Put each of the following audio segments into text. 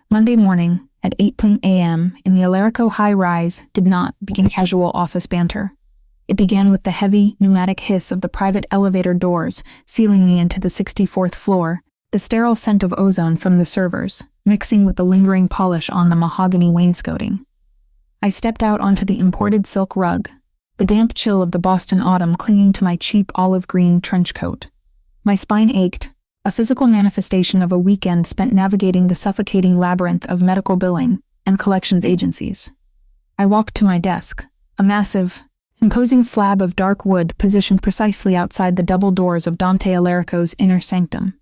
Monday morning, at 8 a.m., in the Alarico high-rise, did not begin casual office banter. It began with the heavy, pneumatic hiss of the private elevator doors, sealing me into the 64th floor, the sterile scent of ozone from the servers, mixing with the lingering polish on the mahogany wainscoting. I stepped out onto the imported silk rug, the damp chill of the Boston autumn clinging to my cheap olive-green trench coat. My spine ached, a physical manifestation of a weekend spent navigating the suffocating labyrinth of medical billing and collections agencies. I walked to my desk, a massive, imposing slab of dark wood positioned precisely outside the double doors of Dante Alarico's inner sanctum.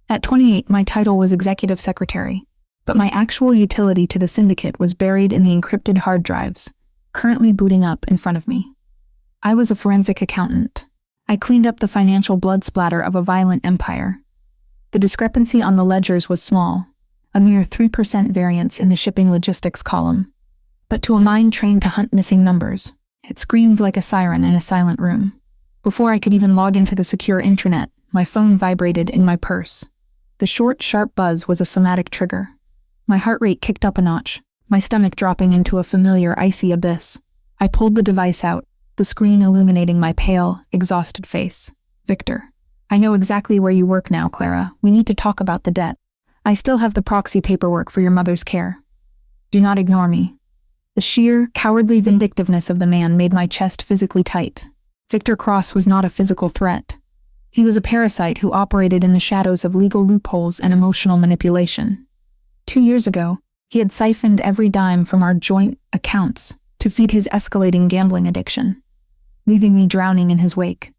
At 28, my title was executive secretary, but my actual utility to the syndicate was buried in the encrypted hard drives, currently booting up in front of me. I was a forensic accountant. I cleaned up the financial blood splatter of a violent empire. The discrepancy on the ledgers was small, a mere 3% variance in the shipping logistics column. But to a mind trained to hunt missing numbers, it screamed like a siren in a silent room. Before I could even log into the secure intranet, my phone vibrated in my purse. The short, sharp buzz was a somatic trigger. My heart rate kicked up a notch, my stomach dropping into a familiar icy abyss. I pulled the device out, the screen illuminating my pale, exhausted face. Victor. I know exactly where you work now, Clara. We need to talk about the debt. I still have the proxy paperwork for your mother's care. Do not ignore me. The sheer, cowardly vindictiveness of the man made my chest physically tight. Victor Cross was not a physical threat. He was a parasite who operated in the shadows of legal loopholes and emotional manipulation. 2 years ago, he had siphoned every dime from our joint accounts to feed his escalating gambling addiction, leaving me drowning in his wake.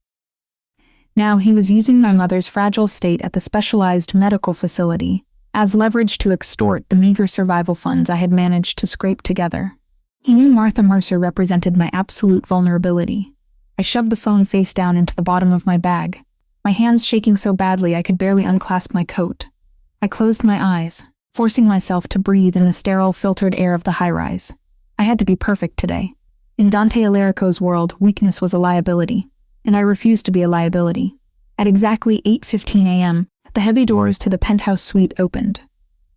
Now he was using my mother's fragile state at the specialized medical facility as leverage to extort the meager survival funds I had managed to scrape together. He knew Martha Mercer represented my absolute vulnerability. I shoved the phone face down into the bottom of my bag, my hands shaking so badly I could barely unclasp my coat. I closed my eyes, forcing myself to breathe in the sterile, filtered air of the high-rise. I had to be perfect today. In Dante Alarico's world, weakness was a liability, and I refused to be a liability. At exactly 8:15 a.m., the heavy doors to the penthouse suite opened.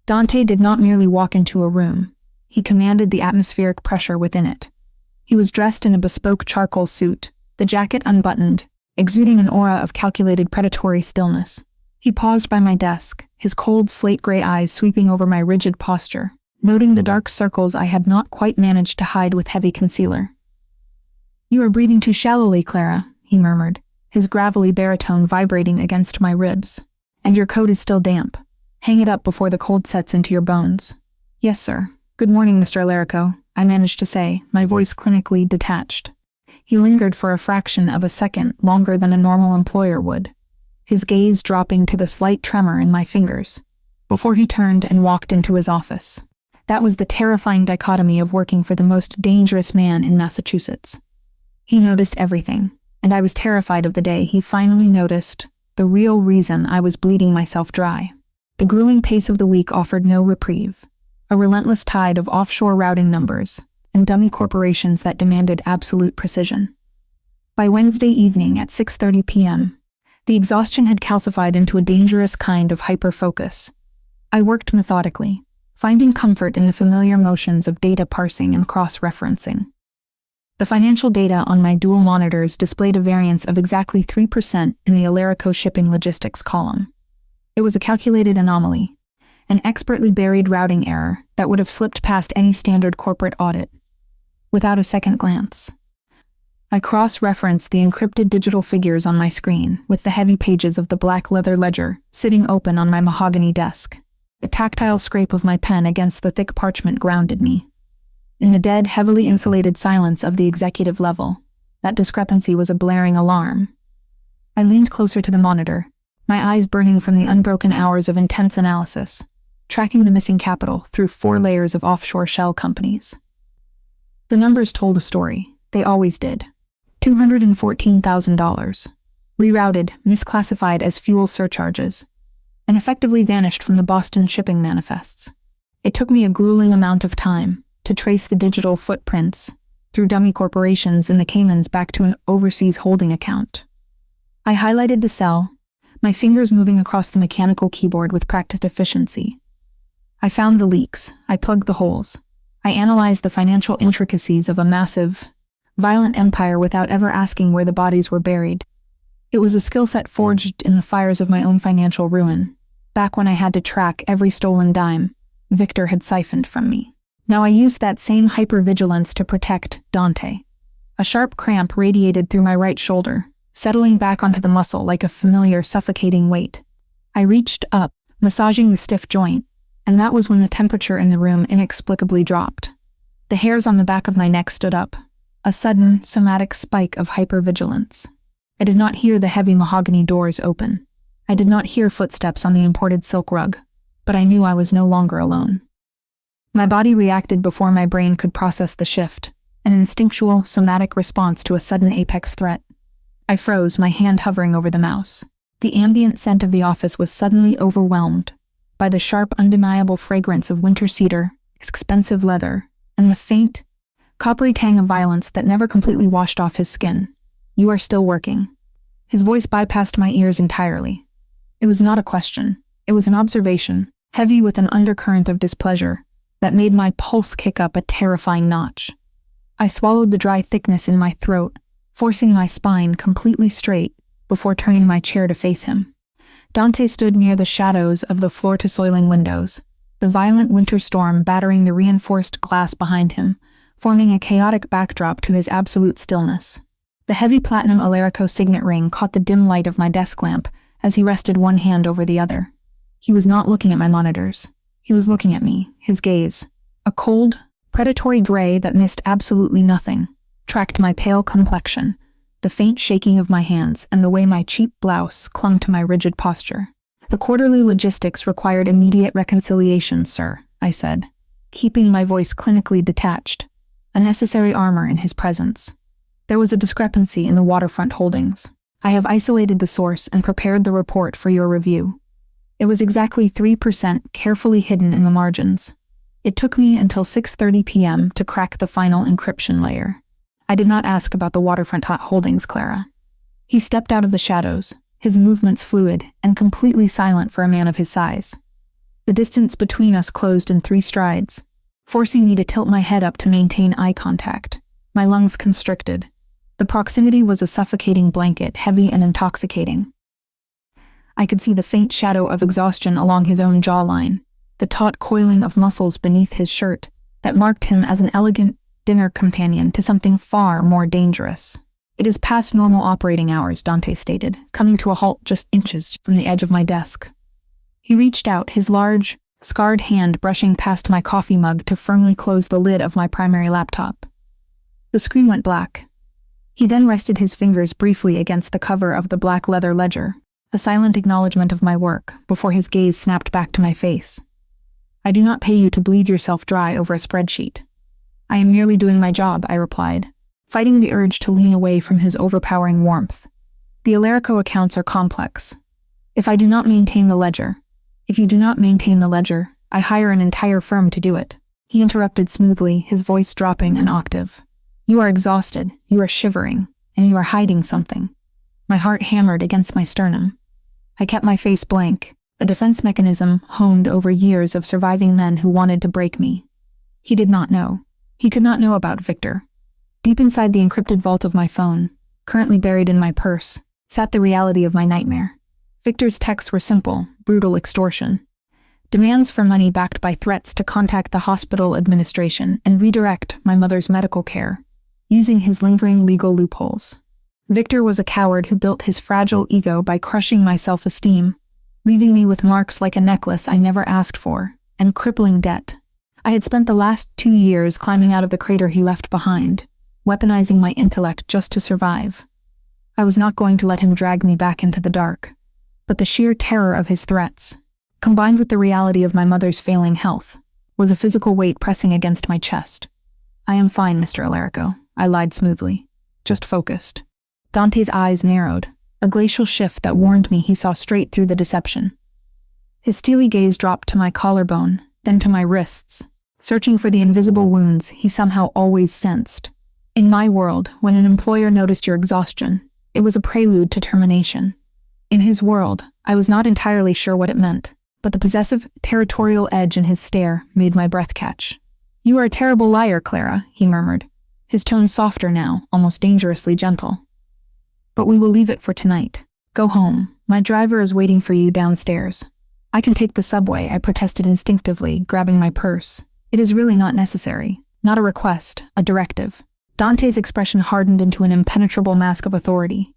Dante did not merely walk into a room. He commanded the atmospheric pressure within it. He was dressed in a bespoke charcoal suit, the jacket unbuttoned, exuding an aura of calculated predatory stillness. He paused by my desk, his cold slate-gray eyes sweeping over my rigid posture, noting the dark circles I had not quite managed to hide with heavy concealer. "You are breathing too shallowly, Clara," he murmured, his gravelly baritone vibrating against my ribs. "And your coat is still damp. Hang it up before the cold sets into your bones." "Yes, sir. Good morning, Mr. Alarico," I managed to say, my voice clinically detached. He lingered for a fraction of a second longer than a normal employer would, his gaze dropping to the slight tremor in my fingers, before he turned and walked into his office. That was the terrifying dichotomy of working for the most dangerous man in Massachusetts. He noticed everything, and I was terrified of the day he finally noticed the real reason I was bleeding myself dry. The grueling pace of the week offered no reprieve, a relentless tide of offshore routing numbers and dummy corporations that demanded absolute precision. By Wednesday evening at 6:30 p.m., the exhaustion had calcified into a dangerous kind of hyper-focus. I worked methodically, finding comfort in the familiar motions of data parsing and cross-referencing. The financial data on my dual monitors displayed a variance of exactly 3% in the Alarico shipping logistics column. It was a calculated anomaly, an expertly buried routing error that would have slipped past any standard corporate audit. Without a second glance, I cross-referenced the encrypted digital figures on my screen with the heavy pages of the black leather ledger sitting open on my mahogany desk. The tactile scrape of my pen against the thick parchment grounded me. In the dead, heavily insulated silence of the executive level, that discrepancy was a blaring alarm. I leaned closer to the monitor, my eyes burning from the unbroken hours of intense analysis, tracking the missing capital through 4 layers of offshore shell companies. The numbers told a story. They always did. $214,000. Rerouted, misclassified as fuel surcharges, and effectively vanished from the Boston shipping manifests. It took me a grueling amount of time to trace the digital footprints through dummy corporations in the Caymans back to an overseas holding account. I highlighted the cell, my fingers moving across the mechanical keyboard with practiced efficiency. I found the leaks. I plugged the holes. I analyzed the financial intricacies of a massive, violent empire without ever asking where the bodies were buried. It was a skill set forged in the fires of my own financial ruin. Back when I had to track every stolen dime Victor had siphoned from me. Now I used that same hypervigilance to protect Dante. A sharp cramp radiated through my right shoulder, settling back onto the muscle like a familiar, suffocating weight. I reached up, massaging the stiff joint, and that was when the temperature in the room inexplicably dropped. The hairs on the back of my neck stood up, a sudden, somatic spike of hypervigilance. I did not hear the heavy mahogany doors open. I did not hear footsteps on the imported silk rug, but I knew I was no longer alone. My body reacted before my brain could process the shift, an instinctual, somatic response to a sudden apex threat. I froze, my hand hovering over the mouse. The ambient scent of the office was suddenly overwhelmed by the sharp, undeniable fragrance of winter cedar, expensive leather, and the faint, coppery tang of violence that never completely washed off his skin. "You are still working." His voice bypassed my ears entirely. It was not a question. It was an observation, heavy with an undercurrent of displeasure, that made my pulse kick up a terrifying notch. I swallowed the dry thickness in my throat, forcing my spine completely straight before turning my chair to face him. Dante stood near the shadows of the floor-to-soiling windows, the violent winter storm battering the reinforced glass behind him, forming a chaotic backdrop to his absolute stillness. The heavy platinum Alarico signet ring caught the dim light of my desk lamp as he rested one hand over the other. He was not looking at my monitors. He was looking at me, his gaze, a cold, predatory gray that missed absolutely nothing, tracked my pale complexion, the faint shaking of my hands, and the way my cheap blouse clung to my rigid posture. "The quarterly logistics required immediate reconciliation, sir," I said, keeping my voice clinically detached, a necessary armor in his presence. There was a discrepancy in the waterfront holdings. I have isolated the source and prepared the report for your review. It was exactly 3% carefully hidden in the margins. It took me until 6:30 p.m. to crack the final encryption layer. I did not ask about the waterfront holdings, Clara. He stepped out of the shadows, his movements fluid and completely silent for a man of his size. The distance between us closed in 3 strides, forcing me to tilt my head up to maintain eye contact. My lungs constricted. The proximity was a suffocating blanket, heavy and intoxicating. I could see the faint shadow of exhaustion along his own jawline, the taut coiling of muscles beneath his shirt that marked him as an elegant dinner companion to something far more dangerous. "It is past normal operating hours," Dante stated, coming to a halt just inches from the edge of my desk. He reached out, his large, scarred hand brushing past my coffee mug to firmly close the lid of my primary laptop. The screen went black. He then rested his fingers briefly against the cover of the black leather ledger, a silent acknowledgement of my work, before his gaze snapped back to my face. "I do not pay you to bleed yourself dry over a spreadsheet." "I am merely doing my job," I replied, fighting the urge to lean away from his overpowering warmth. "The Alarico accounts are complex. If you do not maintain the ledger, I hire an entire firm to do it." He interrupted smoothly, his voice dropping an octave. "You are exhausted, you are shivering, and you are hiding something." My heart hammered against my sternum. I kept my face blank, a defense mechanism honed over years of surviving men who wanted to break me. He did not know. He could not know about Victor. Deep inside the encrypted vault of my phone, currently buried in my purse, sat the reality of my nightmare. Victor's texts were simple, brutal extortion. Demands for money backed by threats to contact the hospital administration and redirect my mother's medical care, using his lingering legal loopholes. Victor was a coward who built his fragile ego by crushing my self-esteem, leaving me with marks like a necklace I never asked for, and crippling debt. I had spent the last 2 years climbing out of the crater he left behind, weaponizing my intellect just to survive. I was not going to let him drag me back into the dark. But the sheer terror of his threats, combined with the reality of my mother's failing health, was a physical weight pressing against my chest. "I am fine, Mr. Alarico," I lied smoothly. "Just focused." Dante's eyes narrowed, a glacial shift that warned me he saw straight through the deception. His steely gaze dropped to my collarbone, then to my wrists, searching for the invisible wounds he somehow always sensed. In my world, when an employer noticed your exhaustion, it was a prelude to termination. In his world, I was not entirely sure what it meant, but the possessive, territorial edge in his stare made my breath catch. "You are a terrible liar, Clara," he murmured, his tone softer now, almost dangerously gentle. "But we will leave it for tonight. Go home. My driver is waiting for you downstairs." "I can take the subway," I protested instinctively, grabbing my purse. "It is really not necessary. Not a request, a directive." Dante's expression hardened into an impenetrable mask of authority.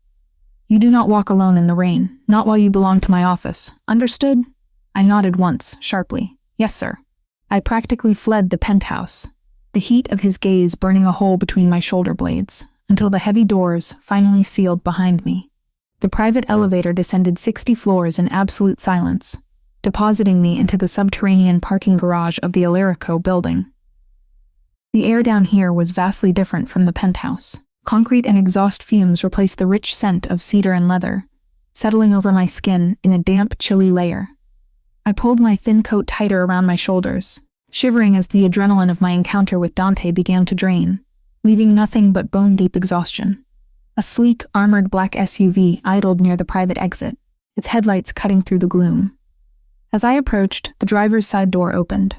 "You do not walk alone in the rain, not while you belong to my office. Understood?" I nodded once, sharply. "Yes, sir." I practically fled the penthouse, the heat of his gaze burning a hole between my shoulder blades, until the heavy doors finally sealed behind me. The private elevator descended 60 floors in absolute silence, depositing me into the subterranean parking garage of the Illyrico building. The air down here was vastly different from the penthouse. Concrete and exhaust fumes replaced the rich scent of cedar and leather, settling over my skin in a damp, chilly layer. I pulled my thin coat tighter around my shoulders, shivering as the adrenaline of my encounter with Dante began to drain, leaving nothing but bone-deep exhaustion. A sleek, armored black SUV idled near the private exit, its headlights cutting through the gloom. As I approached, the driver's side door opened.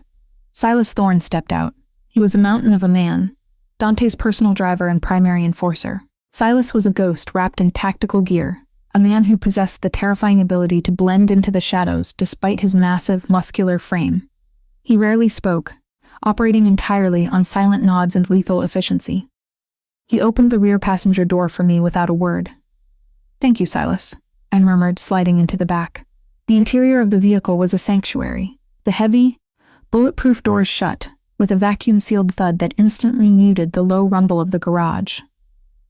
Silas Thorne stepped out. He was a mountain of a man, Dante's personal driver and primary enforcer. Silas was a ghost wrapped in tactical gear, a man who possessed the terrifying ability to blend into the shadows despite his massive, muscular frame. He rarely spoke, operating entirely on silent nods and lethal efficiency. He opened the rear passenger door for me without a word. "Thank you, Silas," I murmured, sliding into the back. The interior of the vehicle was a sanctuary. The heavy, bulletproof doors shut, with a vacuum-sealed thud that instantly muted the low rumble of the garage.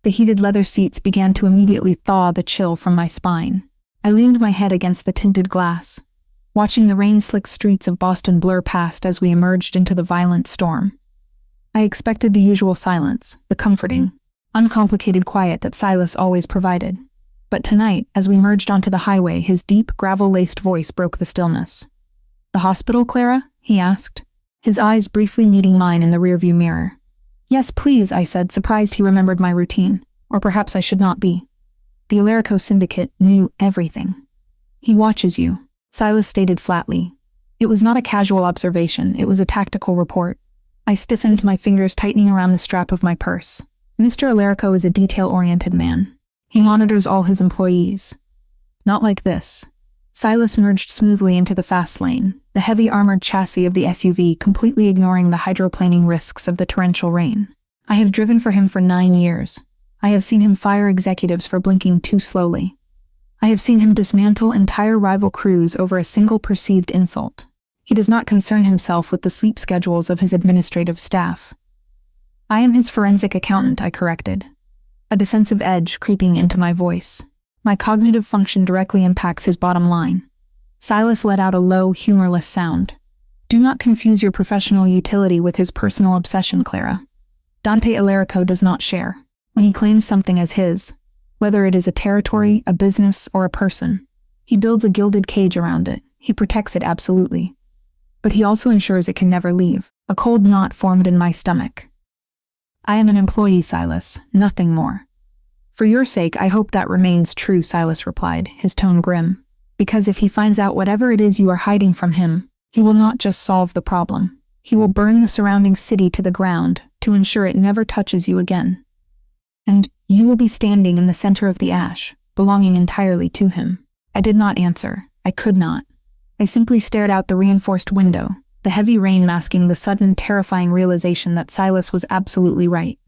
The heated leather seats began to immediately thaw the chill from my spine. I leaned my head against the tinted glass, watching the rain-slicked streets of Boston blur past as we emerged into the violent storm. I expected the usual silence, the comforting, uncomplicated quiet that Silas always provided. But tonight, as we merged onto the highway, his deep, gravel-laced voice broke the stillness. "The hospital, Clara?" he asked, his eyes briefly meeting mine in the rearview mirror. "Yes, please," I said, surprised he remembered my routine. Or perhaps I should not be. The Illyrico Syndicate knew everything. "He watches you," Silas stated flatly. It was not a casual observation, it was a tactical report. I stiffened, my fingers tightening around the strap of my purse. Mr. Illyrico is a detail-oriented man. He monitors all his employees. Not like this. Silas merged smoothly into the fast lane, the heavy armored chassis of the SUV completely ignoring the hydroplaning risks of the torrential rain. I have driven for him for 9 years. I have seen him fire executives for blinking too slowly. I have seen him dismantle entire rival crews over a single perceived insult. He does not concern himself with the sleep schedules of his administrative staff. "I am his forensic accountant," I corrected, a defensive edge creeping into my voice. "My cognitive function directly impacts his bottom line." Silas let out a low, humorless sound. "Do not confuse your professional utility with his personal obsession, Clara. Dante Illyrico does not share. When he claims something as his, whether it is a territory, a business, or a person, he builds a gilded cage around it. He protects it absolutely. But he also ensures it can never leave." A cold knot formed in my stomach. "I am an employee, Silas, nothing more." "For your sake, I hope that remains true," Silas replied, his tone grim. "Because if he finds out whatever it is you are hiding from him, he will not just solve the problem. He will burn the surrounding city to the ground to ensure it never touches you again. And you will be standing in the center of the ash, belonging entirely to him." I did not answer. I could not. I simply stared out the reinforced window, the heavy rain masking the sudden, terrifying realization that Silas was absolutely right.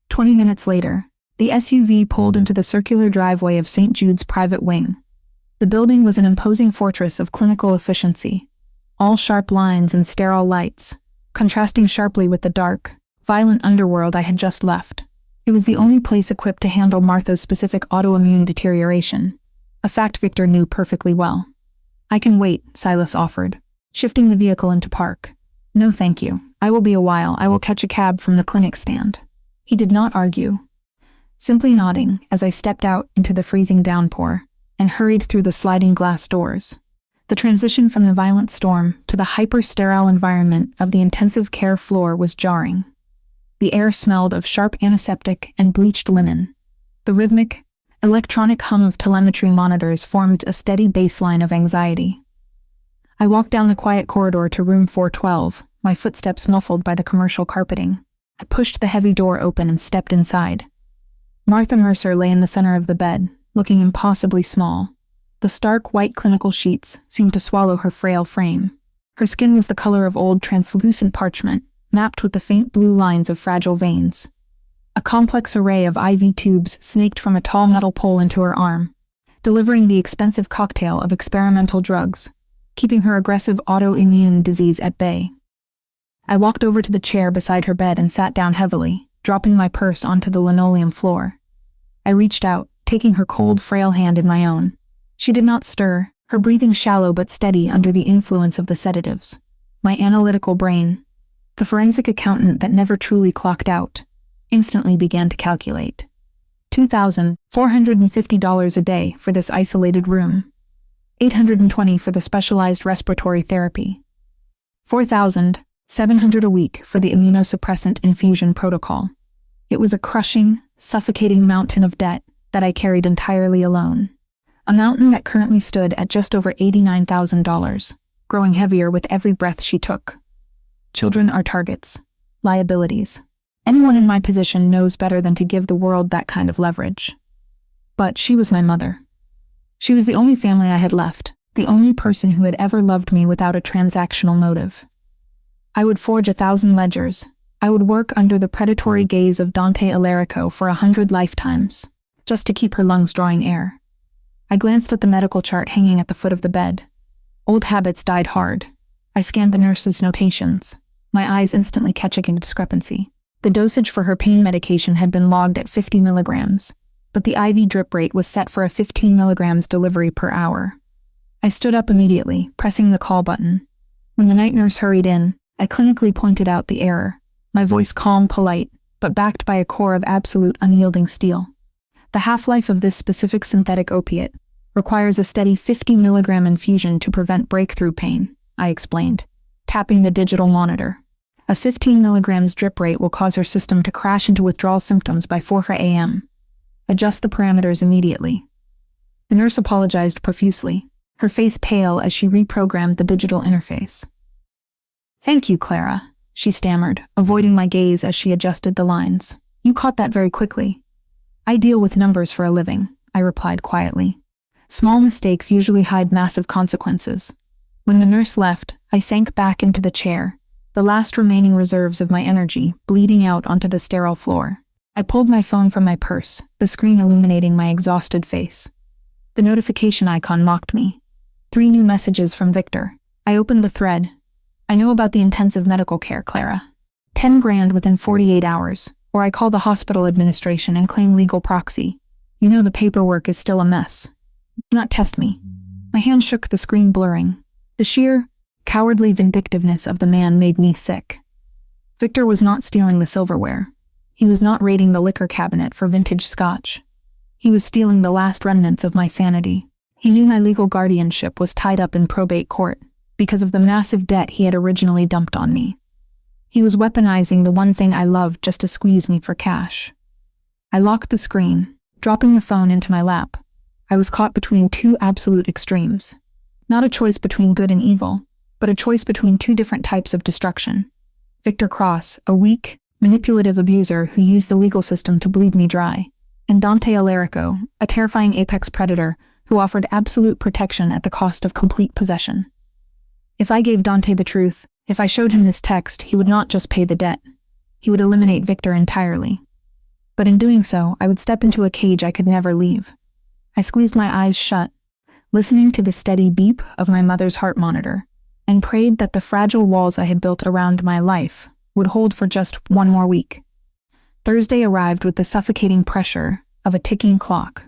20 minutes later, the SUV pulled into the circular driveway of St. Jude's private wing. The building was an imposing fortress of clinical efficiency, all sharp lines and sterile lights, contrasting sharply with the dark, violent underworld I had just left. It was the only place equipped to handle Martha's specific autoimmune deterioration, a fact Victor knew perfectly well. "I can wait," Silas offered, shifting the vehicle into park. "No thank you. I will be a while. I will catch a cab from the clinic stand." He did not argue, simply nodding as I stepped out into the freezing downpour and hurried through the sliding glass doors. The transition from the violent storm to the hyper-sterile environment of the intensive care floor was jarring. The air smelled of sharp antiseptic and bleached linen. The rhythmic, electronic hum of telemetry monitors formed a steady baseline of anxiety. I walked down the quiet corridor to room 412, my footsteps muffled by the commercial carpeting. I pushed the heavy door open and stepped inside. Martha Mercer lay in the center of the bed, looking impossibly small. The stark white clinical sheets seemed to swallow her frail frame. Her skin was the color of old translucent parchment, mapped with the faint blue lines of fragile veins. A complex array of IV tubes snaked from a tall metal pole into her arm, delivering the expensive cocktail of experimental drugs, keeping her aggressive autoimmune disease at bay. I walked over to the chair beside her bed and sat down heavily, dropping my purse onto the linoleum floor. I reached out, taking her cold, frail hand in my own. She did not stir, her breathing shallow but steady under the influence of the sedatives. My analytical brain, the forensic accountant that never truly clocked out, instantly began to calculate. $2,450 a day for this isolated room. $820 for the specialized respiratory therapy. $4,700 a week for the immunosuppressant infusion protocol. It was a crushing, suffocating mountain of debt that I carried entirely alone. A mountain that currently stood at just over $89,000, growing heavier with every breath she took. Children are targets, liabilities. Anyone in my position knows better than to give the world that kind of leverage. But she was my mother. She was the only family I had left, the only person who had ever loved me without a transactional motive. I would forge 1,000 ledgers. I would work under the predatory gaze of Dante Alarico for 100 lifetimes, just to keep her lungs drawing air. I glanced at the medical chart hanging at the foot of the bed. Old habits died hard. I scanned the nurse's notations, my eyes instantly catching a discrepancy. The dosage for her pain medication had been logged at 50 milligrams, but the IV drip rate was set for a 15 milligrams delivery per hour. I stood up immediately, pressing the call button. When the night nurse hurried in, I clinically pointed out the error, my voice calm, polite, but backed by a core of absolute unyielding steel. The half-life of this specific synthetic opiate requires a steady 50 milligram infusion to prevent breakthrough pain, I explained, tapping the digital monitor. A 15 milligrams drip rate will cause her system to crash into withdrawal symptoms by 4 a.m. Adjust the parameters immediately. The nurse apologized profusely, her face pale as she reprogrammed the digital interface. "Thank you, Clara," she stammered, avoiding my gaze as she adjusted the lines. "You caught that very quickly." "I deal with numbers for a living," I replied quietly. Small mistakes usually hide massive consequences. When the nurse left, I sank back into the chair, the last remaining reserves of my energy bleeding out onto the sterile floor. I pulled my phone from my purse, the screen illuminating my exhausted face. The notification icon mocked me. 3 new messages from Victor. I opened the thread. "I know about the intensive medical care, Clara. 10 grand within 48 hours, or I call the hospital administration and claim legal proxy. You know the paperwork is still a mess. Do not test me." My hand shook, the screen blurring. The sheer, cowardly vindictiveness of the man made me sick. Victor was not stealing the silverware. He was not raiding the liquor cabinet for vintage scotch. He was stealing the last remnants of my sanity. He knew my legal guardianship was tied up in probate court because of the massive debt he had originally dumped on me. He was weaponizing the one thing I loved just to squeeze me for cash. I locked the screen, dropping the phone into my lap. I was caught between 2 absolute extremes. Not a choice between good and evil, but a choice between 2 different types of destruction. Victor Cross, a weak, manipulative abuser who used the legal system to bleed me dry, and Dante Alarico, a terrifying apex predator who offered absolute protection at the cost of complete possession. If I gave Dante the truth, if I showed him this text, he would not just pay the debt. He would eliminate Victor entirely. But in doing so, I would step into a cage I could never leave. I squeezed my eyes shut, listening to the steady beep of my mother's heart monitor, and prayed that the fragile walls I had built around my life would hold for just 1 more week. Thursday arrived with the suffocating pressure of a ticking clock.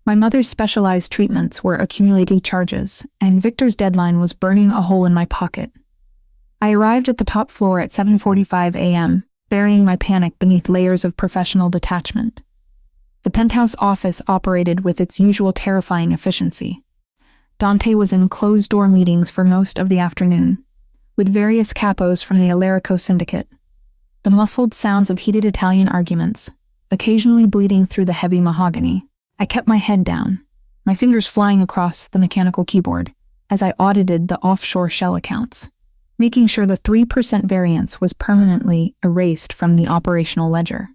My mother's specialized treatments were accumulating charges, and Victor's deadline was burning a hole in my pocket. I arrived at the top floor at 7:45 a.m., burying my panic beneath layers of professional detachment. The penthouse office operated with its usual terrifying efficiency. Dante was in closed-door meetings for most of the afternoon, with various capos from the Alarico syndicate. The muffled sounds of heated Italian arguments, occasionally bleeding through the heavy mahogany. I kept my head down, my fingers flying across the mechanical keyboard, as I audited the offshore shell accounts, making sure the 3% variance was permanently erased from the operational ledger.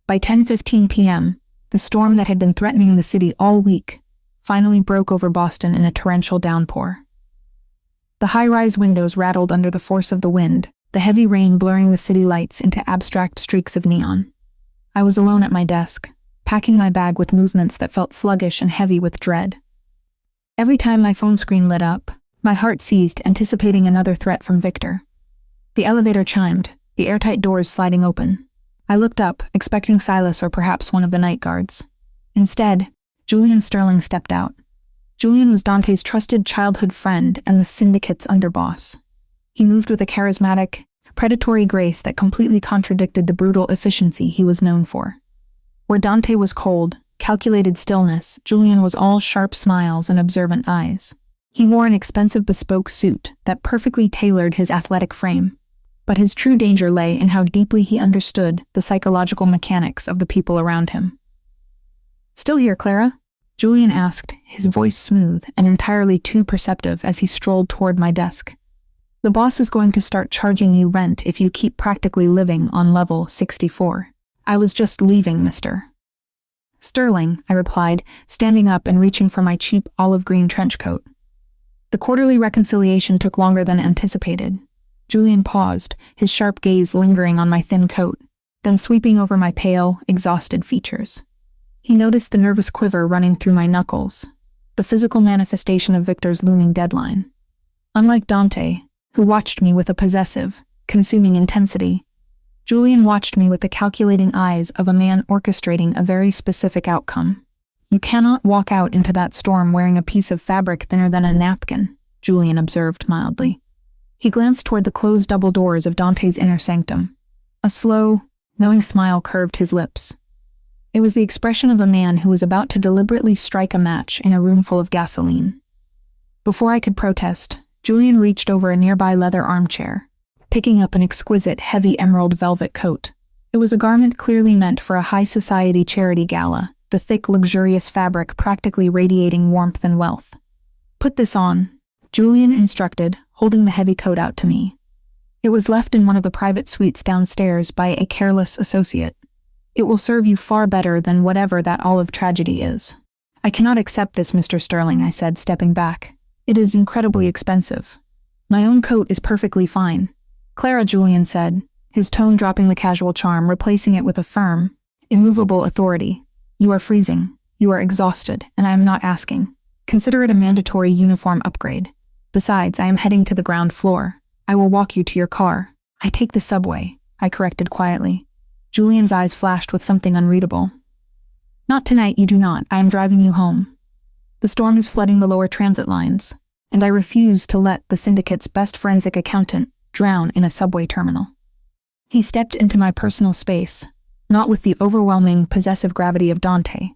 By 10:15 p.m., the storm that had been threatening the city all week finally broke over Boston in a torrential downpour. The high-rise windows rattled under the force of the wind, the heavy rain blurring the city lights into abstract streaks of neon. I was alone at my desk, packing my bag with movements that felt sluggish and heavy with dread. Every time my phone screen lit up, my heart seized, anticipating another threat from Victor. The elevator chimed, the airtight doors sliding open. I looked up, expecting Silas or perhaps one of the night guards. Instead, Julian Sterling stepped out. Julian was Dante's trusted childhood friend and the syndicate's underboss. He moved with a charismatic, predatory grace that completely contradicted the brutal efficiency he was known for. Where Dante was cold, calculated stillness, Julian was all sharp smiles and observant eyes. He wore an expensive bespoke suit that perfectly tailored his athletic frame, but his true danger lay in how deeply he understood the psychological mechanics of the people around him. "Still here, Clara?" Julian asked, his voice smooth and entirely too perceptive as he strolled toward my desk. "The boss is going to start charging you rent if you keep practically living on level 64. I was just leaving, Mr. Sterling," I replied, standing up and reaching for my cheap olive green trench coat. The quarterly reconciliation took longer than anticipated. Julian paused, his sharp gaze lingering on my thin coat, then sweeping over my pale, exhausted features. He noticed the nervous quiver running through my knuckles, the physical manifestation of Victor's looming deadline. Unlike Dante, who watched me with a possessive, consuming intensity, Julian watched me with the calculating eyes of a man orchestrating a very specific outcome. "You cannot walk out into that storm wearing a piece of fabric thinner than a napkin," Julian observed mildly. He glanced toward the closed double doors of Dante's inner sanctum. A slow, knowing smile curved his lips. It was the expression of a man who was about to deliberately strike a match in a room full of gasoline. Before I could protest, Julian reached over a nearby leather armchair, picking up an exquisite, heavy emerald velvet coat. It was a garment clearly meant for a high society charity gala, the thick, luxurious fabric practically radiating warmth and wealth. "Put this on," Julian instructed, holding the heavy coat out to me. It was left in one of the private suites downstairs by a careless associate. "It will serve you far better than whatever that olive tragedy is." "I cannot accept this, Mr. Sterling," I said, stepping back. "It is incredibly expensive. My own coat is perfectly fine." "Clara," Julian said, his tone dropping the casual charm, replacing it with a firm, immovable authority. "You are freezing. You are exhausted, and I am not asking. Consider it a mandatory uniform upgrade. Besides, I am heading to the ground floor. I will walk you to your car." "I take the subway," I corrected quietly. Julian's eyes flashed with something unreadable. "Not tonight, you do not. I am driving you home. The storm is flooding the lower transit lines, and I refuse to let the syndicate's best forensic accountant drown in a subway terminal." He stepped into my personal space, not with the overwhelming, possessive gravity of Dante,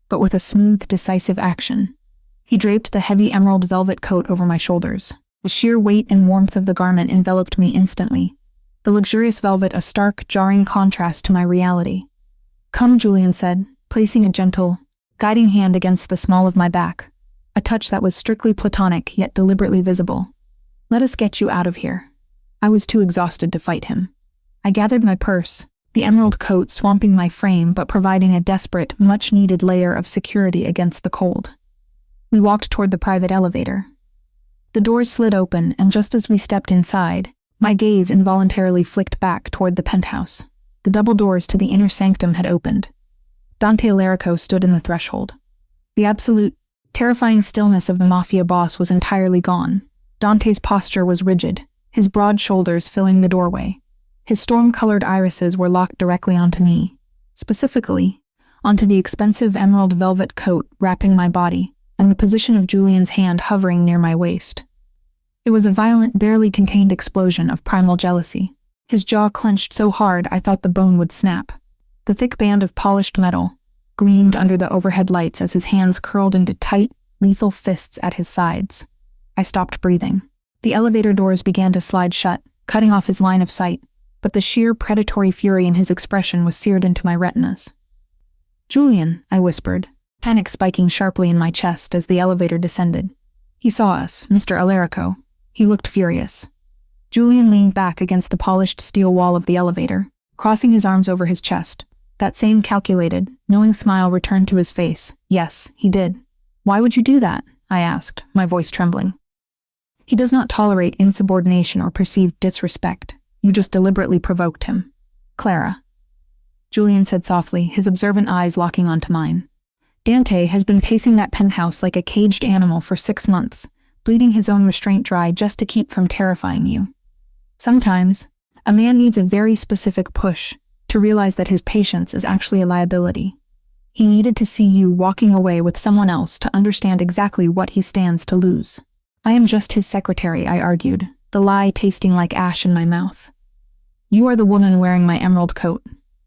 but with a smooth, decisive action. He draped the heavy emerald velvet coat over my shoulders. The sheer weight and warmth of the garment enveloped me instantly, the luxurious velvet a stark, jarring contrast to my reality. "Come," Julian said, placing a gentle, guiding hand against the small of my back, a touch that was strictly platonic yet deliberately visible. "Let us get you out of here." I was too exhausted to fight him. I gathered my purse, the emerald coat swamping my frame but providing a desperate, much-needed layer of security against the cold. We walked toward the private elevator. The doors slid open, and just as we stepped inside, my gaze involuntarily flicked back toward the penthouse. The double doors to the inner sanctum had opened. Dante Alarico stood in the threshold. The absolute, terrifying stillness of the Mafia boss was entirely gone. Dante's posture was rigid, his broad shoulders filling the doorway. His storm-colored irises were locked directly onto me, specifically, onto the expensive emerald velvet coat wrapping my body, and the position of Julian's hand hovering near my waist. It was a violent, barely contained explosion of primal jealousy. His jaw clenched so hard I thought the bone would snap. The thick band of polished metal gleamed under the overhead lights as his hands curled into tight, lethal fists at his sides. I stopped breathing. The elevator doors began to slide shut, cutting off his line of sight, but the sheer predatory fury in his expression was seared into my retinas. "Julian," I whispered, panic spiking sharply in my chest as the elevator descended. He saw us, Mr. Alarico. He looked furious. Julian leaned back against the polished steel wall of the elevator, crossing his arms over his chest. That same calculated, knowing smile returned to his face. Yes, he did. Why would you do that? I asked, my voice trembling. He does not tolerate insubordination or perceived disrespect. You just deliberately provoked him. Clara. Julian said softly, his observant eyes locking onto mine. Dante has been pacing that penthouse like a caged animal for 6 months, bleeding his own restraint dry just to keep from terrifying you. Sometimes, a man needs a very specific push to realize that his patience is actually a liability. He needed to see you walking away with someone else to understand exactly what he stands to lose. I am just his secretary, I argued, the lie tasting like ash in my mouth. You are the woman wearing my emerald coat,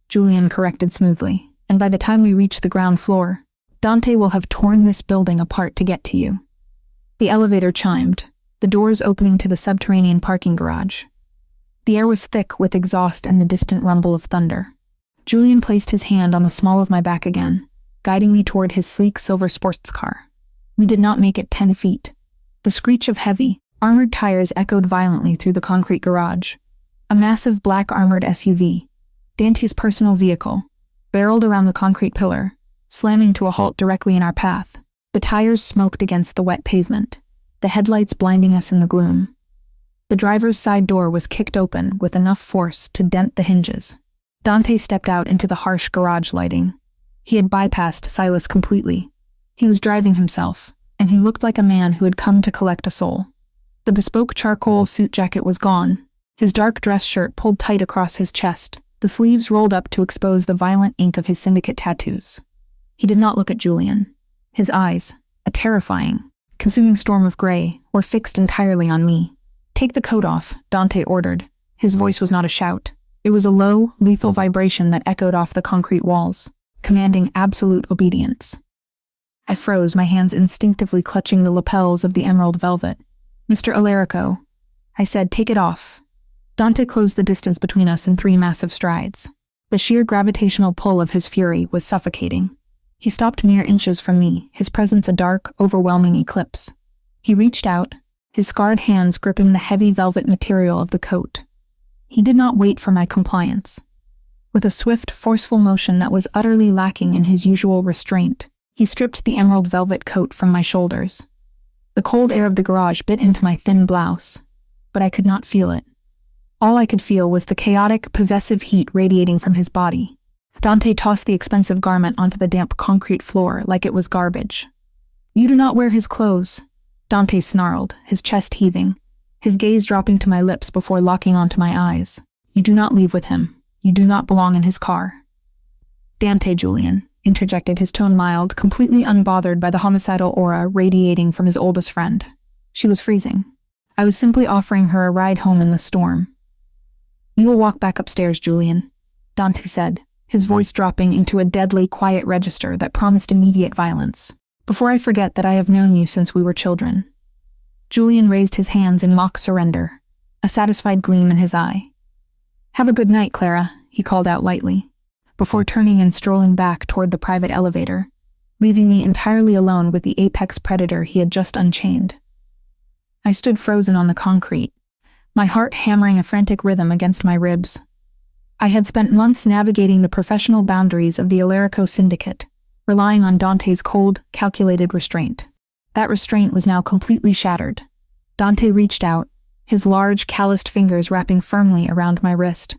Julian corrected smoothly, and by the time we reach the ground floor, Dante will have torn this building apart to get to you. The elevator chimed, the doors opening to the subterranean parking garage. The air was thick with exhaust and the distant rumble of thunder. Julian placed his hand on the small of my back again, guiding me toward his sleek silver sports car. We did not make it 10 feet. The screech of heavy, armored tires echoed violently through the concrete garage. A massive black armored SUV, Dante's personal vehicle, barreled around the concrete pillar, slamming to a halt directly in our path. The tires smoked against the wet pavement, the headlights blinding us in the gloom. The driver's side door was kicked open with enough force to dent the hinges. Dante stepped out into the harsh garage lighting. He had bypassed Silas completely. He was driving himself, and he looked like a man who had come to collect a soul. The bespoke charcoal suit jacket was gone, his dark dress shirt pulled tight across his chest, the sleeves rolled up to expose the violent ink of his syndicate tattoos. He did not look at Julian. His eyes, a terrifying, consuming storm of gray, were fixed entirely on me. Take the coat off, Dante ordered. His voice was not a shout. It was a low, lethal vibration that echoed off the concrete walls, commanding absolute obedience. I froze, my hands instinctively clutching the lapels of the emerald velvet. Mr. Alarico, I said, take it off. Dante closed the distance between us in 3 massive strides. The sheer gravitational pull of his fury was suffocating. He stopped mere inches from me, his presence a dark, overwhelming eclipse. He reached out, his scarred hands gripping the heavy velvet material of the coat. He did not wait for my compliance. With a swift, forceful motion that was utterly lacking in his usual restraint, he stripped the emerald velvet coat from my shoulders. The cold air of the garage bit into my thin blouse, but I could not feel it. All I could feel was the chaotic, possessive heat radiating from his body. Dante tossed the expensive garment onto the damp concrete floor like it was garbage. You do not wear his clothes, Dante snarled, his chest heaving, his gaze dropping to my lips before locking onto my eyes. You do not leave with him. You do not belong in his car. Dante, Julian, interjected, his tone mild, completely unbothered by the homicidal aura radiating from his oldest friend. She was freezing. I was simply offering her a ride home in the storm. You will walk back upstairs, Julian, Dante said, his voice dropping into a deadly, quiet register that promised immediate violence. Before I forget that I have known you since we were children. Julian raised his hands in mock surrender, a satisfied gleam in his eye. Have a good night, Clara, he called out lightly, before turning and strolling back toward the private elevator, leaving me entirely alone with the apex predator he had just unchained. I stood frozen on the concrete, my heart hammering a frantic rhythm against my ribs. I had spent months navigating the professional boundaries of the Alarico syndicate, relying on Dante's cold, calculated restraint. That restraint was now completely shattered. Dante reached out, his large, calloused fingers wrapping firmly around my wrist.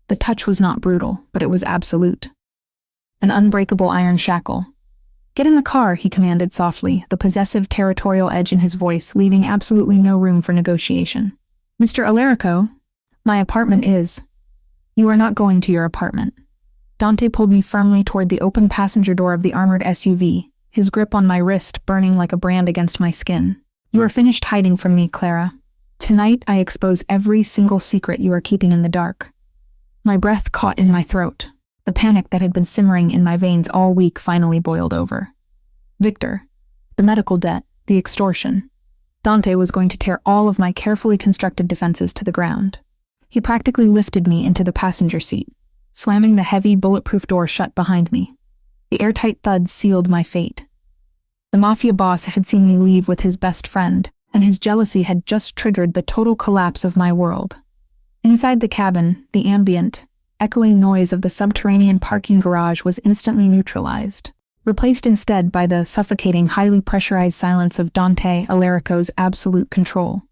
The touch was not brutal, but it was absolute. An unbreakable iron shackle. Get in the car, he commanded softly, the possessive territorial edge in his voice leaving absolutely no room for negotiation. Mr. Alarico, my apartment is. You are not going to your apartment. Dante pulled me firmly toward the open passenger door of the armored SUV, his grip on my wrist burning like a brand against my skin. You are finished hiding from me, Clara. Tonight I expose every single secret you are keeping in the dark. My breath caught in my throat. The panic that had been simmering in my veins all week finally boiled over. Victor, the medical debt, the extortion. Dante was going to tear all of my carefully constructed defenses to the ground. He practically lifted me into the passenger seat, slamming the heavy, bulletproof door shut behind me. The airtight thud sealed my fate. The Mafia boss had seen me leave with his best friend, and his jealousy had just triggered the total collapse of my world. Inside the cabin, the ambient, echoing noise of the subterranean parking garage was instantly neutralized, replaced instead by the suffocating, highly pressurized silence of Dante Alarico's absolute control.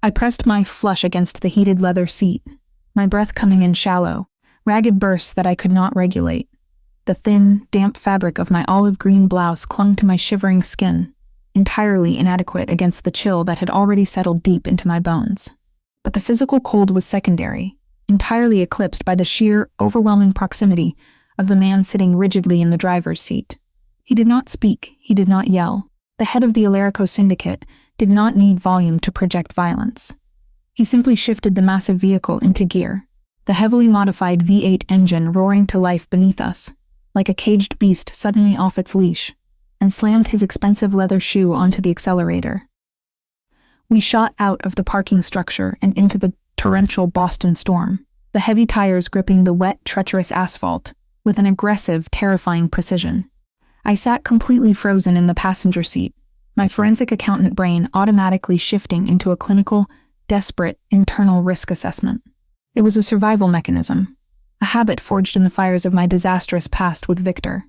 I pressed my flush against the heated leather seat, my breath coming in shallow, ragged bursts that I could not regulate. The thin, damp fabric of my olive green blouse clung to my shivering skin, entirely inadequate against the chill that had already settled deep into my bones. But the physical cold was secondary, entirely eclipsed by the sheer, overwhelming proximity of the man sitting rigidly in the driver's seat. He did not speak, he did not yell. The head of the Alarico syndicate did not need volume to project violence. He simply shifted the massive vehicle into gear, the heavily modified V8 engine roaring to life beneath us, like a caged beast suddenly off its leash, and slammed his expensive leather shoe onto the accelerator. We shot out of the parking structure and into the torrential Boston storm, the heavy tires gripping the wet, treacherous asphalt with an aggressive, terrifying precision. I sat completely frozen in the passenger seat, my forensic accountant brain automatically shifting into a clinical, desperate, internal risk assessment. It was a survival mechanism, a habit forged in the fires of my disastrous past with Victor.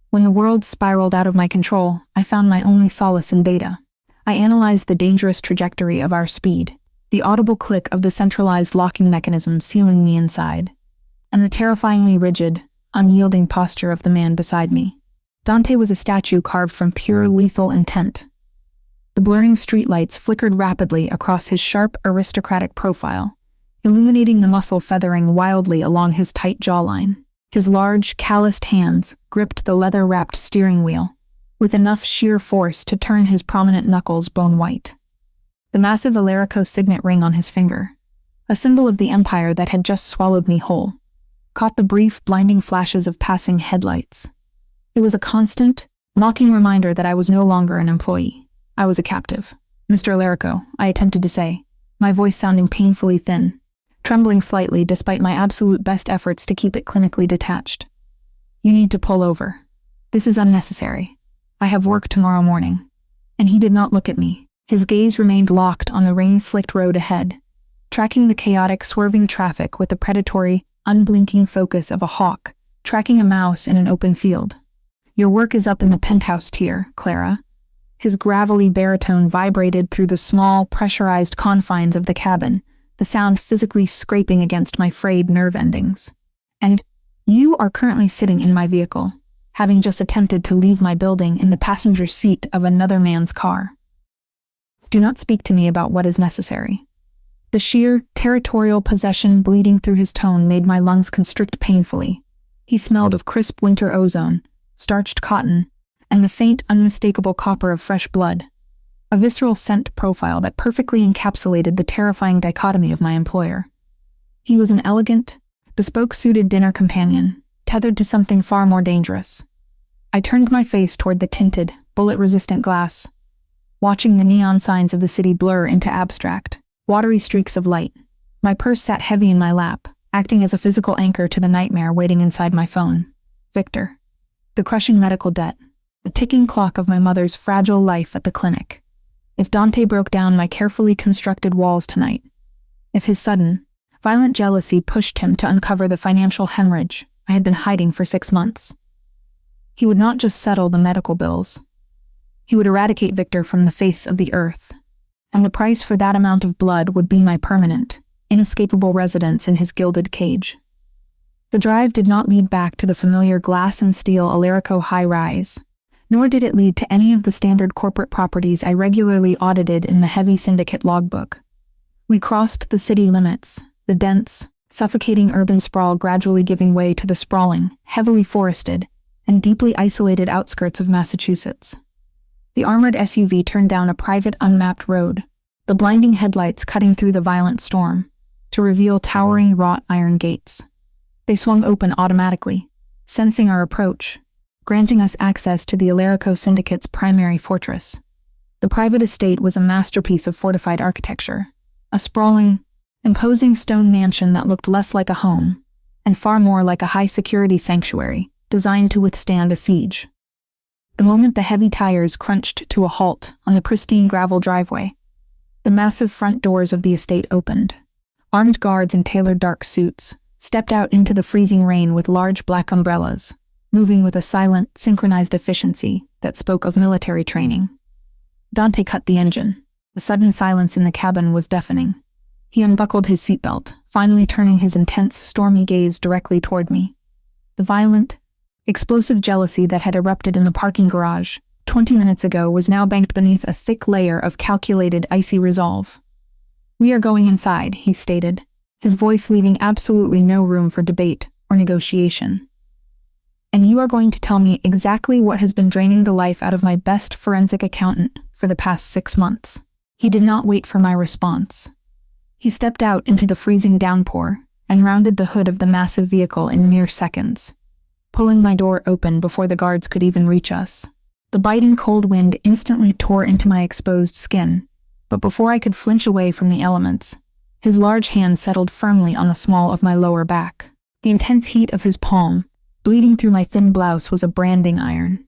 When the world spiraled out of my control, I found my only solace in data. I analyzed the dangerous trajectory of our speed, the audible click of the centralized locking mechanism sealing me inside, and the terrifyingly rigid, unyielding posture of the man beside me. Dante was a statue carved from pure lethal intent. The blurring streetlights flickered rapidly across his sharp, aristocratic profile, illuminating the muscle feathering wildly along his tight jawline. His large, calloused hands gripped the leather-wrapped steering wheel, with enough sheer force to turn his prominent knuckles bone-white. The massive Alarico signet ring on his finger, a symbol of the empire that had just swallowed me whole, caught the brief, blinding flashes of passing headlights. It was a constant, mocking reminder that I was no longer an employee. I was a captive. "Mr. Alarico," I attempted to say, my voice sounding painfully thin, trembling slightly despite my absolute best efforts to keep it clinically detached. "You need to pull over. This is unnecessary. I have work tomorrow morning." And he did not look at me. His gaze remained locked on the rain-slicked road ahead, tracking the chaotic, swerving traffic with the predatory, unblinking focus of a hawk, tracking a mouse in an open field. "Your work is up in the penthouse tier, Clara." His gravelly baritone vibrated through the small, pressurized confines of the cabin, the sound physically scraping against my frayed nerve endings. "And you are currently sitting in my vehicle, having just attempted to leave my building in the passenger seat of another man's car. Do not speak to me about what is necessary." The sheer, territorial possession bleeding through his tone made my lungs constrict painfully. He smelled of crisp winter ozone, starched cotton, and the faint, unmistakable copper of fresh blood, a visceral scent profile that perfectly encapsulated the terrifying dichotomy of my employer. He was an elegant, bespoke-suited dinner companion, tethered to something far more dangerous. I turned my face toward the tinted, bullet-resistant glass, watching the neon signs of the city blur into abstract, watery streaks of light. My purse sat heavy in my lap, acting as a physical anchor to the nightmare waiting inside my phone. Victor. The crushing medical debt. The ticking clock of my mother's fragile life at the clinic. If Dante broke down my carefully constructed walls tonight, if his sudden, violent jealousy pushed him to uncover the financial hemorrhage I had been hiding for 6 months, he would not just settle the medical bills. He would eradicate Victor from the face of the earth, and the price for that amount of blood would be my permanent, inescapable residence in his gilded cage. The drive did not lead back to the familiar glass and steel Alarico high-rise, nor did it lead to any of the standard corporate properties I regularly audited in the heavy syndicate logbook. We crossed the city limits, the dense, suffocating urban sprawl gradually giving way to the sprawling, heavily forested, and deeply isolated outskirts of Massachusetts. The armored SUV turned down a private, unmapped road, the blinding headlights cutting through the violent storm, to reveal towering wrought iron gates. They swung open automatically, sensing our approach, granting us access to the Alarico Syndicate's primary fortress. The private estate was a masterpiece of fortified architecture, a sprawling, imposing stone mansion that looked less like a home, and far more like a high-security sanctuary designed to withstand a siege. the moment the heavy tires crunched to a halt on the pristine gravel driveway. The massive front doors of the estate opened. Armed guards in tailored dark suits stepped out into the freezing rain with large black umbrellas, moving with a silent, synchronized efficiency that spoke of military training. Dante cut the engine. The sudden silence in the cabin was deafening. He unbuckled his seatbelt, finally turning his intense, stormy gaze directly toward me. The violent, explosive jealousy that had erupted in the parking garage 20 minutes ago was now banked beneath a thick layer of calculated, icy resolve. "We are going inside," he stated, his voice leaving absolutely no room for debate or negotiation. "And you are going to tell me exactly what has been draining the life out of my best forensic accountant for the past 6 months." He did not wait for my response. He stepped out into the freezing downpour and rounded the hood of the massive vehicle in mere seconds, pulling my door open before the guards could even reach us. The biting cold wind instantly tore into my exposed skin, but before I could flinch away from the elements, his large hand settled firmly on the small of my lower back. The intense heat of his palm, bleeding through my thin blouse, was a branding iron.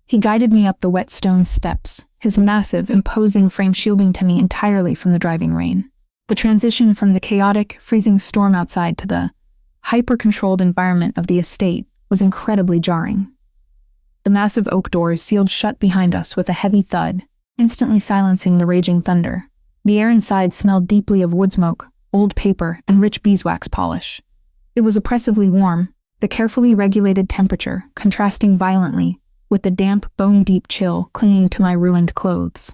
He guided me up the wet stone steps, his massive, imposing frame shielding to me entirely from the driving rain. The transition from the chaotic, freezing storm outside to the hyper-controlled environment of the estate was incredibly jarring. The massive oak doors sealed shut behind us with a heavy thud, instantly silencing the raging thunder. The air inside smelled deeply of wood smoke, old paper, and rich beeswax polish. It was oppressively warm, the carefully regulated temperature contrasting violently with the damp, bone-deep chill clinging to my ruined clothes.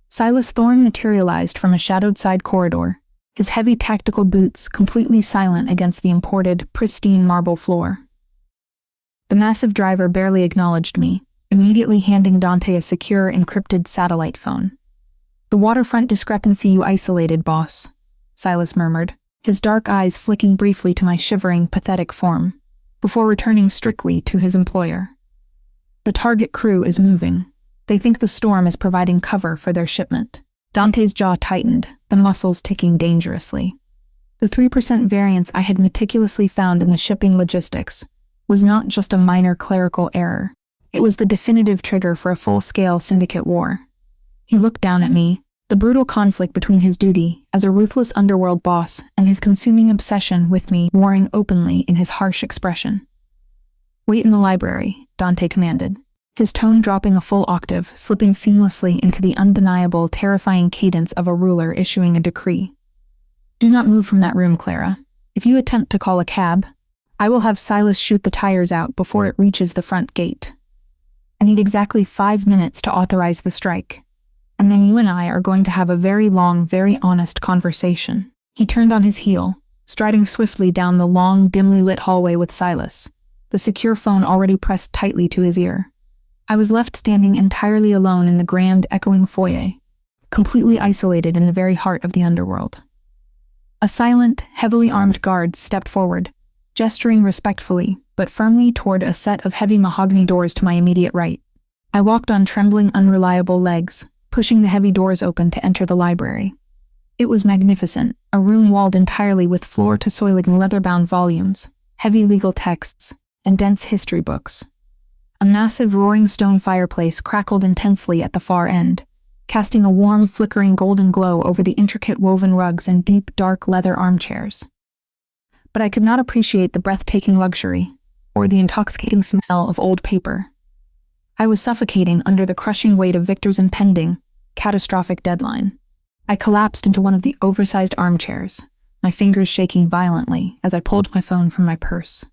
Silas Thorne materialized from a shadowed side corridor, his heavy tactical boots completely silent against the imported, pristine marble floor. The massive driver barely acknowledged me, immediately handing Dante a secure, encrypted satellite phone. "The waterfront discrepancy you isolated, boss," Silas murmured, his dark eyes flicking briefly to my shivering, pathetic form, before returning strictly to his employer. "The target crew is moving. They think the storm is providing cover for their shipment." Dante's jaw tightened, the muscles ticking dangerously. The 3% variance I had meticulously found in the shipping logistics was not just a minor clerical error. It was the definitive trigger for a full-scale syndicate war. He looked down at me, the brutal conflict between his duty as a ruthless underworld boss and his consuming obsession with me warring openly in his harsh expression. "Wait in the library," Dante commanded, his tone dropping a full octave, slipping seamlessly into the undeniable, terrifying cadence of a ruler issuing a decree. "Do not move from that room, Clara. If you attempt to call a cab, I will have Silas shoot the tires out before it reaches the front gate. I need exactly 5 minutes to authorize the strike, and then you and I are going to have a very long, very honest conversation." He turned on his heel, striding swiftly down the long, dimly lit hallway with Silas, the secure phone already pressed tightly to his ear. I was left standing entirely alone in the grand, echoing foyer, completely isolated in the very heart of the underworld. A silent, heavily armed guard stepped forward, gesturing respectfully, but firmly toward a set of heavy mahogany doors to my immediate right. I walked on trembling, unreliable legs, pushing the heavy doors open to enter the library. It was magnificent, a room walled entirely with floor-to-ceiling leather-bound volumes, heavy legal texts, and dense history books. A massive roaring stone fireplace crackled intensely at the far end, casting a warm, flickering golden glow over the intricate woven rugs and deep, dark leather armchairs. But I could not appreciate the breathtaking luxury, or the intoxicating smell of old paper. I was suffocating under the crushing weight of Victor's impending, catastrophic deadline. I collapsed into one of the oversized armchairs, my fingers shaking violently as I pulled my phone from my purse.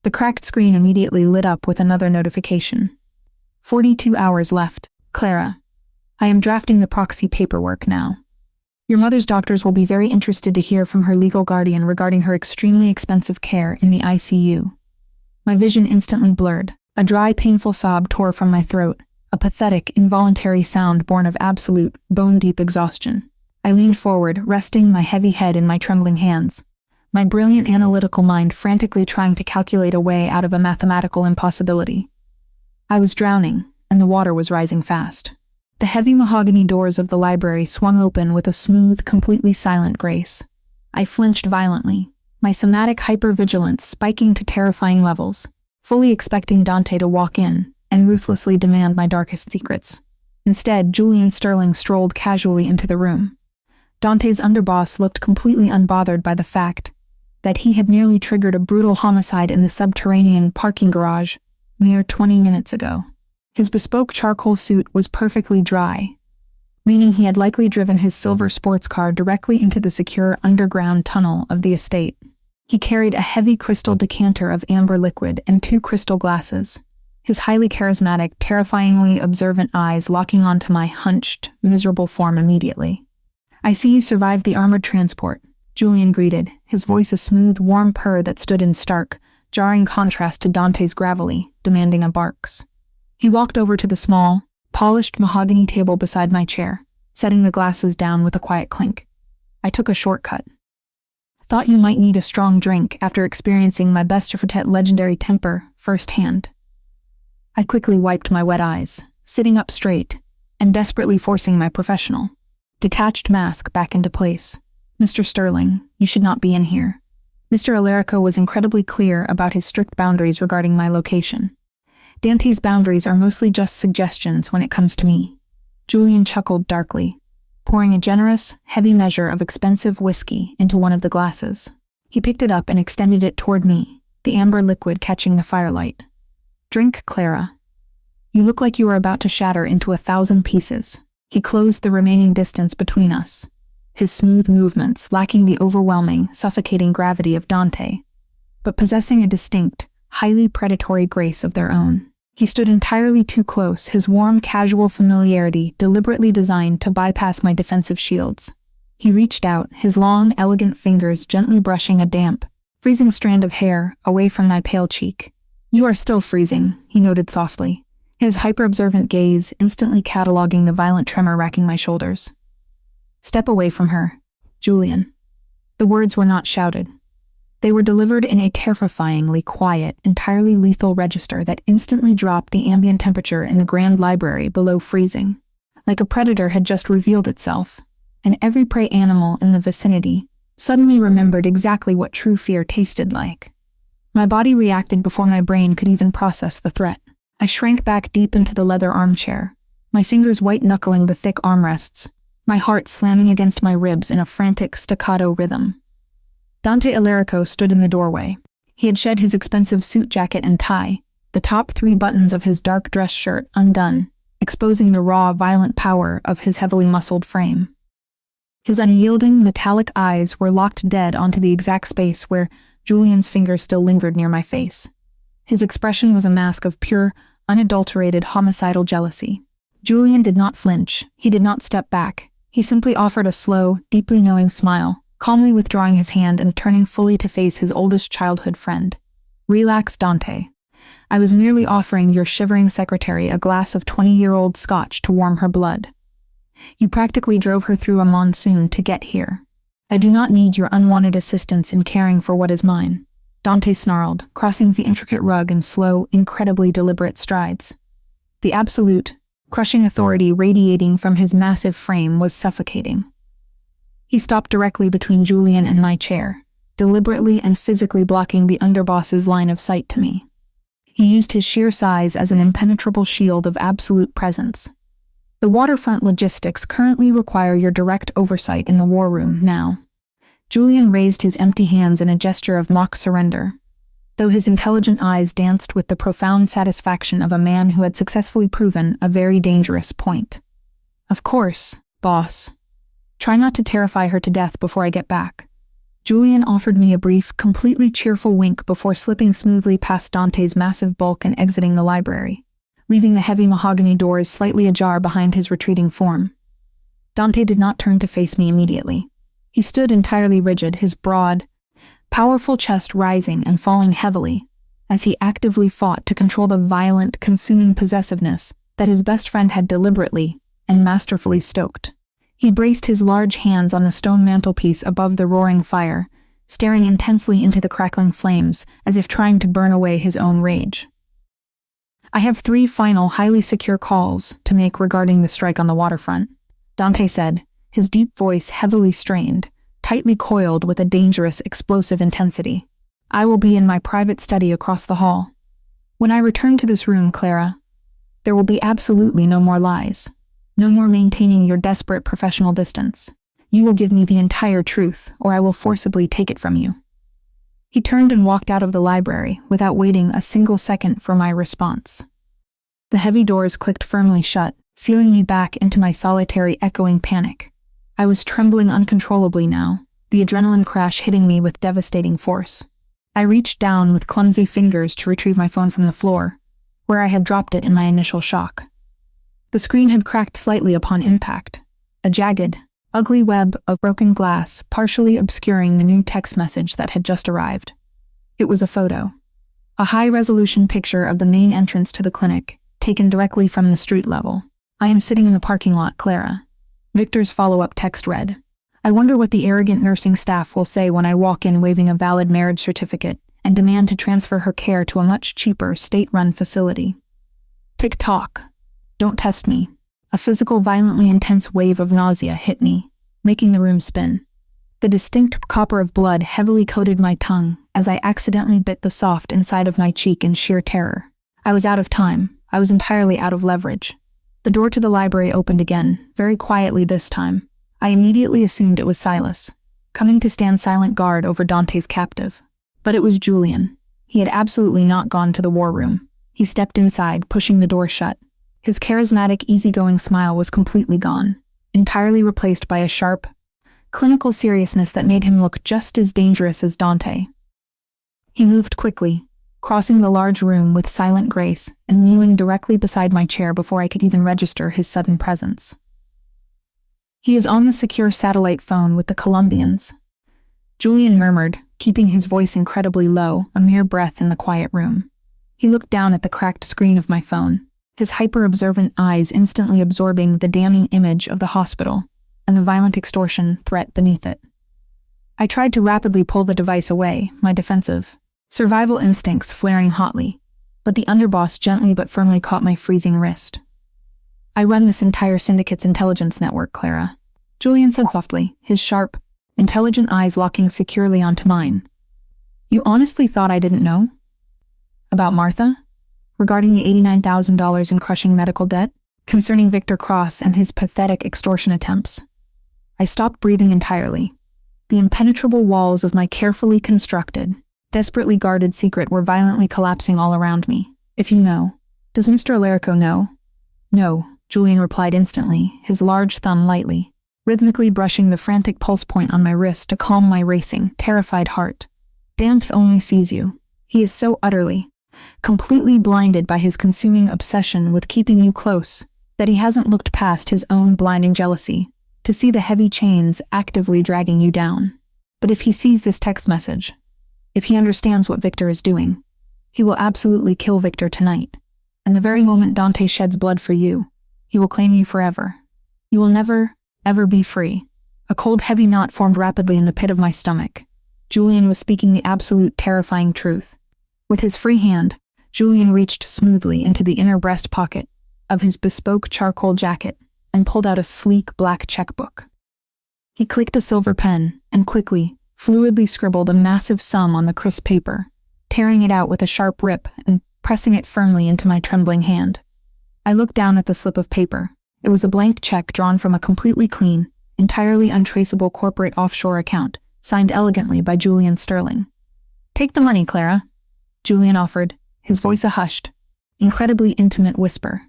The cracked screen immediately lit up with another notification. 42 hours left, Clara. I am drafting the proxy paperwork now. Your mother's doctors will be very interested to hear from her legal guardian regarding her extremely expensive care in the ICU. My vision instantly blurred. A dry, painful sob tore from my throat, a pathetic, involuntary sound born of absolute, bone-deep exhaustion. I leaned forward, resting my heavy head in my trembling hands, my brilliant analytical mind frantically trying to calculate a way out of a mathematical impossibility. I was drowning, and the water was rising fast. The heavy mahogany doors of the library swung open with a smooth, completely silent grace. I flinched violently, my somatic hypervigilance spiking to terrifying levels, fully expecting Dante to walk in, and ruthlessly demand my darkest secrets. Instead, Julian Sterling strolled casually into the room. Dante's underboss looked completely unbothered by the fact that he had nearly triggered a brutal homicide in the subterranean parking garage mere 20 minutes ago. His bespoke charcoal suit was perfectly dry, meaning he had likely driven his silver sports car directly into the secure underground tunnel of the estate. He carried a heavy crystal decanter of amber liquid and 2 crystal glasses, his highly charismatic, terrifyingly observant eyes locking onto my hunched, miserable form immediately. "I see you survived the armored transport," Julian greeted, his voice a smooth, warm purr that stood in stark, jarring contrast to Dante's gravelly, demanding barks. He walked over to the small, polished mahogany table beside my chair, setting the glasses down with a quiet clink. "I took a shortcut. Thought you might need a strong drink after experiencing my best-of-fortet legendary temper firsthand." I quickly wiped my wet eyes, sitting up straight, and desperately forcing my professional, detached mask back into place. "Mr. Sterling, you should not be in here." Mr. Alarico was incredibly clear about his strict boundaries regarding my location. Dante's boundaries are mostly just suggestions when it comes to me. Julian chuckled darkly, pouring a generous, heavy measure of expensive whiskey into one of the glasses. He picked it up and extended it toward me, the amber liquid catching the firelight. "Drink, Clara. You look like you are about to shatter into 1,000 pieces." He closed the remaining distance between us, his smooth movements lacking the overwhelming, suffocating gravity of Dante, but possessing a distinct, highly predatory grace of their own. He stood entirely too close, his warm, casual familiarity deliberately designed to bypass my defensive shields. He reached out, his long, elegant fingers gently brushing a damp, freezing strand of hair away from my pale cheek. "You are still freezing," he noted softly, his hyper-observant gaze instantly cataloging the violent tremor racking my shoulders. "Step away from her, Julian." The words were not shouted. They were delivered in a terrifyingly quiet, entirely lethal register that instantly dropped the ambient temperature in the grand library below freezing. Like a predator had just revealed itself, and every prey animal in the vicinity suddenly remembered exactly what true fear tasted like. My body reacted before my brain could even process the threat. I shrank back deep into the leather armchair, my fingers white-knuckling the thick armrests, my heart slamming against my ribs in a frantic staccato rhythm. Dante Alarico stood in the doorway. He had shed his expensive suit jacket and tie, the top 3 buttons of his dark dress shirt undone, exposing the raw, violent power of his heavily muscled frame. His unyielding, metallic eyes were locked dead onto the exact space where Julian's fingers still lingered near my face. His expression was a mask of pure, unadulterated homicidal jealousy. Julian did not flinch. He did not step back. He simply offered a slow, deeply knowing smile, calmly withdrawing his hand and turning fully to face his oldest childhood friend. "Relax, Dante. I was merely offering your shivering secretary a glass of 20-year-old scotch to warm her blood. You practically drove her through a monsoon to get here. I do not need your unwanted assistance in caring for what is mine." Dante snarled, crossing the intricate rug in slow, incredibly deliberate strides. The absolute, crushing authority radiating from his massive frame was suffocating. He stopped directly between Julian and my chair, deliberately and physically blocking the underboss's line of sight to me. He used his sheer size as an impenetrable shield of absolute presence. "The waterfront logistics currently require your direct oversight in the war room now." Julian raised his empty hands in a gesture of mock surrender, though his intelligent eyes danced with the profound satisfaction of a man who had successfully proven a very dangerous point. "Of course, boss. Try not to terrify her to death before I get back." Julian offered me a brief, completely cheerful wink before slipping smoothly past Dante's massive bulk and exiting the library, leaving the heavy mahogany doors slightly ajar behind his retreating form. Dante did not turn to face me immediately. He stood entirely rigid, his broad, powerful chest rising and falling heavily, as he actively fought to control the violent, consuming possessiveness that his best friend had deliberately and masterfully stoked. He braced his large hands on the stone mantelpiece above the roaring fire, staring intensely into the crackling flames as if trying to burn away his own rage. "I have 3 final, highly secure calls to make regarding the strike on the waterfront," Dante said, his deep voice heavily strained, tightly coiled with a dangerous, explosive intensity. "I will be in my private study across the hall. When I return to this room, Clara, There will be absolutely no more lies. No more maintaining your desperate professional distance. You will give me the entire truth, or I will forcibly take it from you." He turned and walked out of the library without waiting a single second for my response. The heavy doors clicked firmly shut, sealing me back into my solitary echoing panic. I was trembling uncontrollably now, the adrenaline crash hitting me with devastating force. I reached down with clumsy fingers to retrieve my phone from the floor, where I had dropped it in my initial shock. The screen had cracked slightly upon impact, a jagged, ugly web of broken glass partially obscuring the new text message that had just arrived. It was a photo. A high-resolution picture of the main entrance to the clinic, taken directly from the street level. "I am sitting in the parking lot, Clara." Victor's follow-up text read. "I wonder what the arrogant nursing staff will say when I walk in waving a valid marriage certificate and demand to transfer her care to a much cheaper, state-run facility." Tick-tock. "Don't test me." A physical, violently intense wave of nausea hit me, making the room spin. The distinct copper of blood heavily coated my tongue as I accidentally bit the soft inside of my cheek in sheer terror. I was out of time. I was entirely out of leverage. The door to the library opened again, very quietly this time. I immediately assumed it was Silas, coming to stand silent guard over Dante's captive. But it was Julian. He had absolutely not gone to the war room. He stepped inside, pushing the door shut. His charismatic, easygoing smile was completely gone, entirely replaced by a sharp, clinical seriousness that made him look just as dangerous as Dante. He moved quickly, crossing the large room with silent grace and kneeling directly beside my chair before I could even register his sudden presence. "He is on the secure satellite phone with the Colombians," Julian murmured, keeping his voice incredibly low, a mere breath in the quiet room. He looked down at the cracked screen of my phone, his hyper-observant eyes instantly absorbing the damning image of the hospital and the violent extortion threat beneath it. I tried to rapidly pull the device away, my defensive survival instincts flaring hotly, but the underboss gently but firmly caught my freezing wrist. "I run this entire syndicate's intelligence network, Clara," Julian said softly, his sharp, intelligent eyes locking securely onto mine. "You honestly thought I didn't know? About Martha? Regarding the $89,000 in crushing medical debt? Concerning Victor Cross and his pathetic extortion attempts?" I stopped breathing entirely. The impenetrable walls of my carefully constructed, desperately guarded secret were violently collapsing all around me. "If you know, does Mr. Alarico know?" "No," Julian replied instantly, his large thumb lightly, rhythmically brushing the frantic pulse point on my wrist to calm my racing, terrified heart. "Dante only sees you. He is so utterly, completely blinded by his consuming obsession with keeping you close, that he hasn't looked past his own blinding jealousy to see the heavy chains actively dragging you down. But if he sees this text message, if he understands what Victor is doing, he will absolutely kill Victor tonight. And the very moment Dante sheds blood for you, he will claim you forever. You will never, ever be free." A cold, heavy knot formed rapidly in the pit of my stomach. Julian was speaking the absolute terrifying truth. With his free hand, Julian reached smoothly into the inner breast pocket of his bespoke charcoal jacket and pulled out a sleek black checkbook. He clicked a silver pen and quickly, fluidly scribbled a massive sum on the crisp paper, tearing it out with a sharp rip and pressing it firmly into my trembling hand. I looked down at the slip of paper. It was a blank check drawn from a completely clean, entirely untraceable corporate offshore account, signed elegantly by Julian Sterling. "Take the money, Clara," Julian offered, his voice a hushed, incredibly intimate whisper.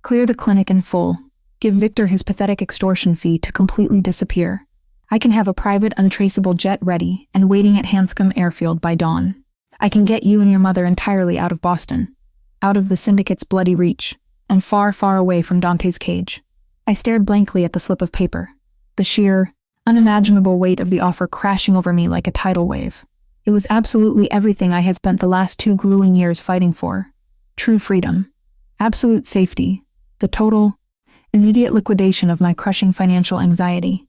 "Clear the clinic in full. Give Victor his pathetic extortion fee to completely disappear. I can have a private, untraceable jet ready and waiting at Hanscom Airfield by dawn. I can get you and your mother entirely out of Boston, out of the syndicate's bloody reach, and far, far away from Dante's cage." I stared blankly at the slip of paper, the sheer, unimaginable weight of the offer crashing over me like a tidal wave. It was absolutely everything I had spent the last 2 grueling years fighting for. True freedom, absolute safety, the total, immediate liquidation of my crushing financial anxiety.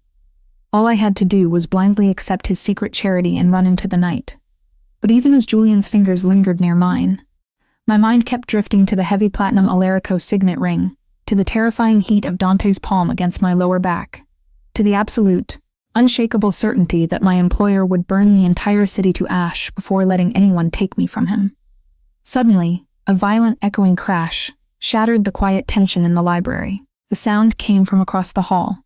All I had to do was blindly accept his secret charity and run into the night. But even as Julian's fingers lingered near mine, my mind kept drifting to the heavy platinum Alarico signet ring, to the terrifying heat of Dante's palm against my lower back, to the absolute, unshakable certainty that my employer would burn the entire city to ash before letting anyone take me from him. Suddenly, a violent echoing crash shattered the quiet tension in the library. The sound came from across the hall,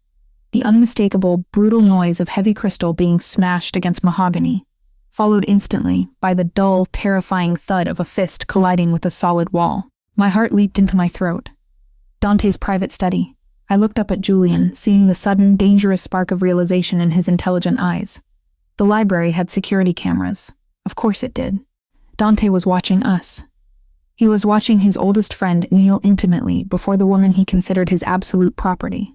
the unmistakable, brutal noise of heavy crystal being smashed against mahogany, followed instantly by the dull, terrifying thud of a fist colliding with a solid wall. My heart leaped into my throat. Dante's private study. I looked up at Julian, seeing the sudden, dangerous spark of realization in his intelligent eyes. The library had security cameras. Of course it did. Dante was watching us. He was watching his oldest friend kneel intimately before the woman he considered his absolute property.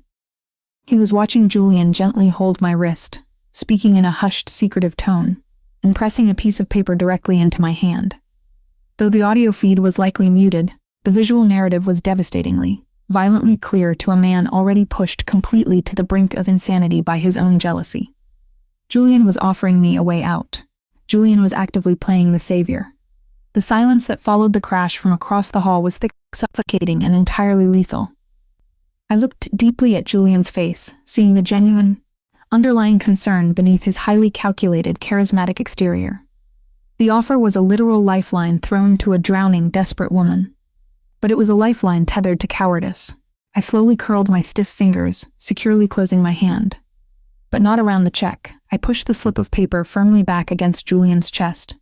He was watching Julian gently hold my wrist, speaking in a hushed, secretive tone, and pressing a piece of paper directly into my hand. Though the audio feed was likely muted, the visual narrative was devastatingly, violently clear to a man already pushed completely to the brink of insanity by his own jealousy. Julian was offering me a way out. Julian was actively playing the savior. The silence that followed the crash from across the hall was thick, suffocating, and entirely lethal. I looked deeply at Julian's face, seeing the genuine, underlying concern beneath his highly calculated, charismatic exterior. The offer was a literal lifeline thrown to a drowning, desperate woman. But it was a lifeline tethered to cowardice. I slowly curled my stiff fingers, securely closing my hand. But not around the check. I pushed the slip of paper firmly back against Julian's chest,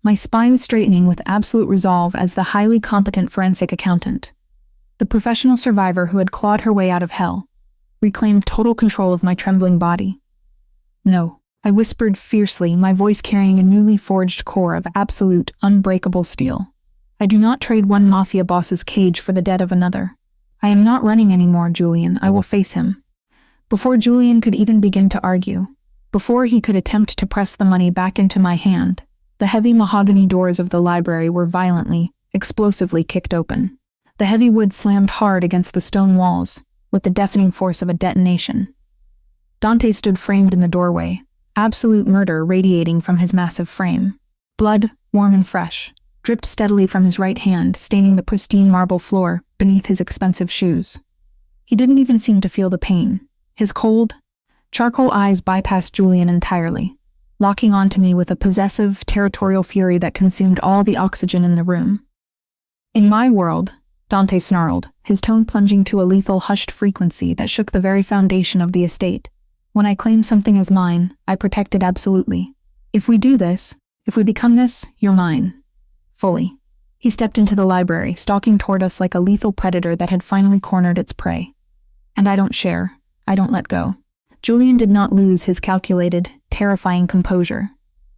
my spine straightening with absolute resolve as the highly competent forensic accountant, the professional survivor who had clawed her way out of hell, reclaimed total control of my trembling body. No, I whispered fiercely, my voice carrying a newly forged core of absolute, unbreakable steel. I do not trade one mafia boss's cage for the dead of another. I am not running anymore, Julian. I will face him. Before Julian could even begin to argue, before he could attempt to press the money back into my hand, the heavy mahogany doors of the library were violently, explosively kicked open. The heavy wood slammed hard against the stone walls, with the deafening force of a detonation. Dante stood framed in the doorway, absolute murder radiating from his massive frame. Blood, warm and fresh, dripped steadily from his right hand, staining the pristine marble floor beneath his expensive shoes. He didn't even seem to feel the pain. His cold, charcoal eyes bypassed Julian entirely, locking onto me with a possessive, territorial fury that consumed all the oxygen in the room. In my world, Dante snarled, his tone plunging to a lethal, hushed frequency that shook the very foundation of the estate. When I claim something as mine, I protect it absolutely. If we do this, if we become this, you're mine. Fully. He stepped into the library, stalking toward us like a lethal predator that had finally cornered its prey. And I don't share. I don't let go. Julian did not lose his calculated, terrifying composure.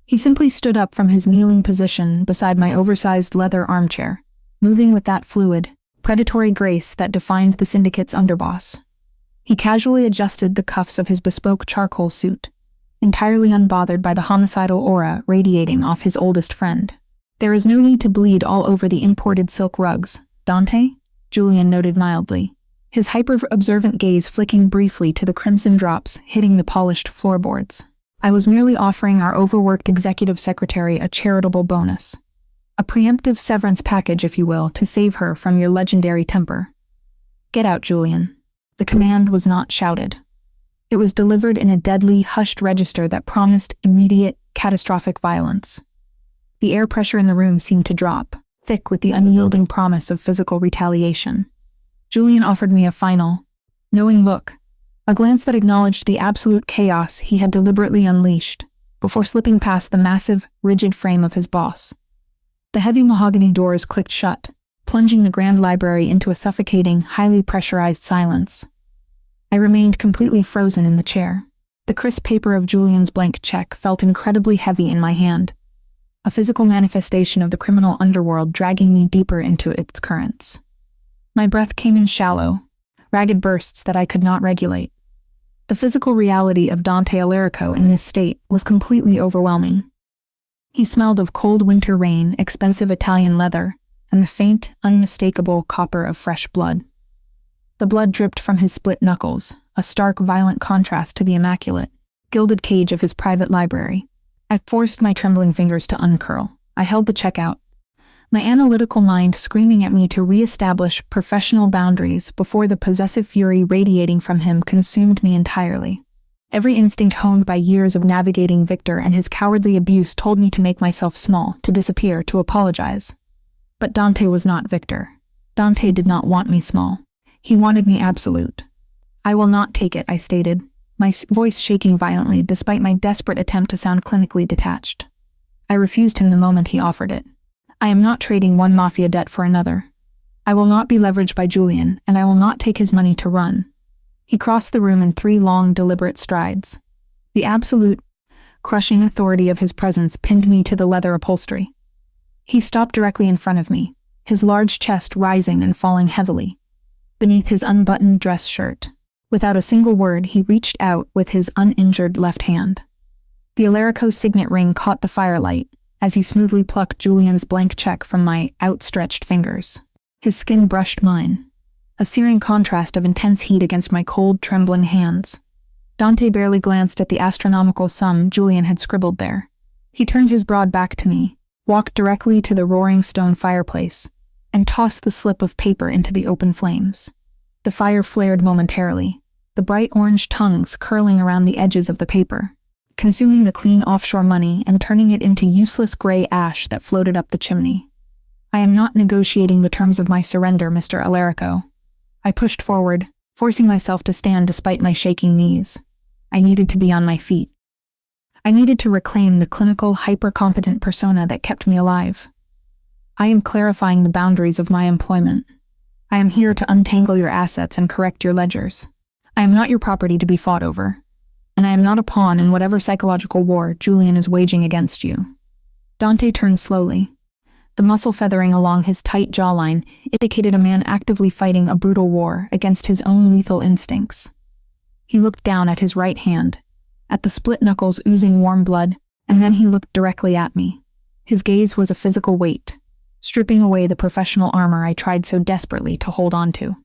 He simply stood up from his kneeling position beside my oversized leather armchair, moving with that fluid, predatory grace that defined the syndicate's underboss. He casually adjusted the cuffs of his bespoke charcoal suit, entirely unbothered by the homicidal aura radiating off his oldest friend. There is no need to bleed all over the imported silk rugs, Dante? Julian noted mildly, his hyper-observant gaze flicking briefly to the crimson drops hitting the polished floorboards. I was merely offering our overworked executive secretary a charitable bonus. A preemptive severance package, if you will, to save her from your legendary temper. Get out, Julian. The command was not shouted. It was delivered in a deadly, hushed register that promised immediate, catastrophic violence. The air pressure in the room seemed to drop, thick with the unyielding promise of physical retaliation. Julian offered me a final, knowing look, a glance that acknowledged the absolute chaos he had deliberately unleashed, before slipping past the massive, rigid frame of his boss. The heavy mahogany doors clicked shut, plunging the grand library into a suffocating, highly pressurized silence. I remained completely frozen in the chair. The crisp paper of Julian's blank check felt incredibly heavy in my hand, a physical manifestation of the criminal underworld dragging me deeper into its currents. My breath came in shallow, ragged bursts that I could not regulate. The physical reality of Dante Alarico in this state was completely overwhelming. He smelled of cold winter rain, expensive Italian leather, and the faint, unmistakable copper of fresh blood. The blood dripped from his split knuckles, a stark, violent contrast to the immaculate, gilded cage of his private library. I forced my trembling fingers to uncurl. I held the check out, my analytical mind screaming at me to re-establish professional boundaries before the possessive fury radiating from him consumed me entirely. Every instinct honed by years of navigating Victor and his cowardly abuse told me to make myself small, to disappear, to apologize. But Dante was not Victor. Dante did not want me small. He wanted me absolute. I will not take it, I stated, my voice shaking violently despite my desperate attempt to sound clinically detached. I refused him the moment he offered it. I am not trading one Mafia debt for another. I will not be leveraged by Julian, and I will not take his money to run. He crossed the room in 3 long, deliberate strides. The absolute, crushing authority of his presence pinned me to the leather upholstery. He stopped directly in front of me, his large chest rising and falling heavily beneath his unbuttoned dress shirt. Without a single word, he reached out with his uninjured left hand. The Alarico signet ring caught the firelight as he smoothly plucked Julian's blank check from my outstretched fingers. His skin brushed mine, a searing contrast of intense heat against my cold, trembling hands. Dante barely glanced at the astronomical sum Julian had scribbled there. He turned his broad back to me, walked directly to the roaring stone fireplace, and tossed the slip of paper into the open flames. The fire flared momentarily, the bright orange tongues curling around the edges of the paper, consuming the clean offshore money and turning it into useless gray ash that floated up the chimney. I am not negotiating the terms of my surrender, Mr. Alarico. I pushed forward, forcing myself to stand despite my shaking knees. I needed to be on my feet. I needed to reclaim the clinical, hyper-competent persona that kept me alive. I am clarifying the boundaries of my employment. I am here to untangle your assets and correct your ledgers. I am not your property to be fought over, and I am not a pawn in whatever psychological war Julian is waging against you. Dante turned slowly. The muscle feathering along his tight jawline indicated a man actively fighting a brutal war against his own lethal instincts. He looked down at his right hand, at the split knuckles oozing warm blood, and then he looked directly at me. His gaze was a physical weight, stripping away the professional armor I tried so desperately to hold on to.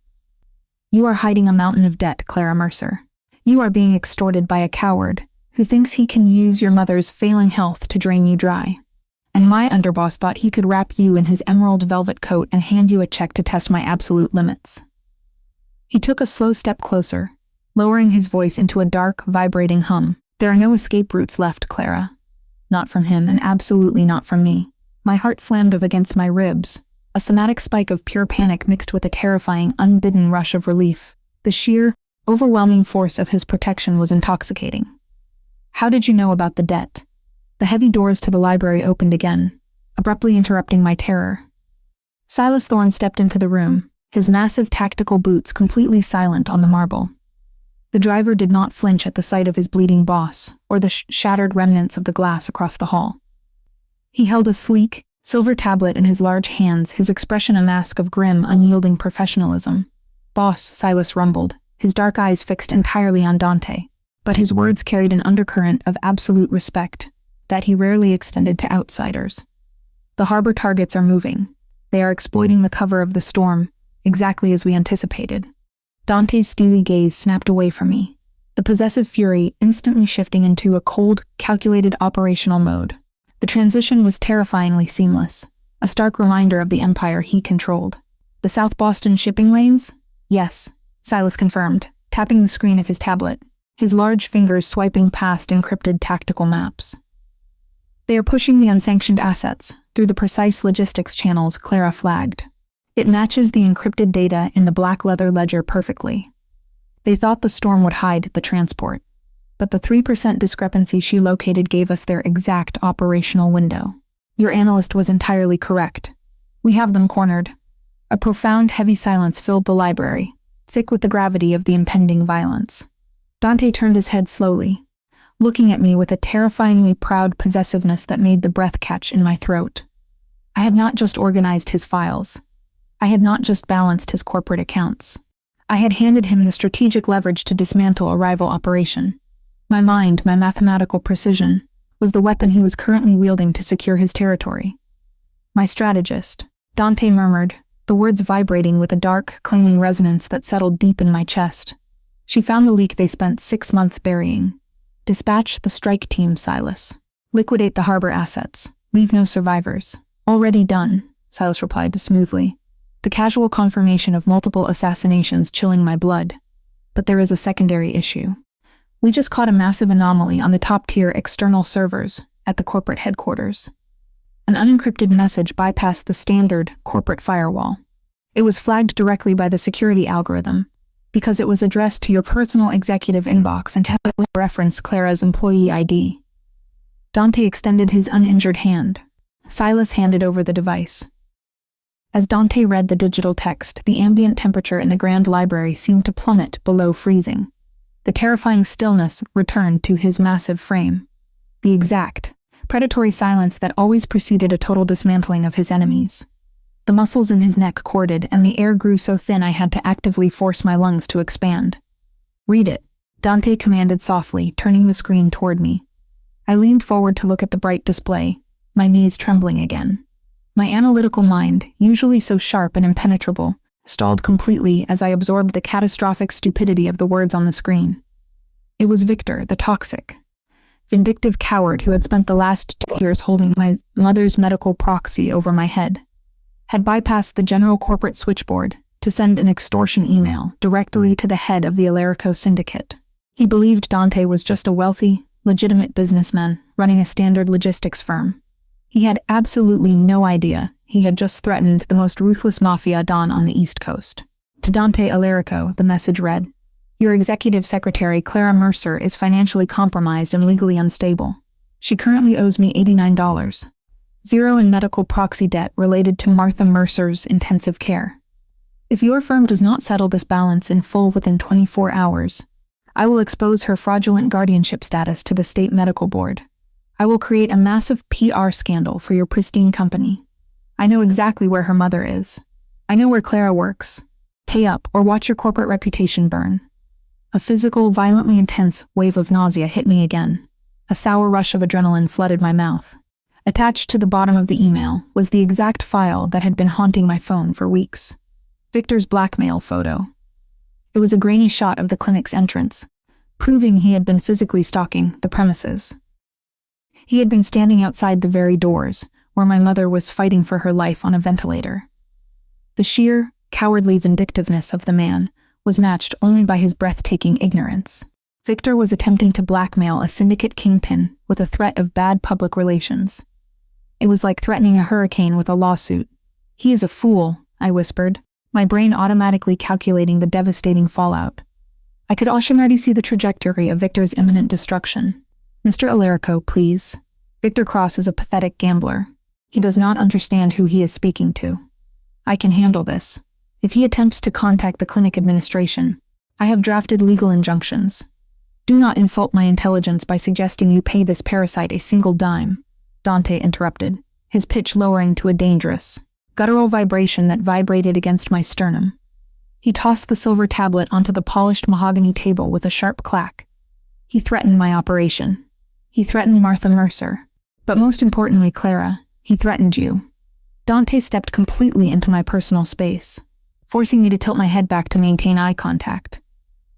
You are hiding a mountain of debt, Clara Mercer. You are being extorted by a coward who thinks he can use your mother's failing health to drain you dry. And my underboss thought he could wrap you in his emerald velvet coat and hand you a check to test my absolute limits. He took a slow step closer, lowering his voice into a dark, vibrating hum. There are no escape routes left, Clara. Not from him, and absolutely not from me. My heart slammed against my ribs, a somatic spike of pure panic mixed with a terrifying, unbidden rush of relief. The sheer, overwhelming force of his protection was intoxicating. How did you know about the debt? The heavy doors to the library opened again, abruptly interrupting my terror. Silas Thorne stepped into the room, his massive tactical boots completely silent on the marble. The driver did not flinch at the sight of his bleeding boss, or the shattered remnants of the glass across the hall. He held a sleek, silver tablet in his large hands, his expression a mask of grim, unyielding professionalism. Boss, Silas rumbled, his dark eyes fixed entirely on Dante, but his words carried an undercurrent of absolute respect that he rarely extended to outsiders. The harbor targets are moving. They are exploiting the cover of the storm, exactly as we anticipated. Dante's steely gaze snapped away from me, the possessive fury instantly shifting into a cold, calculated operational mode. The transition was terrifyingly seamless, a stark reminder of the empire he controlled. The South Boston shipping lanes? Yes, Silas confirmed, tapping the screen of his tablet, his large fingers swiping past encrypted tactical maps. They are pushing the unsanctioned assets through the precise logistics channels Clara flagged. It matches the encrypted data in the black leather ledger perfectly. They thought the storm would hide the transport, but the 3% discrepancy she located gave us their exact operational window. Your analyst was entirely correct. We have them cornered. A profound, heavy silence filled the library, thick with the gravity of the impending violence. Dante turned his head slowly, looking at me with a terrifyingly proud possessiveness that made the breath catch in my throat. I had not just organized his files. I had not just balanced his corporate accounts. I had handed him the strategic leverage to dismantle a rival operation. My mind, my mathematical precision, was the weapon he was currently wielding to secure his territory. My strategist, Dante murmured, the words vibrating with a dark, clanging resonance that settled deep in my chest. She found the leak they spent 6 months burying. Dispatch the strike team, Silas. Liquidate the harbor assets. Leave no survivors. Already done, Silas replied smoothly, the casual confirmation of multiple assassinations chilling my blood. But there is a secondary issue. We just caught a massive anomaly on the top-tier external servers at the corporate headquarters. An unencrypted message bypassed the standard corporate firewall. It was flagged directly by the security algorithm, because it was addressed to your personal executive inbox and heavily referenced Clara's employee ID. Dante extended his uninjured hand. Silas handed over the device. As Dante read the digital text, the ambient temperature in the grand library seemed to plummet below freezing. The terrifying stillness returned to his massive frame. The exact, predatory silence that always preceded a total dismantling of his enemies. The muscles in his neck corded, and the air grew so thin I had to actively force my lungs to expand. "Read it," Dante commanded softly, turning the screen toward me. I leaned forward to look at the bright display, my knees trembling again. My analytical mind, usually so sharp and impenetrable, stalled completely as I absorbed the catastrophic stupidity of the words on the screen. It was Victor, the toxic, vindictive coward who had spent the last 2 years holding my mother's medical proxy over my head, had bypassed the general corporate switchboard to send an extortion email directly to the head of the Alarico syndicate. He believed Dante was just a wealthy, legitimate businessman running a standard logistics firm. He had absolutely no idea he had just threatened the most ruthless mafia don on the East Coast. To Dante Alarico, the message read, "Your executive secretary, Clara Mercer, is financially compromised and legally unstable. She currently owes me $89. Zero in medical proxy debt related to Martha Mercer's intensive care. If your firm does not settle this balance in full within 24 hours, I will expose her fraudulent guardianship status to the state medical board. I will create a massive PR scandal for your pristine company. I know exactly where her mother is. I know where Clara works. Pay up or watch your corporate reputation burn." A physical, violently intense wave of nausea hit me again. A sour rush of adrenaline flooded my mouth. Attached to the bottom of the email was the exact file that had been haunting my phone for weeks. Victor's blackmail photo. It was a grainy shot of the clinic's entrance, proving he had been physically stalking the premises. He had been standing outside the very doors, where my mother was fighting for her life on a ventilator. The sheer, cowardly vindictiveness of the man was matched only by his breathtaking ignorance. Victor was attempting to blackmail a syndicate kingpin with a threat of bad public relations. It was like threatening a hurricane with a lawsuit. "He is a fool," I whispered, my brain automatically calculating the devastating fallout. I could already see the trajectory of Victor's imminent destruction. "Mr. Alarico, please. Victor Cross is a pathetic gambler. He does not understand who he is speaking to. I can handle this. If he attempts to contact the clinic administration, I have drafted legal injunctions. Do not insult my intelligence by suggesting you pay this parasite a single dime," Dante interrupted, his pitch lowering to a dangerous, guttural vibration that vibrated against my sternum. He tossed the silver tablet onto the polished mahogany table with a sharp clack. He threatened my operation. He threatened Martha Mercer. But most importantly, Clara, he threatened you. Dante stepped completely into my personal space, forcing me to tilt my head back to maintain eye contact.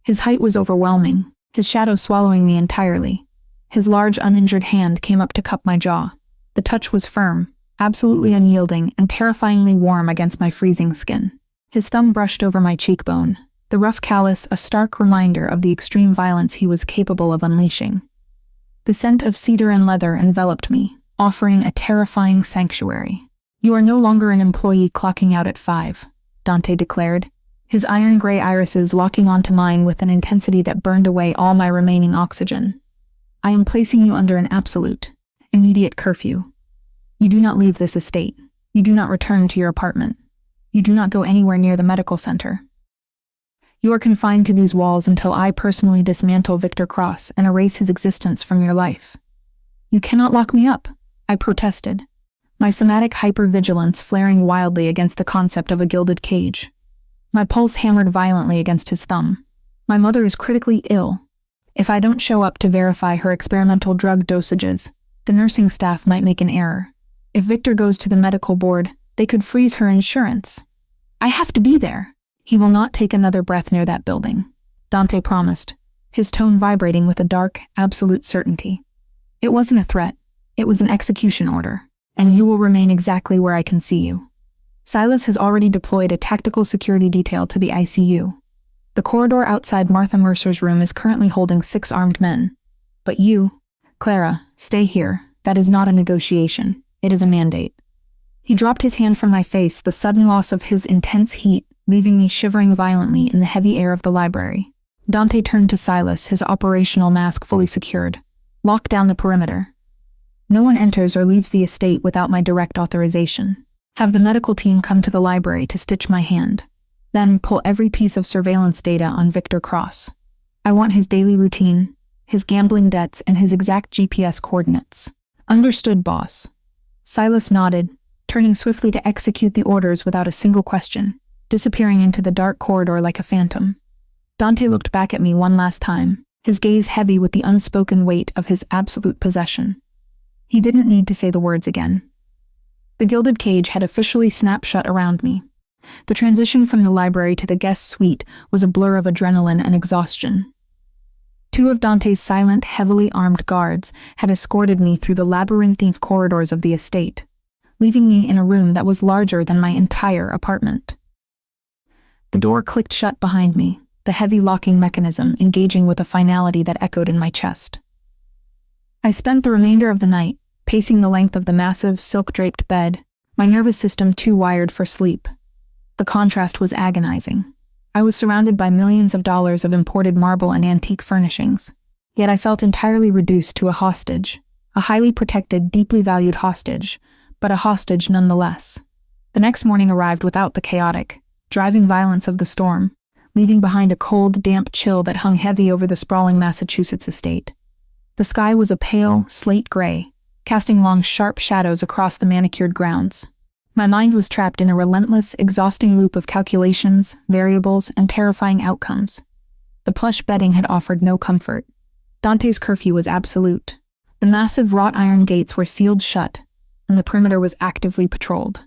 His height was overwhelming, his shadow swallowing me entirely. His large, uninjured hand came up to cup my jaw. The touch was firm, absolutely unyielding, and terrifyingly warm against my freezing skin. His thumb brushed over my cheekbone, the rough callus a stark reminder of the extreme violence he was capable of unleashing. The scent of cedar and leather enveloped me, offering a terrifying sanctuary. "You are no longer an employee clocking out at 5, Dante declared, his iron-gray irises locking onto mine with an intensity that burned away all my remaining oxygen. "I am placing you under an absolute, immediate curfew. You do not leave this estate. You do not return to your apartment. You do not go anywhere near the medical center. You are confined to these walls until I personally dismantle Victor Cross and erase his existence from your life." "You cannot lock me up," I protested, my somatic hypervigilance flaring wildly against the concept of a gilded cage. My pulse hammered violently against his thumb. "My mother is critically ill. If I don't show up to verify her experimental drug dosages, the nursing staff might make an error. If Victor goes to the medical board, they could freeze her insurance. I have to be there. He will not take another breath near that building," Dante promised, his tone vibrating with a dark, absolute certainty. "It wasn't a threat. It was an execution order, and you will remain exactly where I can see you. Silas has already deployed a tactical security detail to the ICU. The corridor outside Martha Mercer's room is currently holding 6 armed men. But you, Clara, stay here. That is not a negotiation. It is a mandate." He dropped his hand from my face, the sudden loss of his intense heat leaving me shivering violently in the heavy air of the library. Dante turned to Silas, his operational mask fully secured. Lock down the perimeter. No one enters or leaves the estate without my direct authorization. Have the medical team come to the library to stitch my hand. Then pull every piece of surveillance data on Victor Cross. I want his daily routine, his gambling debts, and his exact GPS coordinates. Understood, boss. Silas nodded, turning swiftly to execute the orders without a single question, disappearing into the dark corridor like a phantom. Dante looked back at me one last time, his gaze heavy with the unspoken weight of his absolute possession. He didn't need to say the words again. The gilded cage had officially snapped shut around me. The transition from the library to the guest suite was a blur of adrenaline and exhaustion. 2 of Dante's silent, heavily armed guards had escorted me through the labyrinthine corridors of the estate, leaving me in a room that was larger than my entire apartment. The door clicked shut behind me, the heavy locking mechanism engaging with a finality that echoed in my chest. I spent the remainder of the night pacing the length of the massive, silk-draped bed, my nervous system too wired for sleep. The contrast was agonizing. I was surrounded by millions of dollars of imported marble and antique furnishings, yet I felt entirely reduced to a hostage, a highly protected, deeply valued hostage, but a hostage nonetheless. The next morning arrived without the chaotic, driving violence of the storm, leaving behind a cold, damp chill that hung heavy over the sprawling Massachusetts estate. The sky was a pale, slate gray, casting long, sharp shadows across the manicured grounds. My mind was trapped in a relentless, exhausting loop of calculations, variables, and terrifying outcomes. The plush bedding had offered no comfort. Dante's curfew was absolute. The massive wrought iron gates were sealed shut, and the perimeter was actively patrolled.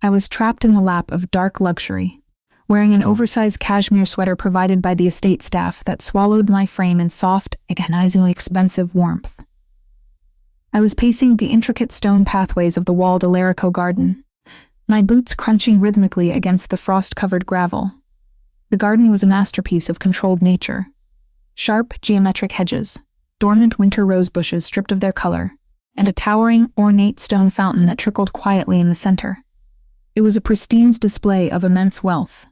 I was trapped in the lap of dark luxury, wearing an oversized cashmere sweater provided by the estate staff that swallowed my frame in soft, agonizingly expensive warmth. I was pacing the intricate stone pathways of the walled Alarico garden, my boots crunching rhythmically against the frost-covered gravel. The garden was a masterpiece of controlled nature. Sharp, geometric hedges, dormant winter rose bushes stripped of their color, and a towering, ornate stone fountain that trickled quietly in the center. It was a pristine display of immense wealth,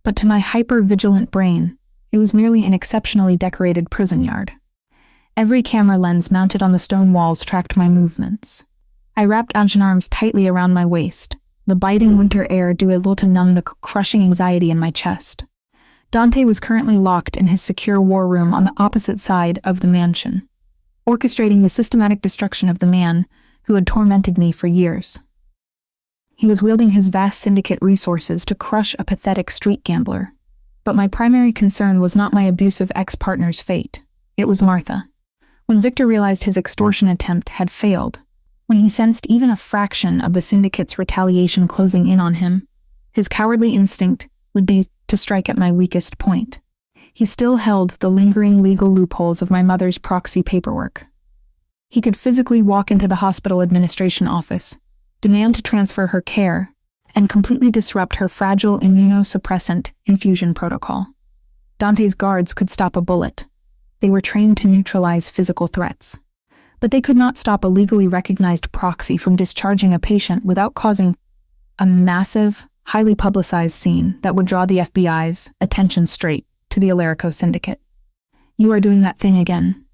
but to my hyper-vigilant brain, it was merely an exceptionally decorated prison yard. Every camera lens mounted on the stone walls tracked my movements. I wrapped arms tightly around my waist, the biting winter air did little to numb the crushing anxiety in my chest. Dante was currently locked in his secure war room on the opposite side of the mansion, orchestrating the systematic destruction of the man who had tormented me for years. He was wielding his vast syndicate resources to crush a pathetic street gambler. But my primary concern was not my abusive ex-partner's fate. It was Martha. When Victor realized his extortion attempt had failed, when he sensed even a fraction of the syndicate's retaliation closing in on him, his cowardly instinct would be to strike at my weakest point. He still held the lingering legal loopholes of my mother's proxy paperwork. He could physically walk into the hospital administration office, demand to transfer her care, and completely disrupt her fragile immunosuppressant infusion protocol. Dante's guards could stop a bullet. They were trained to neutralize physical threats. But they could not stop a legally recognized proxy from discharging a patient without causing a massive, highly publicized scene that would draw the FBI's attention straight to the Alarico syndicate. "You are doing that thing again."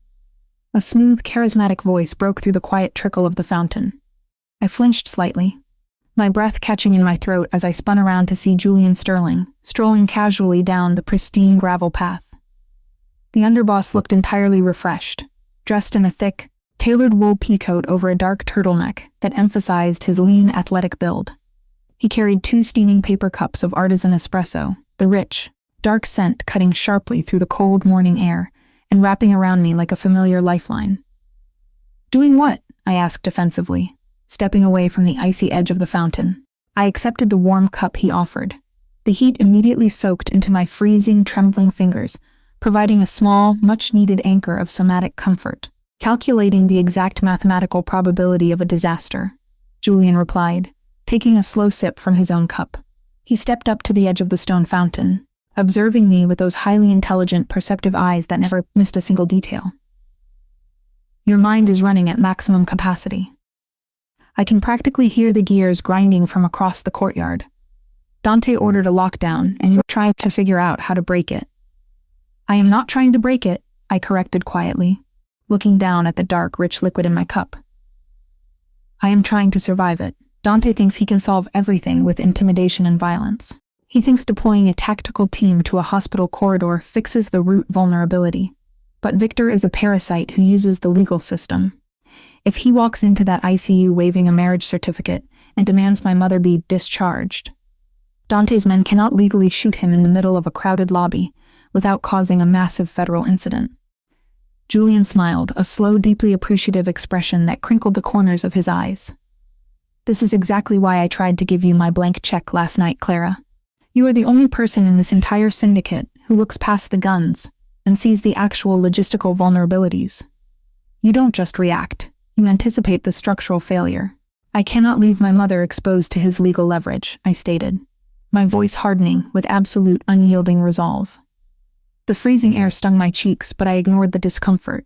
A smooth, charismatic voice broke through the quiet trickle of the fountain. I flinched slightly, my breath catching in my throat as I spun around to see Julian Sterling, strolling casually down the pristine gravel path. The underboss looked entirely refreshed, dressed in a thick, tailored wool peacoat over a dark turtleneck that emphasized his lean, athletic build. He carried 2 steaming paper cups of artisan espresso, the rich, dark scent cutting sharply through the cold morning air and wrapping around me like a familiar lifeline. "Doing what?" I asked defensively, stepping away from the icy edge of the fountain. I accepted the warm cup he offered. The heat immediately soaked into my freezing, trembling fingers, providing a small, much-needed anchor of somatic comfort. "Calculating the exact mathematical probability of a disaster," Julian replied, taking a slow sip from his own cup. He stepped up to the edge of the stone fountain, observing me with those highly intelligent, perceptive eyes that never missed a single detail. "Your mind is running at maximum capacity." I can practically hear the gears grinding from across the courtyard. Dante ordered a lockdown, and you're trying to figure out how to break it. I am not trying to break it, I corrected quietly, looking down at the dark, rich liquid in my cup. I am trying to survive it. Dante thinks he can solve everything with intimidation and violence. He thinks deploying a tactical team to a hospital corridor fixes the root vulnerability. But Victor is a parasite who uses the legal system. If he walks into that ICU waving a marriage certificate and demands my mother be discharged, Dante's men cannot legally shoot him in the middle of a crowded lobby without causing a massive federal incident. Julian smiled, a slow, deeply appreciative expression that crinkled the corners of his eyes. This is exactly why I tried to give you my blank check last night, Clara. You are the only person in this entire syndicate who looks past the guns and sees the actual logistical vulnerabilities. You don't just react, you anticipate the structural failure. I cannot leave my mother exposed to his legal leverage, I stated, my voice hardening with absolute unyielding resolve. The freezing air stung my cheeks, but I ignored the discomfort.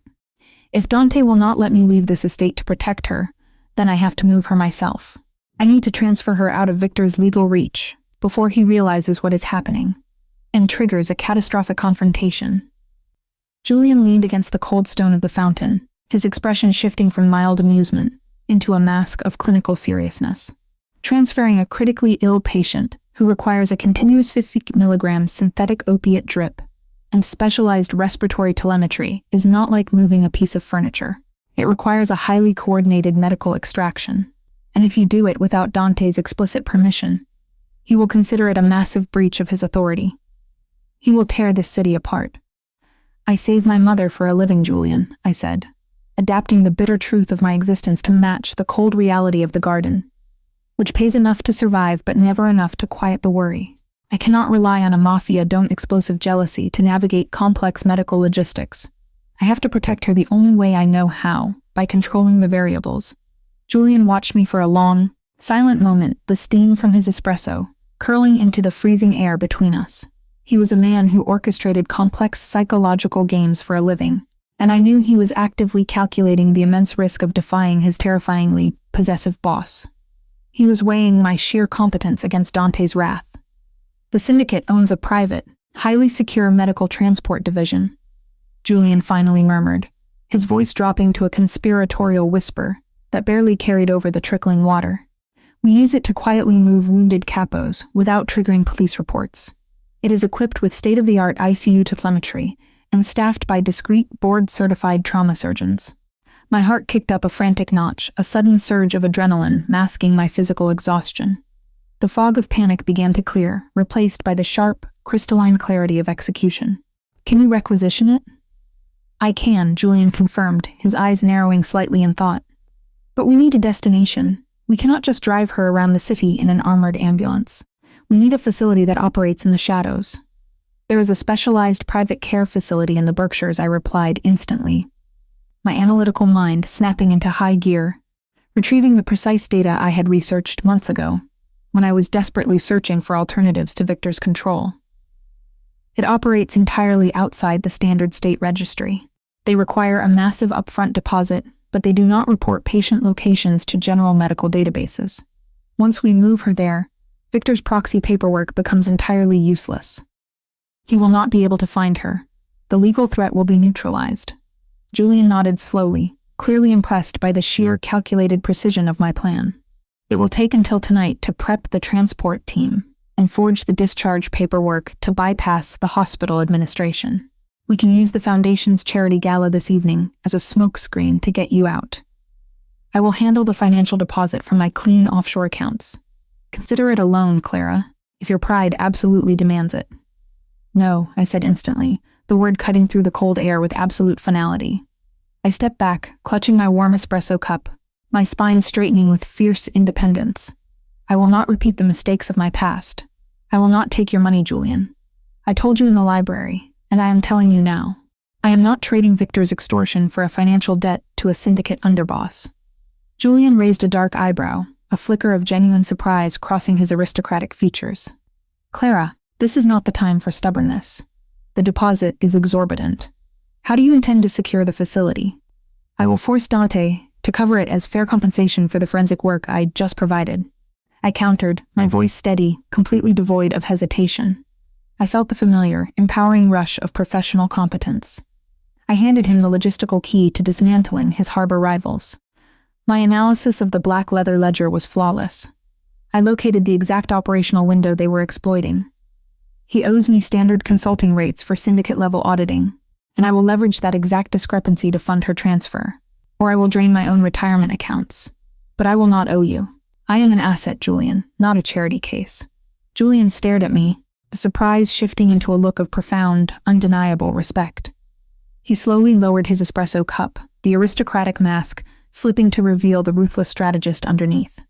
If Dante will not let me leave this estate to protect her, then I have to move her myself. I need to transfer her out of Victor's legal reach before he realizes what is happening and triggers a catastrophic confrontation. Julian leaned against the cold stone of the fountain, his expression shifting from mild amusement into a mask of clinical seriousness. Transferring a critically ill patient who requires a continuous 50 milligram synthetic opiate drip and specialized respiratory telemetry is not like moving a piece of furniture. It requires a highly coordinated medical extraction, and if you do it without Dante's explicit permission, he will consider it a massive breach of his authority. He will tear this city apart. I save my mother for a living, Julian, I said, adapting the bitter truth of my existence to match the cold reality of the garden, which pays enough to survive but never enough to quiet the worry. I cannot rely on a Mafia explosive jealousy to navigate complex medical logistics. I have to protect her the only way I know how, by controlling the variables. Julian watched me for a long, silent moment, the steam from his espresso curling into the freezing air between us. He was a man who orchestrated complex psychological games for a living, and I knew he was actively calculating the immense risk of defying his terrifyingly possessive boss. He was weighing my sheer competence against Dante's wrath. The syndicate owns a private, highly secure medical transport division, Julian finally murmured, his voice dropping to a conspiratorial whisper that barely carried over the trickling water. We use it to quietly move wounded capos without triggering police reports. It is equipped with state-of-the-art ICU telemetry and staffed by discreet, board-certified trauma surgeons. My heart kicked up a frantic notch, a sudden surge of adrenaline masking my physical exhaustion. The fog of panic began to clear, replaced by the sharp, crystalline clarity of execution. Can you requisition it? I can, Julian confirmed, his eyes narrowing slightly in thought. But we need a destination. We cannot just drive her around the city in an armored ambulance. We need a facility that operates in the shadows. There is a specialized private care facility in the Berkshires, I replied instantly, my analytical mind snapping into high gear, retrieving the precise data I had researched months ago, when I was desperately searching for alternatives to Victor's control. It operates entirely outside the standard state registry. They require a massive upfront deposit, but they do not report patient locations to general medical databases. Once we move her there, Victor's proxy paperwork becomes entirely useless. He will not be able to find her. The legal threat will be neutralized. Julian nodded slowly, clearly impressed by the sheer calculated precision of my plan. It will take until tonight to prep the transport team and forge the discharge paperwork to bypass the hospital administration. We can use the Foundation's charity gala this evening as a smokescreen to get you out. I will handle the financial deposit from my clean offshore accounts. Consider it a loan, Clara, if your pride absolutely demands it. No, I said instantly, the word cutting through the cold air with absolute finality. I stepped back, clutching my warm espresso cup, my spine straightening with fierce independence. I will not repeat the mistakes of my past. I will not take your money, Julian. I told you in the library, and I am telling you now. I am not trading Victor's extortion for a financial debt to a syndicate underboss. Julian raised a dark eyebrow, a flicker of genuine surprise crossing his aristocratic features. Clara, this is not the time for stubbornness. The deposit is exorbitant. How do you intend to secure the facility? I will force Dante to cover it as fair compensation for the forensic work I'd just provided. I countered, my voice steady, completely devoid of hesitation. I felt the familiar, empowering rush of professional competence. I handed him the logistical key to dismantling his harbor rivals. My analysis of the black leather ledger was flawless. I located the exact operational window they were exploiting. He owes me standard consulting rates for syndicate-level auditing, and I will leverage that exact discrepancy to fund her transfer, or I will drain my own retirement accounts. But I will not owe you. I am an asset, Julian, not a charity case. Julian stared at me, the surprise shifting into a look of profound, undeniable respect. He slowly lowered his espresso cup, the aristocratic mask slipping to reveal the ruthless strategist underneath.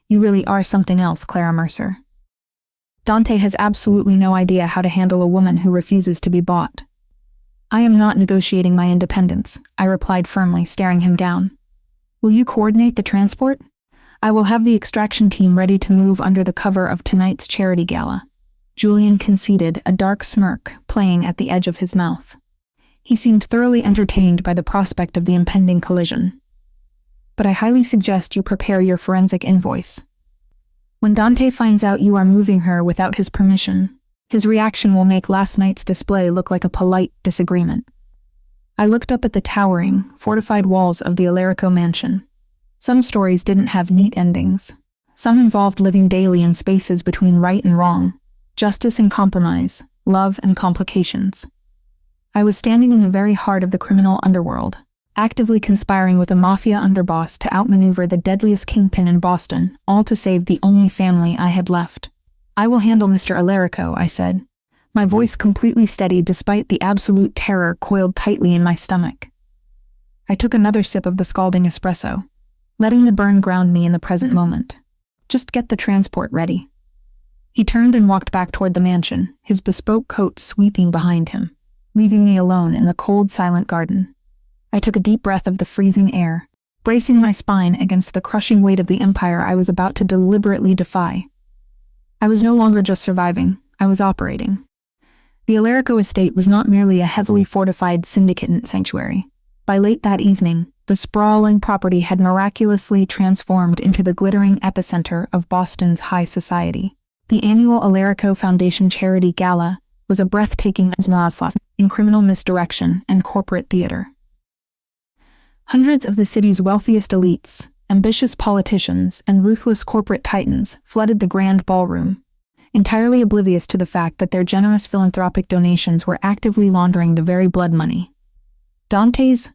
You really are something else, Clara Mercer. Dante has absolutely no idea how to handle a woman who refuses to be bought. I am not negotiating my independence, I replied firmly, staring him down. Will you coordinate the transport? I will have the extraction team ready to move under the cover of tonight's charity gala. Julian conceded, a dark smirk playing at the edge of his mouth. He seemed thoroughly entertained by the prospect of the impending collision. But I highly suggest you prepare your forensic invoice. When Dante finds out you are moving her without his permission, his reaction will make last night's display look like a polite disagreement. I looked up at the towering, fortified walls of the Alarico mansion. Some stories didn't have neat endings. Some involved living daily in spaces between right and wrong, justice and compromise, love and complications. I was standing in the very heart of the criminal underworld, actively conspiring with a Mafia underboss to outmaneuver the deadliest kingpin in Boston, all to save the only family I had left. I will handle Mr. Alarico, I said, my voice completely steady despite the absolute terror coiled tightly in my stomach. I took another sip of the scalding espresso, letting the burn ground me in the present moment. Just get the transport ready. He turned and walked back toward the mansion, his bespoke coat sweeping behind him, leaving me alone in the cold, silent garden. I took a deep breath of the freezing air, bracing my spine against the crushing weight of the empire I was about to deliberately defy. I was no longer just surviving, I was operating. The Alarico estate was not merely a heavily fortified syndicate sanctuary. By late that evening, the sprawling property had miraculously transformed into the glittering epicenter of Boston's high society. The annual Alarico Foundation Charity Gala was a breathtaking masterclass in criminal misdirection and corporate theater. Hundreds of the city's wealthiest elites, ambitious politicians, and ruthless corporate titans flooded the grand ballroom, entirely oblivious to the fact that their generous philanthropic donations were actively laundering the very blood money Dante's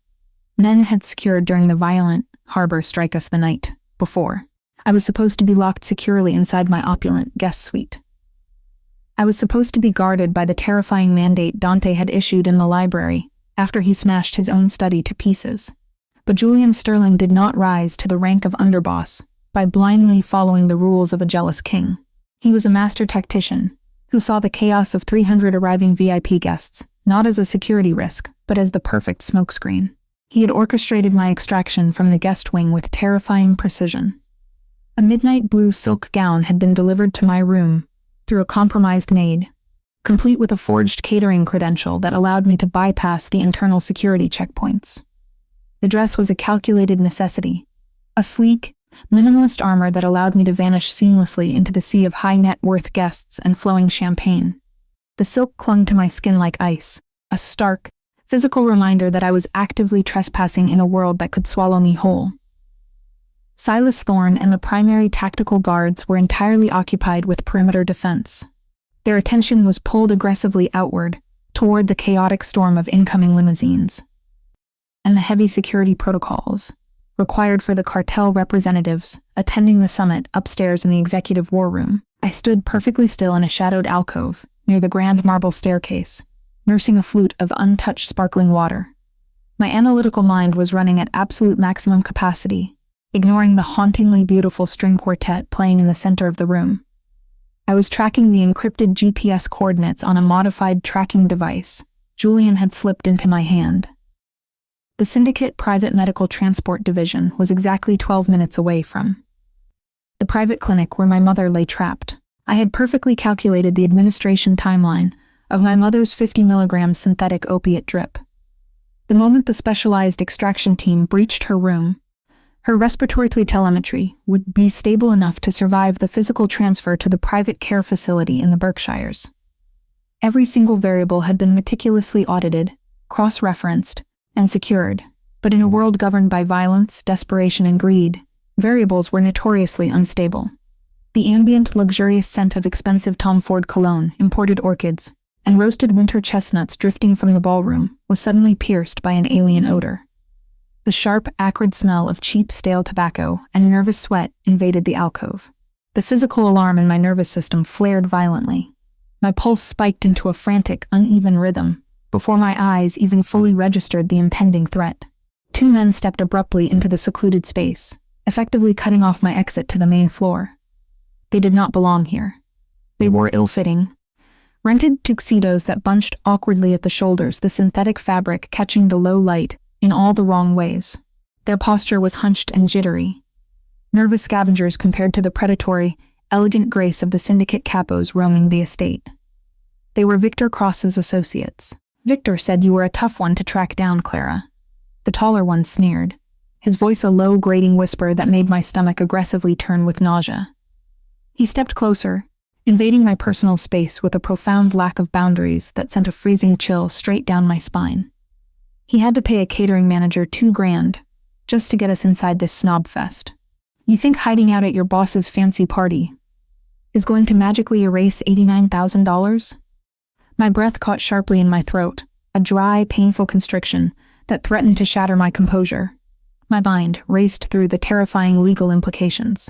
men had secured during the violent harbor strike us the night before. I was supposed to be locked securely inside my opulent guest suite. I was supposed to be guarded by the terrifying mandate Dante had issued in the library after he smashed his own study to pieces. But Julian Sterling did not rise to the rank of underboss by blindly following the rules of a jealous king. He was a master tactician who saw the chaos of 300 arriving VIP guests not as a security risk, but as the perfect smokescreen. He had orchestrated my extraction from the guest wing with terrifying precision. A midnight blue silk gown had been delivered to my room through a compromised maid, complete with a forged catering credential that allowed me to bypass the internal security checkpoints. The dress was a calculated necessity, a sleek, minimalist armor that allowed me to vanish seamlessly into the sea of high-net-worth guests and flowing champagne. The silk clung to my skin like ice, a stark, physical reminder that I was actively trespassing in a world that could swallow me whole. Silas Thorne and the primary tactical guards were entirely occupied with perimeter defense. Their attention was pulled aggressively outward, toward the chaotic storm of incoming limousines and the heavy security protocols required for the cartel representatives attending the summit upstairs in the executive war room. I stood perfectly still in a shadowed alcove near the grand marble staircase, nursing a flute of untouched sparkling water. My analytical mind was running at absolute maximum capacity, ignoring the hauntingly beautiful string quartet playing in the center of the room. I was tracking the encrypted GPS coordinates on a modified tracking device Julian had slipped into my hand. The Syndicate Private Medical Transport Division was exactly 12 minutes away from the private clinic where my mother lay trapped. I had perfectly calculated the administration timeline of my mother's 50 milligram synthetic opiate drip. The moment the specialized extraction team breached her room, Her respiratory telemetry would be stable enough to survive the physical transfer to the private care facility in the Berkshires. Every single variable had been meticulously audited, cross-referenced, and secured, but in a world governed by violence, desperation, and greed, variables were notoriously unstable. The ambient, luxurious scent of expensive Tom Ford cologne, imported orchids, and roasted winter chestnuts drifting from the ballroom was suddenly pierced by an alien odor. The sharp, acrid smell of cheap, stale tobacco and nervous sweat invaded the alcove. The physical alarm in my nervous system flared violently. My pulse spiked into a frantic, uneven rhythm before my eyes even fully registered the impending threat. Two men stepped abruptly into the secluded space, effectively cutting off my exit to the main floor. They did not belong here. They wore ill-fitting, rented tuxedos that bunched awkwardly at the shoulders, the synthetic fabric catching the low light in all the wrong ways. Their posture was hunched and jittery, nervous scavengers compared to the predatory, elegant grace of the syndicate capos roaming the estate. They were Victor Cross's associates. "Victor said you were a tough one to track down, Clara." The taller one sneered, his voice a low, grating whisper that made my stomach aggressively turn with nausea. He stepped closer, invading my personal space with a profound lack of boundaries that sent a freezing chill straight down my spine. He had to pay a catering manager $2,000 just to get us inside this snob fest. You think hiding out at your boss's fancy party is going to magically erase $89,000? My breath caught sharply in my throat, a dry, painful constriction that threatened to shatter my composure. My mind raced through the terrifying legal implications.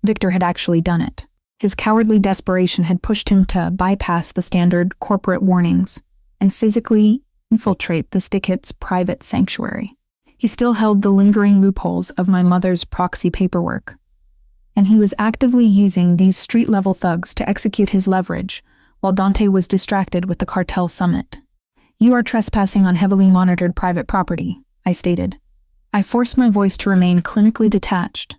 Victor had actually done it. His cowardly desperation had pushed him to bypass the standard corporate warnings and physically infiltrate the syndicate's private sanctuary. He still held the lingering loopholes of my mother's proxy paperwork, and he was actively using these street-level thugs to execute his leverage while Dante was distracted with the cartel summit. "You are trespassing on heavily monitored private property," I stated. I forced my voice to remain clinically detached,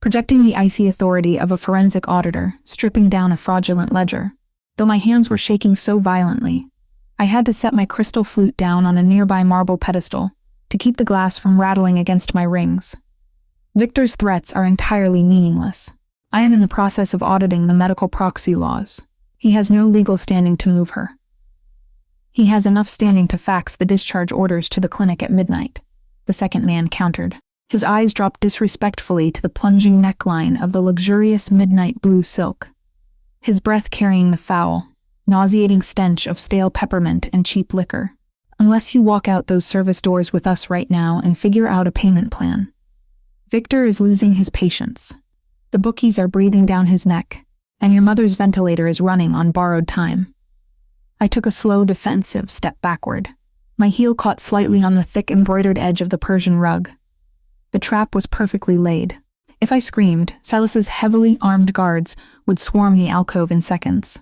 projecting the icy authority of a forensic auditor stripping down a fraudulent ledger. Though my hands were shaking so violently, I had to set my crystal flute down on a nearby marble pedestal to keep the glass from rattling against my rings. Victor's threats are entirely meaningless. I am in the process of auditing the medical proxy laws. He has no legal standing to move her. He has enough standing to fax the discharge orders to the clinic at midnight, the second man countered. His eyes dropped disrespectfully to the plunging neckline of the luxurious midnight blue silk, his breath carrying the foul, nauseating stench of stale peppermint and cheap liquor. "Unless you walk out those service doors with us right now and figure out a payment plan." Victor is losing his patience. The bookies are breathing down his neck, and your mother's ventilator is running on borrowed time. I took a slow, defensive step backward. My heel caught slightly on the thick embroidered edge of the Persian rug. The trap was perfectly laid. If I screamed, Silas's heavily armed guards would swarm the alcove in seconds.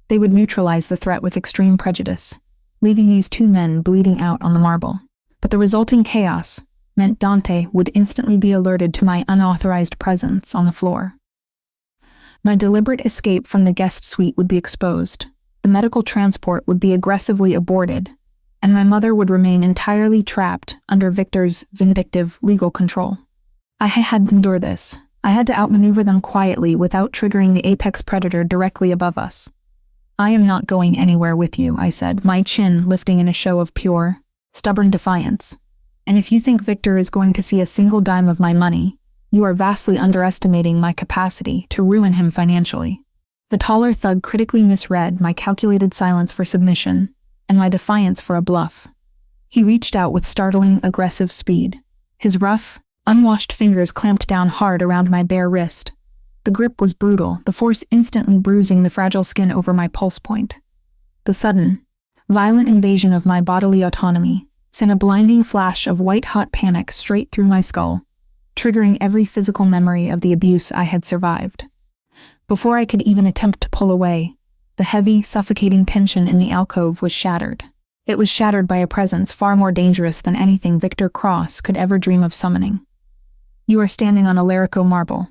They would neutralize the threat with extreme prejudice, leaving these two men bleeding out on the marble. But the resulting chaos meant Dante would instantly be alerted to my unauthorized presence on the floor. My deliberate escape from the guest suite would be exposed, the medical transport would be aggressively aborted, and my mother would remain entirely trapped under Victor's vindictive legal control. I had to endure this. I had to outmaneuver them quietly without triggering the apex predator directly above us. "I am not going anywhere with you," I said, my chin lifting in a show of pure, stubborn defiance. "And if you think Victor is going to see a single dime of my money, you are vastly underestimating my capacity to ruin him financially." The taller thug critically misread my calculated silence for submission and my defiance for a bluff. He reached out with startling, aggressive speed. His rough, unwashed fingers clamped down hard around my bare wrist. The grip was brutal, the force instantly bruising the fragile skin over my pulse point. The sudden, violent invasion of my bodily autonomy sent a blinding flash of white-hot panic straight through my skull, triggering every physical memory of the abuse I had survived. Before I could even attempt to pull away, the heavy, suffocating tension in the alcove was shattered. It was shattered by a presence far more dangerous than anything Victor Cross could ever dream of summoning. "You are standing on Alarico marble."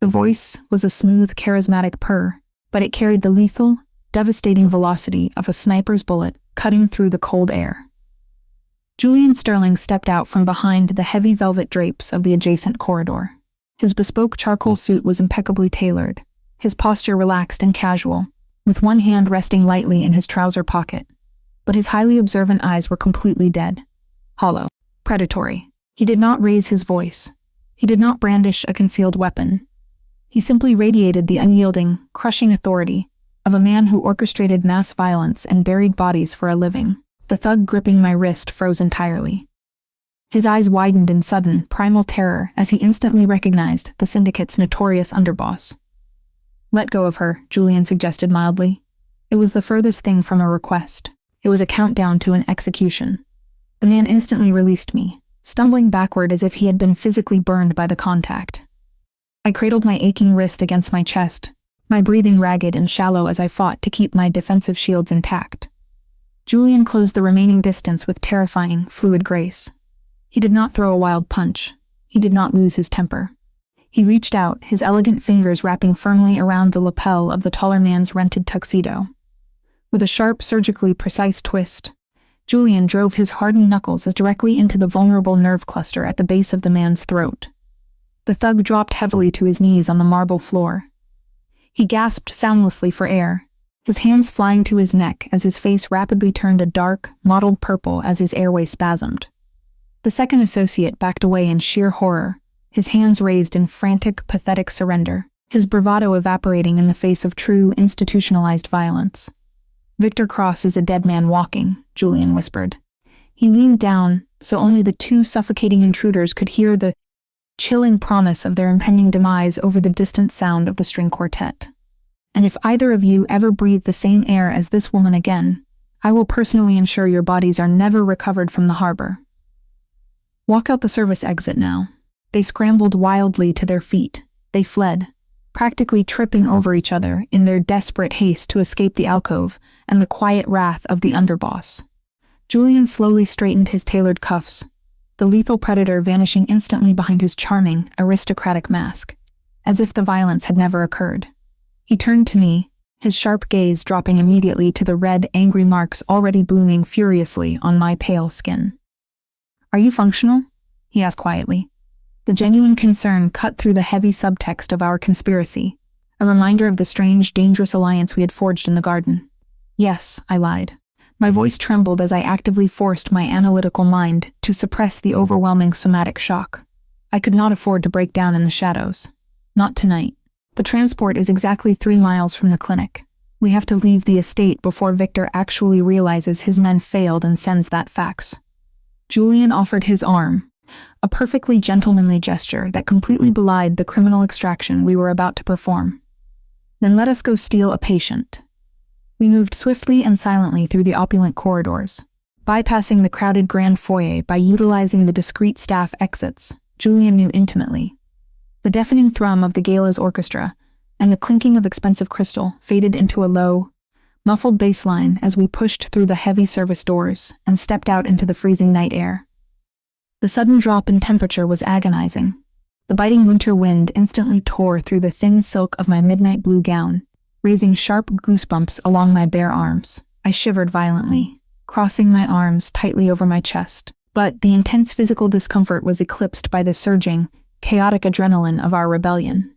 The voice was a smooth, charismatic purr, but it carried the lethal, devastating velocity of a sniper's bullet cutting through the cold air. Julian Sterling stepped out from behind the heavy velvet drapes of the adjacent corridor. His bespoke charcoal suit was impeccably tailored, his posture relaxed and casual, with one hand resting lightly in his trouser pocket. But his highly observant eyes were completely dead, hollow, predatory. He did not raise his voice. He did not brandish a concealed weapon. He simply radiated the unyielding, crushing authority of a man who orchestrated mass violence and buried bodies for a living. The thug gripping my wrist froze entirely. His eyes widened in sudden, primal terror as he instantly recognized the syndicate's notorious underboss. "Let go of her," Julian suggested mildly. It was the furthest thing from a request. It was a countdown to an execution. The man instantly released me, stumbling backward as if he had been physically burned by the contact. I cradled my aching wrist against my chest, my breathing ragged and shallow as I fought to keep my defensive shields intact. Julian closed the remaining distance with terrifying, fluid grace. He did not throw a wild punch. He did not lose his temper. He reached out, his elegant fingers wrapping firmly around the lapel of the taller man's rented tuxedo. With a sharp, surgically precise twist, Julian drove his hardened knuckles as directly into the vulnerable nerve cluster at the base of the man's throat. The thug dropped heavily to his knees on the marble floor. He gasped soundlessly for air, his hands flying to his neck as his face rapidly turned a dark, mottled purple as his airway spasmed. The second associate backed away in sheer horror, his hands raised in frantic, pathetic surrender, his bravado evaporating in the face of true, institutionalized violence. "Victor Cross is a dead man walking," Julian whispered. He leaned down, so only the two suffocating intruders could hear the chilling promise of their impending demise over the distant sound of the string quartet. "And if either of you ever breathe the same air as this woman again, I will personally ensure your bodies are never recovered from the harbor." "Walk out the service exit now." They scrambled wildly to their feet. They fled, practically tripping over each other in their desperate haste to escape the alcove and the quiet wrath of the underboss. Julian slowly straightened his tailored cuffs, the lethal predator vanishing instantly behind his charming, aristocratic mask, as if the violence had never occurred. He turned to me, his sharp gaze dropping immediately to the red, angry marks already blooming furiously on my pale skin. "Are you functional?" he asked quietly. The genuine concern cut through the heavy subtext of our conspiracy, a reminder of the strange, dangerous alliance we had forged in the garden. "Yes," I lied. My voice trembled as I actively forced my analytical mind to suppress the overwhelming somatic shock. I could not afford to break down in the shadows. Not tonight. The transport is exactly 3 miles from the clinic. We have to leave the estate before Victor actually realizes his men failed and sends that fax. Julian offered his arm, a perfectly gentlemanly gesture that completely belied the criminal extraction we were about to perform. "Then let us go steal a patient." We moved swiftly and silently through the opulent corridors, bypassing the crowded grand foyer by utilizing the discreet staff exits Julian knew intimately. The deafening thrum of the gala's orchestra and the clinking of expensive crystal faded into a low, muffled bass line as we pushed through the heavy service doors and stepped out into the freezing night air. The sudden drop in temperature was agonizing. The biting winter wind instantly tore through the thin silk of my midnight blue gown, raising sharp goosebumps along my bare arms. I shivered violently, crossing my arms tightly over my chest. But the intense physical discomfort was eclipsed by the surging, chaotic adrenaline of our rebellion.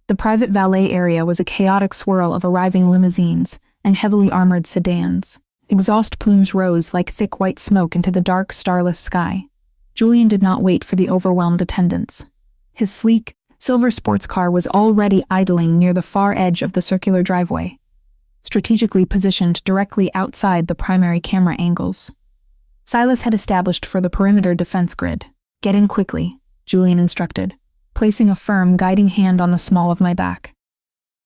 The private valet area was a chaotic swirl of arriving limousines and heavily armored sedans. Exhaust plumes rose like thick white smoke into the dark, starless sky. Julian did not wait for the overwhelmed attendants. His sleek, silver sports car was already idling near the far edge of the circular driveway, strategically positioned directly outside the primary camera angles. Silas had established for the perimeter defense grid. "Get in quickly," Julian instructed, placing a firm, guiding hand on the small of my back.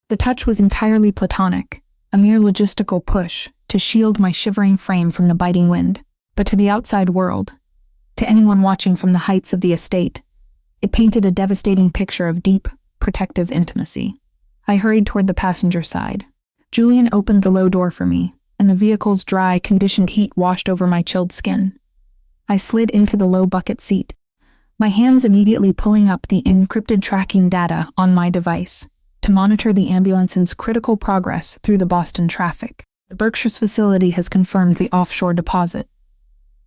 The touch was entirely platonic, a mere logistical push to shield my shivering frame from the biting wind. But to the outside world, to anyone watching from the heights of the estate, it painted a devastating picture of deep, protective intimacy. I hurried toward the passenger side. Julian opened the low door for me, and the vehicle's dry, conditioned heat washed over my chilled skin. I slid into the low bucket seat, my hands immediately pulling up the encrypted tracking data on my device to monitor the ambulance's critical progress through the Boston traffic. The Berkshire's facility has confirmed the offshore deposit.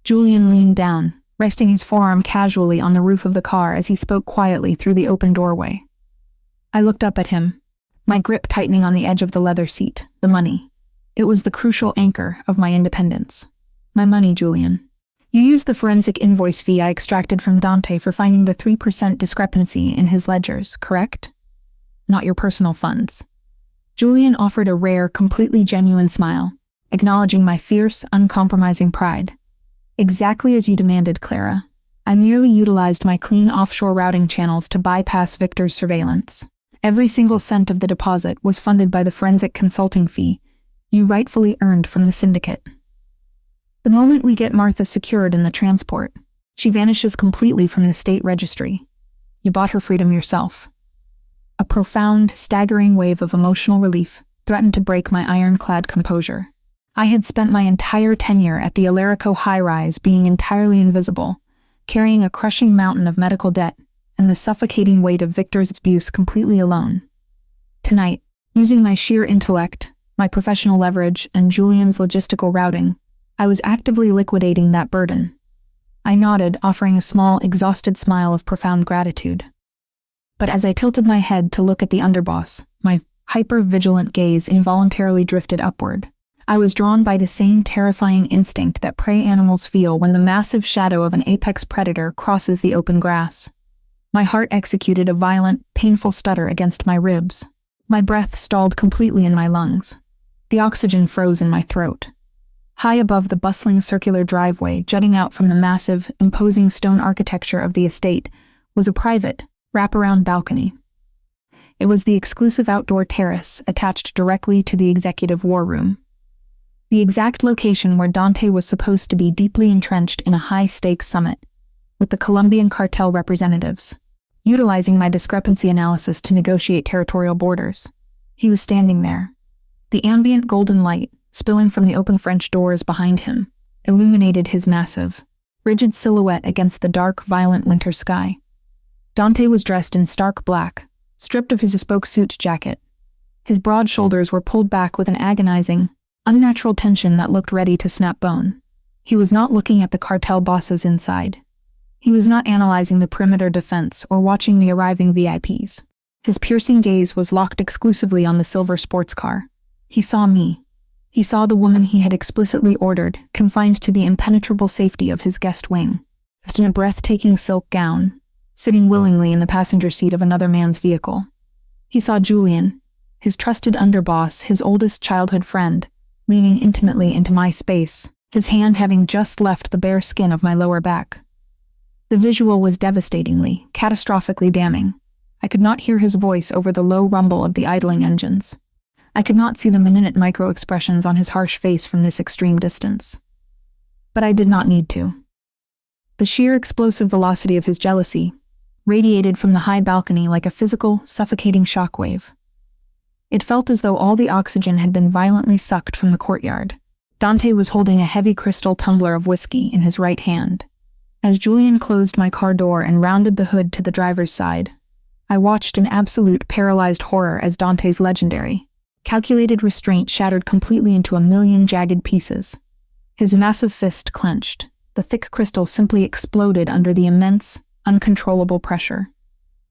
Julian leaned down, resting his forearm casually on the roof of the car as he spoke quietly through the open doorway. I looked up at him, my grip tightening on the edge of the leather seat. The money. It was the crucial anchor of my independence. My money, Julian. You used the forensic invoice fee I extracted from Dante for finding the 3% discrepancy in his ledgers, correct? Not your personal funds. Julian offered a rare, completely genuine smile, acknowledging my fierce, uncompromising pride. Exactly as you demanded, Clara. I merely utilized my clean offshore routing channels to bypass Victor's surveillance. Every single cent of the deposit was funded by the forensic consulting fee you rightfully earned from the syndicate. The moment we get Martha secured in the transport, she vanishes completely from the state registry. You bought her freedom yourself. A profound, staggering wave of emotional relief threatened to break my ironclad composure. I had spent my entire tenure at the Alarico high-rise being entirely invisible, carrying a crushing mountain of medical debt and the suffocating weight of Victor's abuse completely alone. Tonight, using my sheer intellect, my professional leverage, and Julian's logistical routing, I was actively liquidating that burden. I nodded, offering a small, exhausted smile of profound gratitude. But as I tilted my head to look at the underboss, my hyper-vigilant gaze involuntarily drifted upward. I was drawn by the same terrifying instinct that prey animals feel when the massive shadow of an apex predator crosses the open grass. My heart executed a violent, painful stutter against my ribs. My breath stalled completely in my lungs. The oxygen froze in my throat. High above the bustling circular driveway jutting out from the massive, imposing stone architecture of the estate was a private, wraparound balcony. It was the exclusive outdoor terrace attached directly to the executive war room. The exact location where Dante was supposed to be deeply entrenched in a high-stakes summit with the Colombian cartel representatives, utilizing my discrepancy analysis to negotiate territorial borders. He was standing there. The ambient golden light, spilling from the open French doors behind him, illuminated his massive, rigid silhouette against the dark, violent winter sky. Dante was dressed in stark black, stripped of his bespoke suit jacket. His broad shoulders were pulled back with an agonizing, unnatural tension that looked ready to snap bone. He was not looking at the cartel bosses inside. He was not analyzing the perimeter defense or watching the arriving VIPs. His piercing gaze was locked exclusively on the silver sports car. He saw me. He saw the woman he had explicitly ordered, confined to the impenetrable safety of his guest wing, dressed in a breathtaking silk gown, sitting willingly in the passenger seat of another man's vehicle. He saw Julian, his trusted underboss, his oldest childhood friend, leaning intimately into my space, his hand having just left the bare skin of my lower back. The visual was devastatingly, catastrophically damning. I could not hear his voice over the low rumble of the idling engines. I could not see the minute micro-expressions on his harsh face from this extreme distance. But I did not need to. The sheer explosive velocity of his jealousy radiated from the high balcony like a physical, suffocating shockwave. It felt as though all the oxygen had been violently sucked from the courtyard. Dante was holding a heavy crystal tumbler of whiskey in his right hand. As Julian closed my car door and rounded the hood to the driver's side, I watched in absolute paralyzed horror as Dante's legendary, calculated restraint shattered completely into a million jagged pieces. His massive fist clenched. The thick crystal simply exploded under the immense, uncontrollable pressure.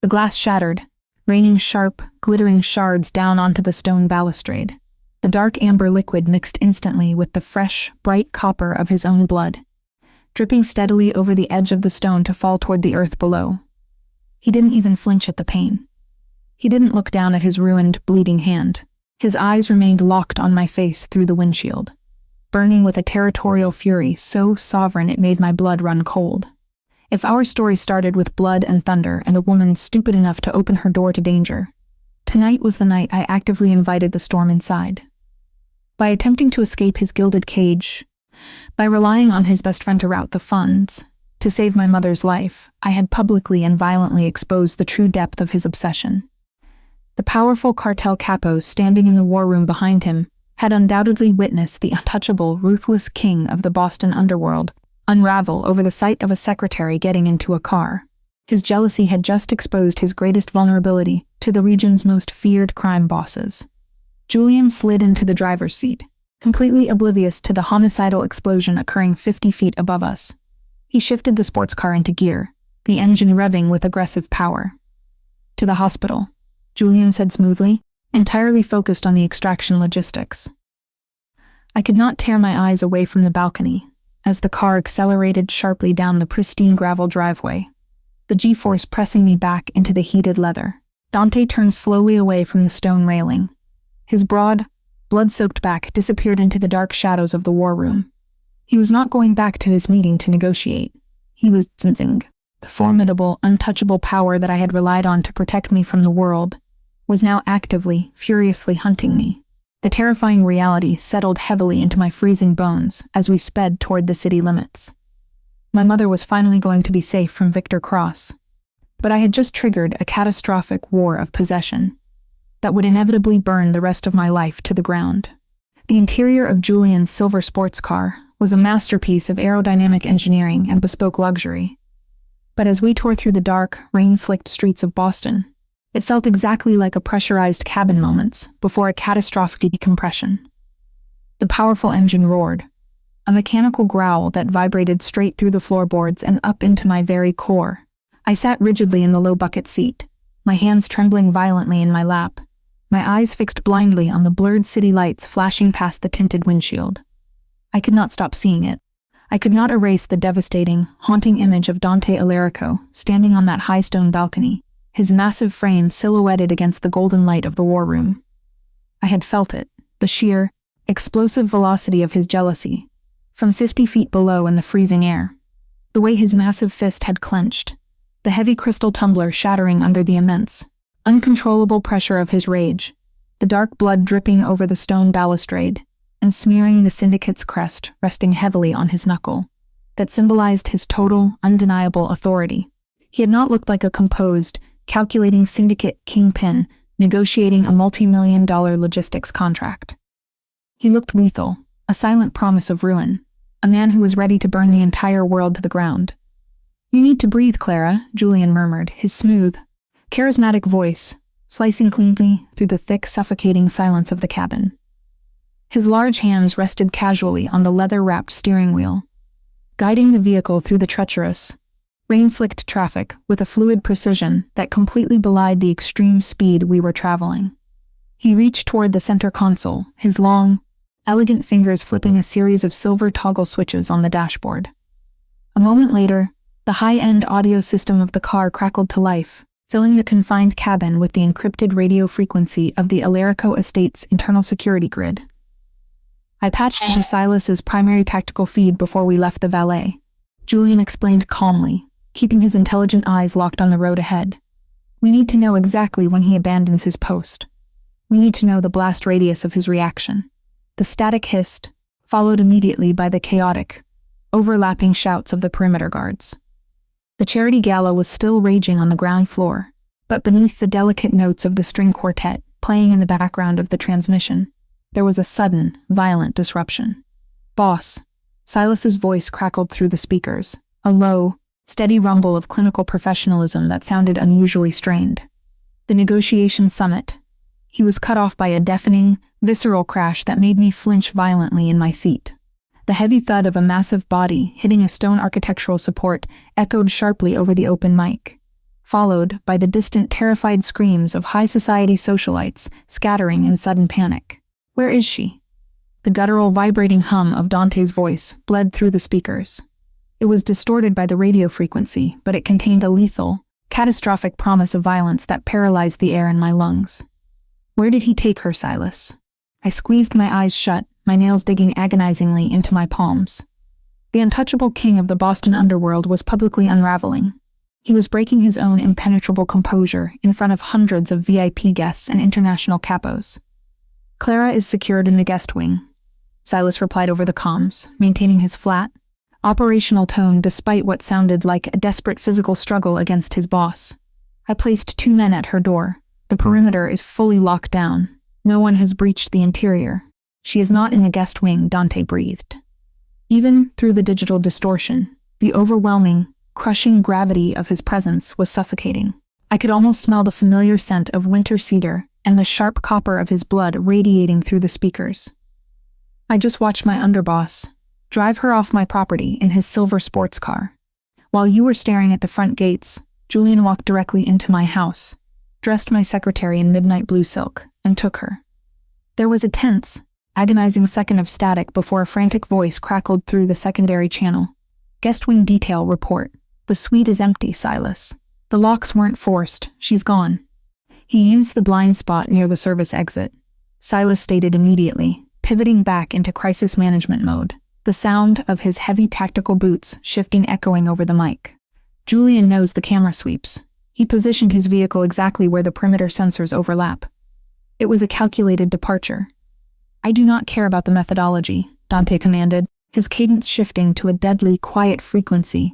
The glass shattered, raining sharp, glittering shards down onto the stone balustrade. The dark amber liquid mixed instantly with the fresh, bright copper of his own blood, dripping steadily over the edge of the stone to fall toward the earth below. He didn't even flinch at the pain. He didn't look down at his ruined, bleeding hand. His eyes remained locked on my face through the windshield, burning with a territorial fury so sovereign it made my blood run cold. If our story started with blood and thunder and a woman stupid enough to open her door to danger, tonight was the night I actively invited the storm inside. By attempting to escape his gilded cage, by relying on his best friend to route the funds, to save my mother's life, I had publicly and violently exposed the true depth of his obsession. The powerful cartel capos standing in the war room behind him had undoubtedly witnessed the untouchable, ruthless king of the Boston underworld unravel over the sight of a secretary getting into a car. His jealousy had just exposed his greatest vulnerability to the region's most feared crime bosses. Julian slid into the driver's seat, completely oblivious to the homicidal explosion occurring 50 feet above us. He shifted the sports car into gear, the engine revving with aggressive power. "To the hospital," Julian said smoothly, entirely focused on the extraction logistics. I could not tear my eyes away from the balcony, as the car accelerated sharply down the pristine gravel driveway, the G-force pressing me back into the heated leather. Dante turned slowly away from the stone railing. His broad, blood-soaked back disappeared into the dark shadows of the war room. He was not going back to his meeting to negotiate. He was sensing. The formidable, untouchable power that I had relied on to protect me from the world was now actively, furiously hunting me. The terrifying reality settled heavily into my freezing bones as we sped toward the city limits. My mother was finally going to be safe from Victor Cross, but I had just triggered a catastrophic war of possession that would inevitably burn the rest of my life to the ground. The interior of Julian's silver sports car was a masterpiece of aerodynamic engineering and bespoke luxury. But as we tore through the dark, rain-slicked streets of Boston, it felt exactly like a pressurized cabin moments before a catastrophic decompression. The powerful engine roared, a mechanical growl that vibrated straight through the floorboards and up into my very core. I sat rigidly in the low bucket seat, my hands trembling violently in my lap, my eyes fixed blindly on the blurred city lights flashing past the tinted windshield. I could not stop seeing it. I could not erase the devastating, haunting image of Dante Alarico standing on that high stone balcony, his massive frame silhouetted against the golden light of the war room. I had felt it, the sheer, explosive velocity of his jealousy, from 50 feet below in the freezing air. The way his massive fist had clenched, the heavy crystal tumbler shattering under the immense, uncontrollable pressure of his rage, the dark blood dripping over the stone balustrade, and smearing the syndicate's crest resting heavily on his knuckle, that symbolized his total, undeniable authority. He had not looked like a composed, calculating syndicate kingpin negotiating a multi-million-dollar logistics contract. He looked lethal, a silent promise of ruin, a man who was ready to burn the entire world to the ground. "You need to breathe, Clara," Julian murmured, his smooth, charismatic voice slicing cleanly through the thick, suffocating silence of the cabin. His large hands rested casually on the leather-wrapped steering wheel, guiding the vehicle through the treacherous, rain-slicked traffic with a fluid precision that completely belied the extreme speed we were traveling. He reached toward the center console, his long, elegant fingers flipping a series of silver toggle switches on the dashboard. A moment later, the high-end audio system of the car crackled to life, filling the confined cabin with the encrypted radio frequency of the Alarico Estate's internal security grid. I patched into Silas's primary tactical feed before we left the valet, Julian explained calmly, keeping his intelligent eyes locked on the road ahead. "We need to know exactly when he abandons his post. We need to know the blast radius of his reaction." The static hissed, followed immediately by the chaotic, overlapping shouts of the perimeter guards. The charity gala was still raging on the ground floor, but beneath the delicate notes of the string quartet playing in the background of the transmission, there was a sudden, violent disruption. "Boss," Silas's voice crackled through the speakers, a low, steady rumble of clinical professionalism that sounded unusually strained. The negotiation summit. He was cut off by a deafening, visceral crash that made me flinch violently in my seat. The heavy thud of a massive body hitting a stone architectural support echoed sharply over the open mic, followed by the distant, terrified screams of high society socialites scattering in sudden panic. "Where is she?" The guttural, vibrating hum of Dante's voice bled through the speakers. It was distorted by the radio frequency, but it contained a lethal, catastrophic promise of violence that paralyzed the air in my lungs. "Where did he take her, Silas?" I squeezed my eyes shut, my nails digging agonizingly into my palms. The untouchable king of the Boston underworld was publicly unraveling. He was breaking his own impenetrable composure in front of hundreds of VIP guests and international capos. "Clara is secured in the guest wing," Silas replied over the comms, maintaining his flat, operational tone despite what sounded like a desperate physical struggle against his boss. "I placed 2 men at her door. The perimeter is fully locked down. No one has breached the interior. She is not in the guest wing," Dante breathed. Even through the digital distortion, the overwhelming, crushing gravity of his presence was suffocating. I could almost smell the familiar scent of winter cedar and the sharp copper of his blood radiating through the speakers. I just watched my underboss drive her off my property in his silver sports car. While you were staring at the front gates, Julian walked directly into my house, dressed my secretary in midnight blue silk, and took her. There was a tense, agonizing second of static before a frantic voice crackled through the secondary channel. Guest wing detail report. The suite is empty, Silas. The locks weren't forced. She's gone. He used the blind spot near the service exit. Silas stated immediately, pivoting back into crisis management mode, the sound of his heavy tactical boots shifting echoing over the mic. Julian knows the camera sweeps. He positioned his vehicle exactly where the perimeter sensors overlap. It was a calculated departure. I do not care about the methodology, Dante commanded, his cadence shifting to a deadly, quiet frequency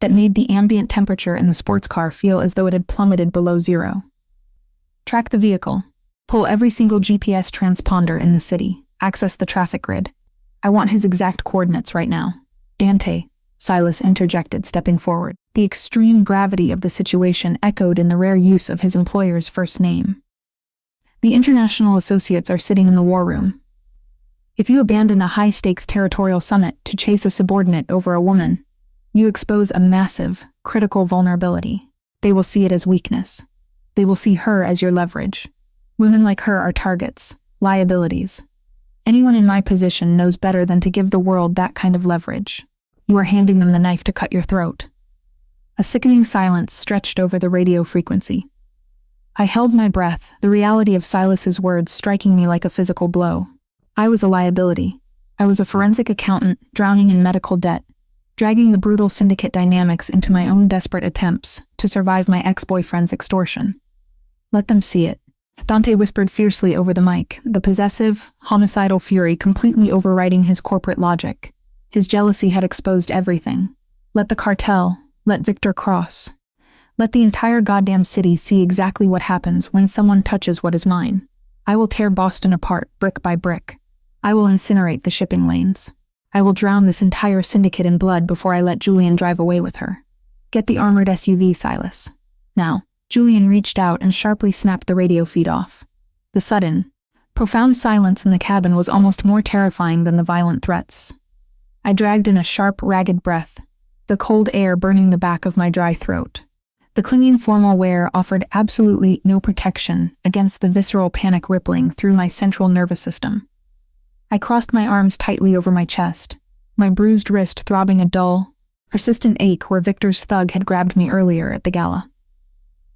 that made the ambient temperature in the sports car feel as though it had plummeted below zero. Track the vehicle. Pull every single GPS transponder in the city. Access the traffic grid. I want his exact coordinates right now. Dante, Silas interjected, stepping forward. The extreme gravity of the situation echoed in the rare use of his employer's first name. The international associates are sitting in the war room. If you abandon a high-stakes territorial summit to chase a subordinate over a woman, you expose a massive, critical vulnerability. They will see it as weakness. They will see her as your leverage. Women like her are targets, liabilities. Anyone in my position knows better than to give the world that kind of leverage. You are handing them the knife to cut your throat. A sickening silence stretched over the radio frequency. I held my breath, the reality of Silas's words striking me like a physical blow. I was a liability. I was a forensic accountant drowning in medical debt, dragging the brutal syndicate dynamics into my own desperate attempts to survive my ex-boyfriend's extortion. Let them see it. Dante whispered fiercely over the mic, the possessive, homicidal fury completely overriding his corporate logic. His jealousy had exposed everything. Let the cartel, let Victor Cross. Let the entire goddamn city see exactly what happens when someone touches what is mine. I will tear Boston apart, brick by brick. I will incinerate the shipping lanes. I will drown this entire syndicate in blood before I let Julian drive away with her. Get the armored SUV, Silas. Now. Julian reached out and sharply snapped the radio feed off. The sudden, profound silence in the cabin was almost more terrifying than the violent threats. I dragged in a sharp, ragged breath, the cold air burning the back of my dry throat. The clinging formal wear offered absolutely no protection against the visceral panic rippling through my central nervous system. I crossed my arms tightly over my chest, my bruised wrist throbbing a dull, persistent ache where Victor's thug had grabbed me earlier at the gala.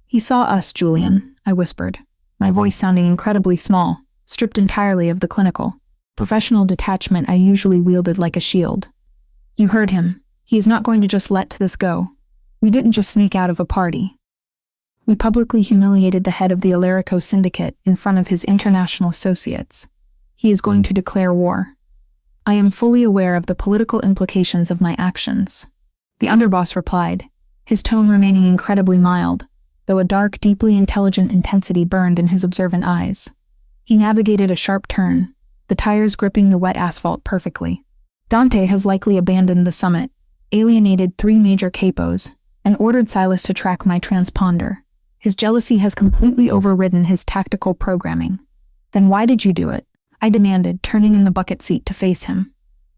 He saw us, Julian, I whispered, my voice sounding incredibly small, stripped entirely of the clinical, professional detachment I usually wielded like a shield. You heard him. He is not going to just let this go. We didn't just sneak out of a party. We publicly humiliated the head of the Alarico syndicate in front of his international associates. He is going to declare war. I am fully aware of the political implications of my actions. The underboss replied, his tone remaining incredibly mild, though a dark, deeply intelligent intensity burned in his observant eyes. He navigated a sharp turn, the tires gripping the wet asphalt perfectly. Dante has likely abandoned the summit, alienated 3 major capos, and ordered Silas to track my transponder. His jealousy has completely overridden his tactical programming. Then why did you do it? I demanded, turning in the bucket seat to face him.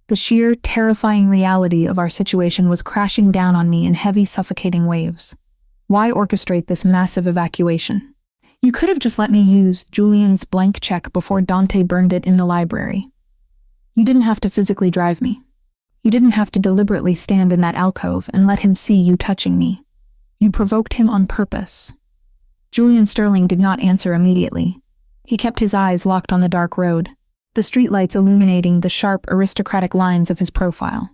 The sheer, terrifying reality of our situation was crashing down on me in heavy, suffocating waves. Why orchestrate this massive evacuation? You could have just let me use Julian's blank check before Dante burned it in the library. You didn't have to physically drive me. You didn't have to deliberately stand in that alcove and let him see you touching me. You provoked him on purpose. Julian Sterling did not answer immediately. He kept his eyes locked on the dark road, the streetlights illuminating the sharp, aristocratic lines of his profile.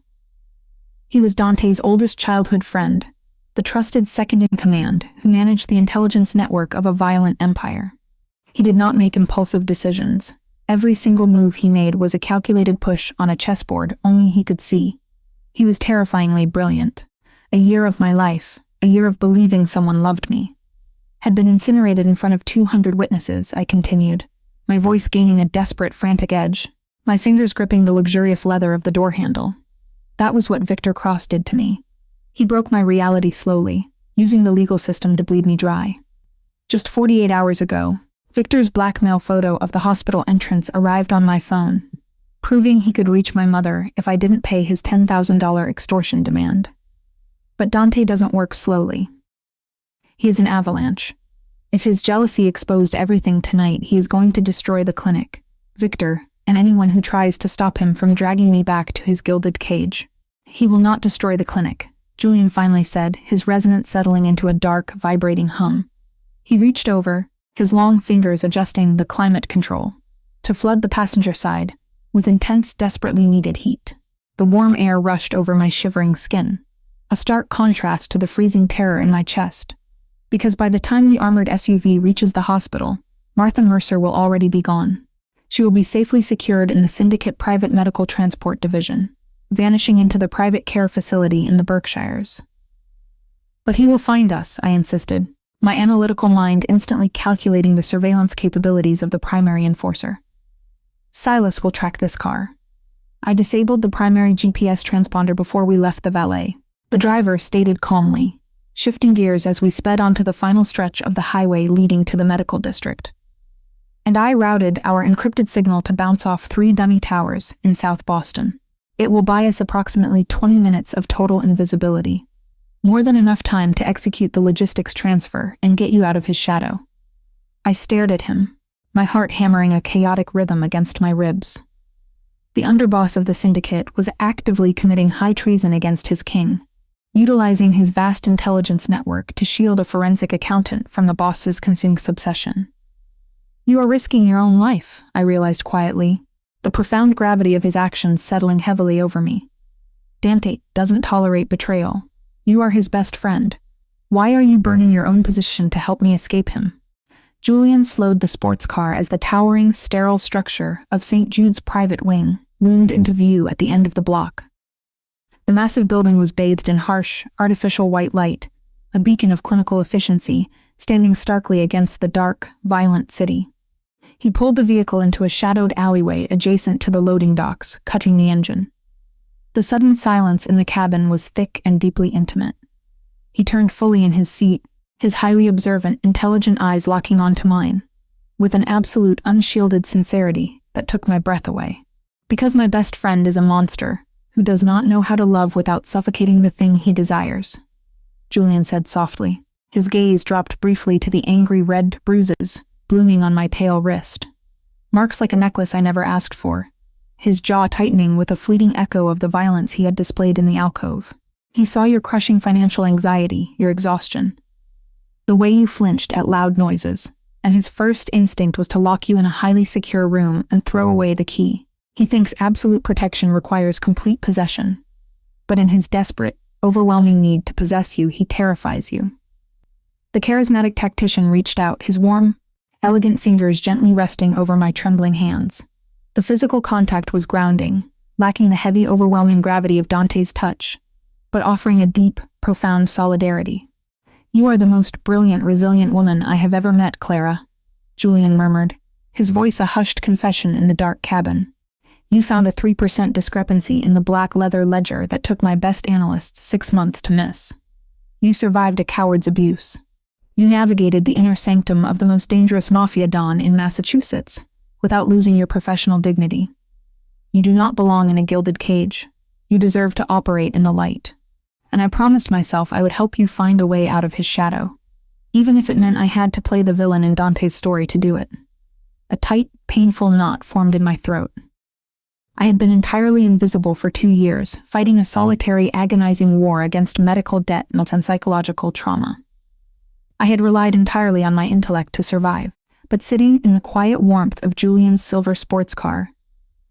He was Dante's oldest childhood friend, the trusted second-in-command who managed the intelligence network of a violent empire. He did not make impulsive decisions. Every single move he made was a calculated push on a chessboard only he could see. He was terrifyingly brilliant. A year of my life, a year of believing someone loved me, had been incinerated in front of 200 witnesses, I continued, my voice gaining a desperate, frantic edge, my fingers gripping the luxurious leather of the door handle. That was what Victor Cross did to me. He broke my reality slowly, using the legal system to bleed me dry. Just 48 hours ago, Victor's blackmail photo of the hospital entrance arrived on my phone. proving he could reach my mother if I didn't pay his $10,000 extortion demand. But Dante doesn't work slowly. He is an avalanche. If his jealousy exposed everything tonight, he is going to destroy the clinic, Victor, and anyone who tries to stop him from dragging me back to his gilded cage. He will not destroy the clinic, Julian finally said, his resonance settling into a dark, vibrating hum. He reached over, his long fingers adjusting the climate control, to flood the passenger side with intense, desperately needed heat. The warm air rushed over my shivering skin, a stark contrast to the freezing terror in my chest. Because by the time the armored SUV reaches the hospital, Martha Mercer will already be gone. She will be safely secured in the Syndicate Private Medical Transport Division, vanishing into the private care facility in the Berkshires. But he will find us, I insisted, my analytical mind instantly calculating the surveillance capabilities of the primary enforcer. Silas will track this car. I disabled the primary GPS transponder before we left the valet. The driver stated calmly, shifting gears as we sped onto the final stretch of the highway leading to the medical district. And I routed our encrypted signal to bounce off 3 dummy towers in South Boston. It will buy us approximately 20 minutes of total invisibility. More than enough time to execute the logistics transfer and get you out of his shadow. I stared at him, my heart hammering a chaotic rhythm against my ribs. The underboss of the syndicate was actively committing high treason against his king, utilizing his vast intelligence network to shield a forensic accountant from the boss's consuming obsession. You are risking your own life, I realized quietly, the profound gravity of his actions settling heavily over me. Dante doesn't tolerate betrayal. You are his best friend. Why are you burning your own position to help me escape him? Julian slowed the sports car as the towering, sterile structure of St. Jude's private wing loomed into view at the end of the block. The massive building was bathed in harsh, artificial white light, a beacon of clinical efficiency, standing starkly against the dark, violent city. He pulled the vehicle into a shadowed alleyway adjacent to the loading docks, cutting the engine. The sudden silence in the cabin was thick and deeply intimate. He turned fully in his seat, his highly observant, intelligent eyes locking onto mine, with an absolute, unshielded sincerity that took my breath away. Because my best friend is a monster who does not know how to love without suffocating the thing he desires, Julian said softly. His gaze dropped briefly to the angry red bruises blooming on my pale wrist. Marks like a necklace I never asked for, his jaw tightening with a fleeting echo of the violence he had displayed in the alcove. He saw your crushing financial anxiety, your exhaustion, the way you flinched at loud noises, and his first instinct was to lock you in a highly secure room and throw away the key. He thinks absolute protection requires complete possession, but in his desperate, overwhelming need to possess you, he terrifies you. The charismatic tactician reached out, his warm, elegant fingers gently resting over my trembling hands. The physical contact was grounding, lacking the heavy, overwhelming gravity of Dante's touch, but offering a deep, profound solidarity. You are the most brilliant, resilient woman I have ever met, Clara, Julian murmured, his voice a hushed confession in the dark cabin. You found a 3% discrepancy in the black leather ledger that took my best analysts 6 months to miss. You survived a coward's abuse. You navigated the inner sanctum of the most dangerous Mafia don in Massachusetts without losing your professional dignity. You do not belong in a gilded cage. You deserve to operate in the light. And I promised myself I would help you find a way out of his shadow, even if it meant I had to play the villain in Dante's story to do it. A tight, painful knot formed in my throat. I had been entirely invisible for 2 years, fighting a solitary, agonizing war against medical debt and psychological trauma. I had relied entirely on my intellect to survive, but sitting in the quiet warmth of Julian's silver sports car,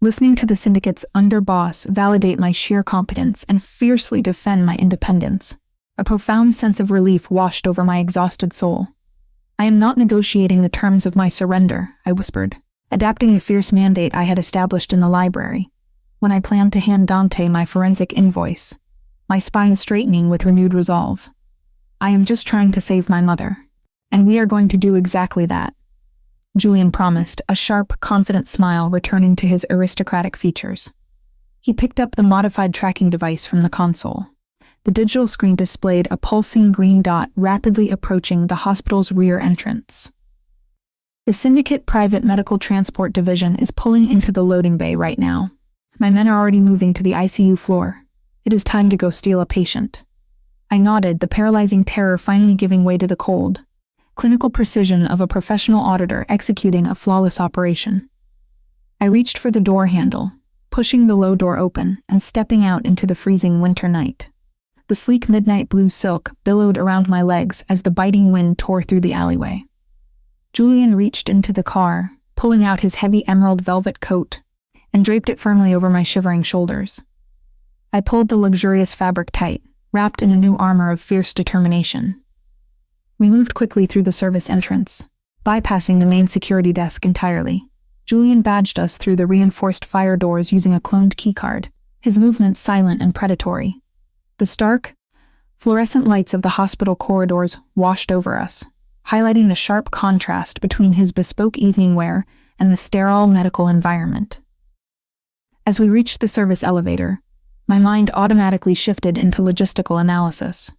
listening to the syndicate's underboss validate my sheer competence and fiercely defend my independence, a profound sense of relief washed over my exhausted soul. I am not negotiating the terms of my surrender, I whispered, adapting the fierce mandate I had established in the library, when I planned to hand Dante my forensic invoice, my spine straightening with renewed resolve. I am just trying to save my mother, and we are going to do exactly that, Julian promised, a sharp, confident smile returning to his aristocratic features. He picked up the modified tracking device from the console. The digital screen displayed a pulsing green dot rapidly approaching the hospital's rear entrance. The Syndicate Private Medical Transport Division is pulling into the loading bay right now, My men are already moving to the ICU floor. It is time to go steal a patient. I nodded, the paralyzing terror finally giving way to the cold, clinical precision of a professional auditor executing a flawless operation. I reached for the door handle, pushing the low door open and stepping out into the freezing winter night. The sleek midnight blue silk billowed around my legs as the biting wind tore through the alleyway. Julian reached into the car, pulling out his heavy emerald velvet coat, and draped it firmly over my shivering shoulders. I pulled the luxurious fabric tight, wrapped in a new armor of fierce determination. We moved quickly through the service entrance, bypassing the main security desk entirely. Julian badged us through the reinforced fire doors using a cloned keycard, his movements silent and predatory. The stark, fluorescent lights of the hospital corridors washed over us, highlighting the sharp contrast between his bespoke evening wear and the sterile medical environment. As we reached the service elevator, my mind automatically shifted into logistical analysis.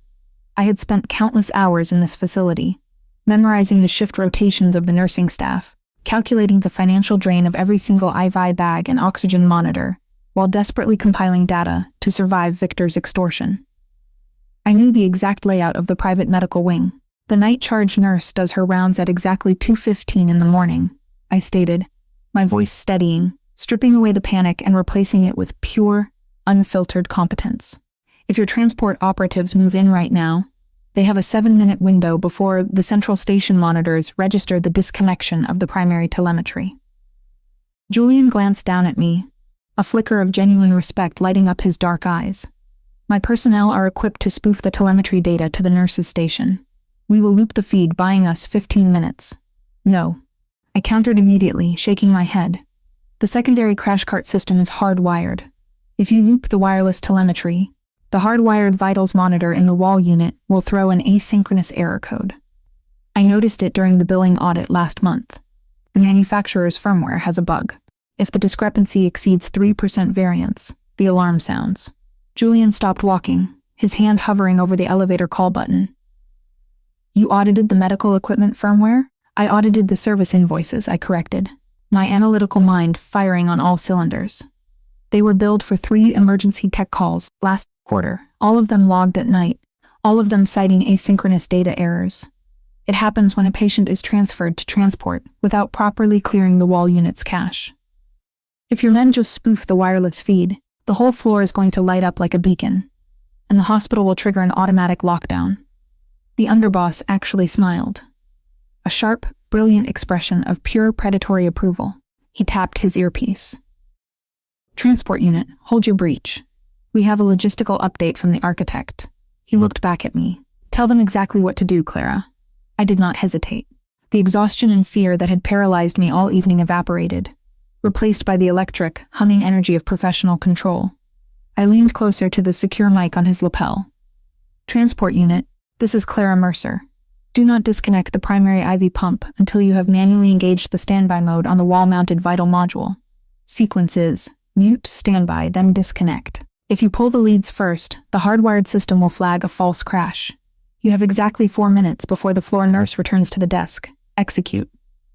I had spent countless hours in this facility, memorizing the shift rotations of the nursing staff, calculating the financial drain of every single IV bag and oxygen monitor, while desperately compiling data to survive Victor's extortion. I knew the exact layout of the private medical wing. The night charge nurse does her rounds at exactly 2:15 in the morning, I stated, my voice steadying, stripping away the panic and replacing it with pure, unfiltered competence. If your transport operatives move in right now, they have a 7-minute window before the central station monitors register the disconnection of the primary telemetry. Julian glanced down at me, a flicker of genuine respect lighting up his dark eyes. My personnel are equipped to spoof the telemetry data to the nurse's station. We will loop the feed, buying us 15 minutes. No. I countered immediately, shaking my head. The secondary crash cart system is hardwired. If you loop the wireless telemetry, the hardwired vitals monitor in the wall unit will throw an asynchronous error code. I noticed it during the billing audit last month. The manufacturer's firmware has a bug. If the discrepancy exceeds 3% variance, the alarm sounds. Julian stopped walking, his hand hovering over the elevator call button. You audited the medical equipment firmware? I audited the service invoices, I corrected, my analytical mind firing on all cylinders. They were billed for 3 emergency tech calls last quarter, all of them logged at night, all of them citing asynchronous data errors. It happens when a patient is transferred to transport without properly clearing the wall unit's cache. If your men just spoof the wireless feed, the whole floor is going to light up like a beacon, and the hospital will trigger an automatic lockdown. The underboss actually smiled. A sharp, brilliant expression of pure predatory approval. He tapped his earpiece. Transport unit, hold your breach. We have a logistical update from the architect. He looked back at me. Tell them exactly what to do, Clara. I did not hesitate. The exhaustion and fear that had paralyzed me all evening evaporated, replaced by the electric, humming energy of professional control. I leaned closer to the secure mic on his lapel. Transport unit, this is Clara Mercer. Do not disconnect the primary IV pump until you have manually engaged the standby mode on the wall-mounted vital module. Sequence is mute, standby, then disconnect. If you pull the leads first, the hardwired system will flag a false crash. You have exactly 4 minutes before the floor nurse returns to the desk. Execute.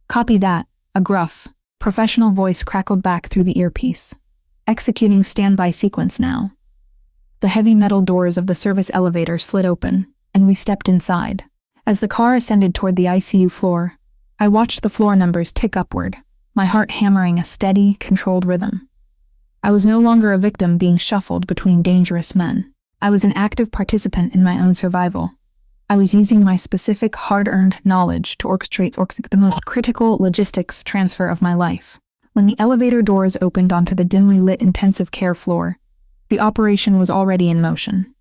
Copy that, a gruff, professional voice crackled back through the earpiece. Executing standby sequence now. The heavy metal doors of the service elevator slid open, and we stepped inside. As the car ascended toward the ICU floor, I watched the floor numbers tick upward, my heart hammering a steady, controlled rhythm. I was no longer a victim being shuffled between dangerous men. I was an active participant in my own survival. I was using my specific, hard-earned knowledge to orchestrate the most critical logistics transfer of my life. When the elevator doors opened onto the dimly lit intensive care floor, the operation was already in motion.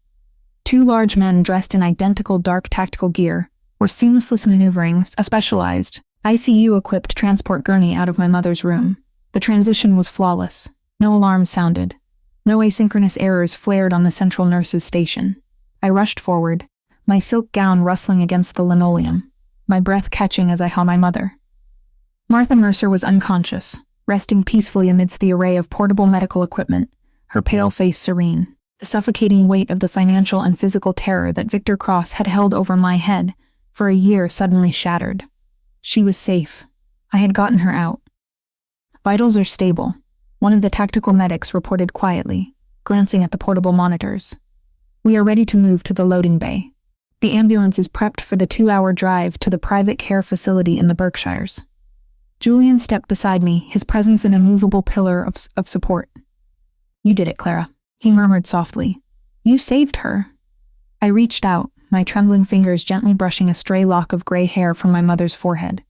2 large men dressed in identical dark tactical gear were seamlessly maneuvering a specialized, ICU-equipped transport gurney out of my mother's room. The transition was flawless. No alarms sounded. No asynchronous errors flared on the central nurse's station. I rushed forward, my silk gown rustling against the linoleum, my breath catching as I held my mother. Martha Mercer was unconscious, resting peacefully amidst the array of portable medical equipment, her pale face serene. The suffocating weight of the financial and physical terror that Victor Cross had held over my head for a year suddenly shattered. She was safe. I had gotten her out. Vitals are stable. one of the tactical medics reported quietly, glancing at the portable monitors. "We are ready to move to the loading bay. The ambulance is prepped for the 2-hour drive to the private care facility in the Berkshires." Julian stepped beside me, his presence an immovable pillar of support. "You did it, Clara," he murmured softly. "You saved her." I reached out, my trembling fingers gently brushing a stray lock of gray hair from my mother's forehead.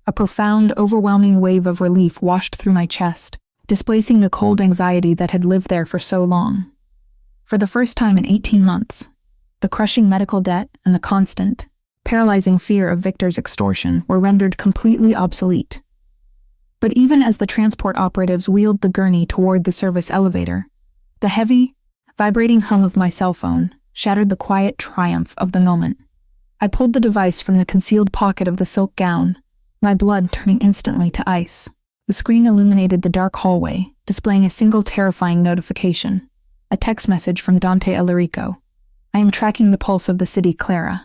A profound, overwhelming wave of relief washed through my chest, displacing the cold anxiety that had lived there for so long. For the first time in 18 months, the crushing medical debt and the constant, paralyzing fear of Victor's extortion were rendered completely obsolete. But even as the transport operatives wheeled the gurney toward the service elevator, the heavy, vibrating hum of my cell phone shattered the quiet triumph of the moment. I pulled the device from the concealed pocket of the silk gown, my blood turning instantly to ice. The screen illuminated the dark hallway, displaying a single terrifying notification. A text message from Dante Alarico. "I am tracking the pulse of the city, Clara.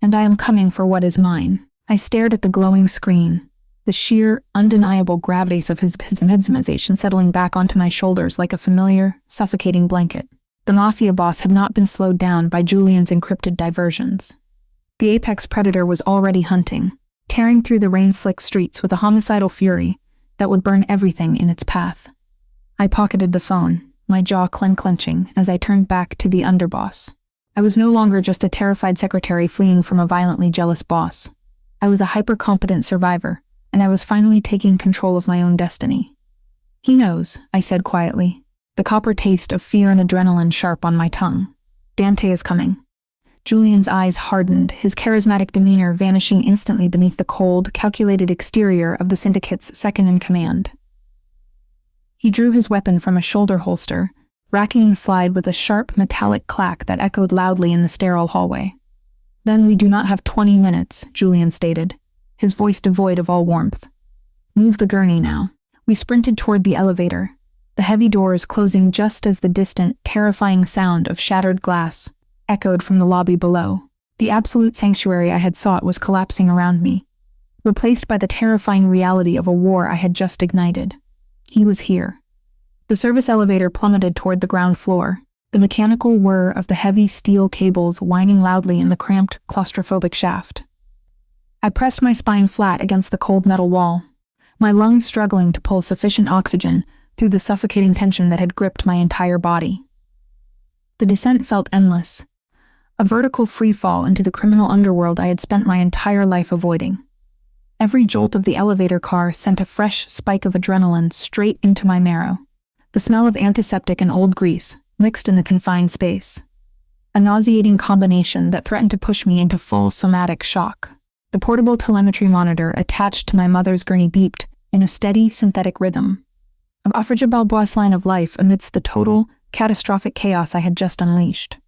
And I am coming for what is mine." I stared at the glowing screen, the sheer, undeniable gravities of his mesmerization settling back onto my shoulders like a familiar, suffocating blanket. The Mafia boss had not been slowed down by Julian's encrypted diversions. The apex predator was already hunting, tearing through the rain-slick streets with a homicidal fury that would burn everything in its path. I pocketed the phone, my jaw clenching as I turned back to the underboss. I was no longer just a terrified secretary fleeing from a violently jealous boss. I was a hyper-competent survivor, and I was finally taking control of my own destiny. "He knows," I said quietly, the copper taste of fear and adrenaline sharp on my tongue. "Dante is coming." Julian's eyes hardened, his charismatic demeanor vanishing instantly beneath the cold, calculated exterior of the syndicate's second-in-command. He drew his weapon from a shoulder holster, racking the slide with a sharp, metallic clack that echoed loudly in the sterile hallway. "Then we do not have 20 minutes, Julian stated, his voice devoid of all warmth. "Move the gurney now." We sprinted toward the elevator, the heavy doors closing just as the distant, terrifying sound of shattered glass echoed from the lobby below. The absolute sanctuary I had sought was collapsing around me, replaced by the terrifying reality of a war I had just ignited. He was here. The service elevator plummeted toward the ground floor, the mechanical whir of the heavy steel cables whining loudly in the cramped, claustrophobic shaft. I pressed my spine flat against the cold metal wall, my lungs struggling to pull sufficient oxygen through the suffocating tension that had gripped my entire body. The descent felt endless, a vertical free-fall into the criminal underworld I had spent my entire life avoiding. Every jolt of the elevator car sent a fresh spike of adrenaline straight into my marrow. The smell of antiseptic and old grease mixed in the confined space, a nauseating combination that threatened to push me into full somatic shock. The portable telemetry monitor attached to my mother's gurney beeped in a steady, synthetic rhythm. An Balboa's line of life amidst the total, catastrophic chaos I had just unleashed.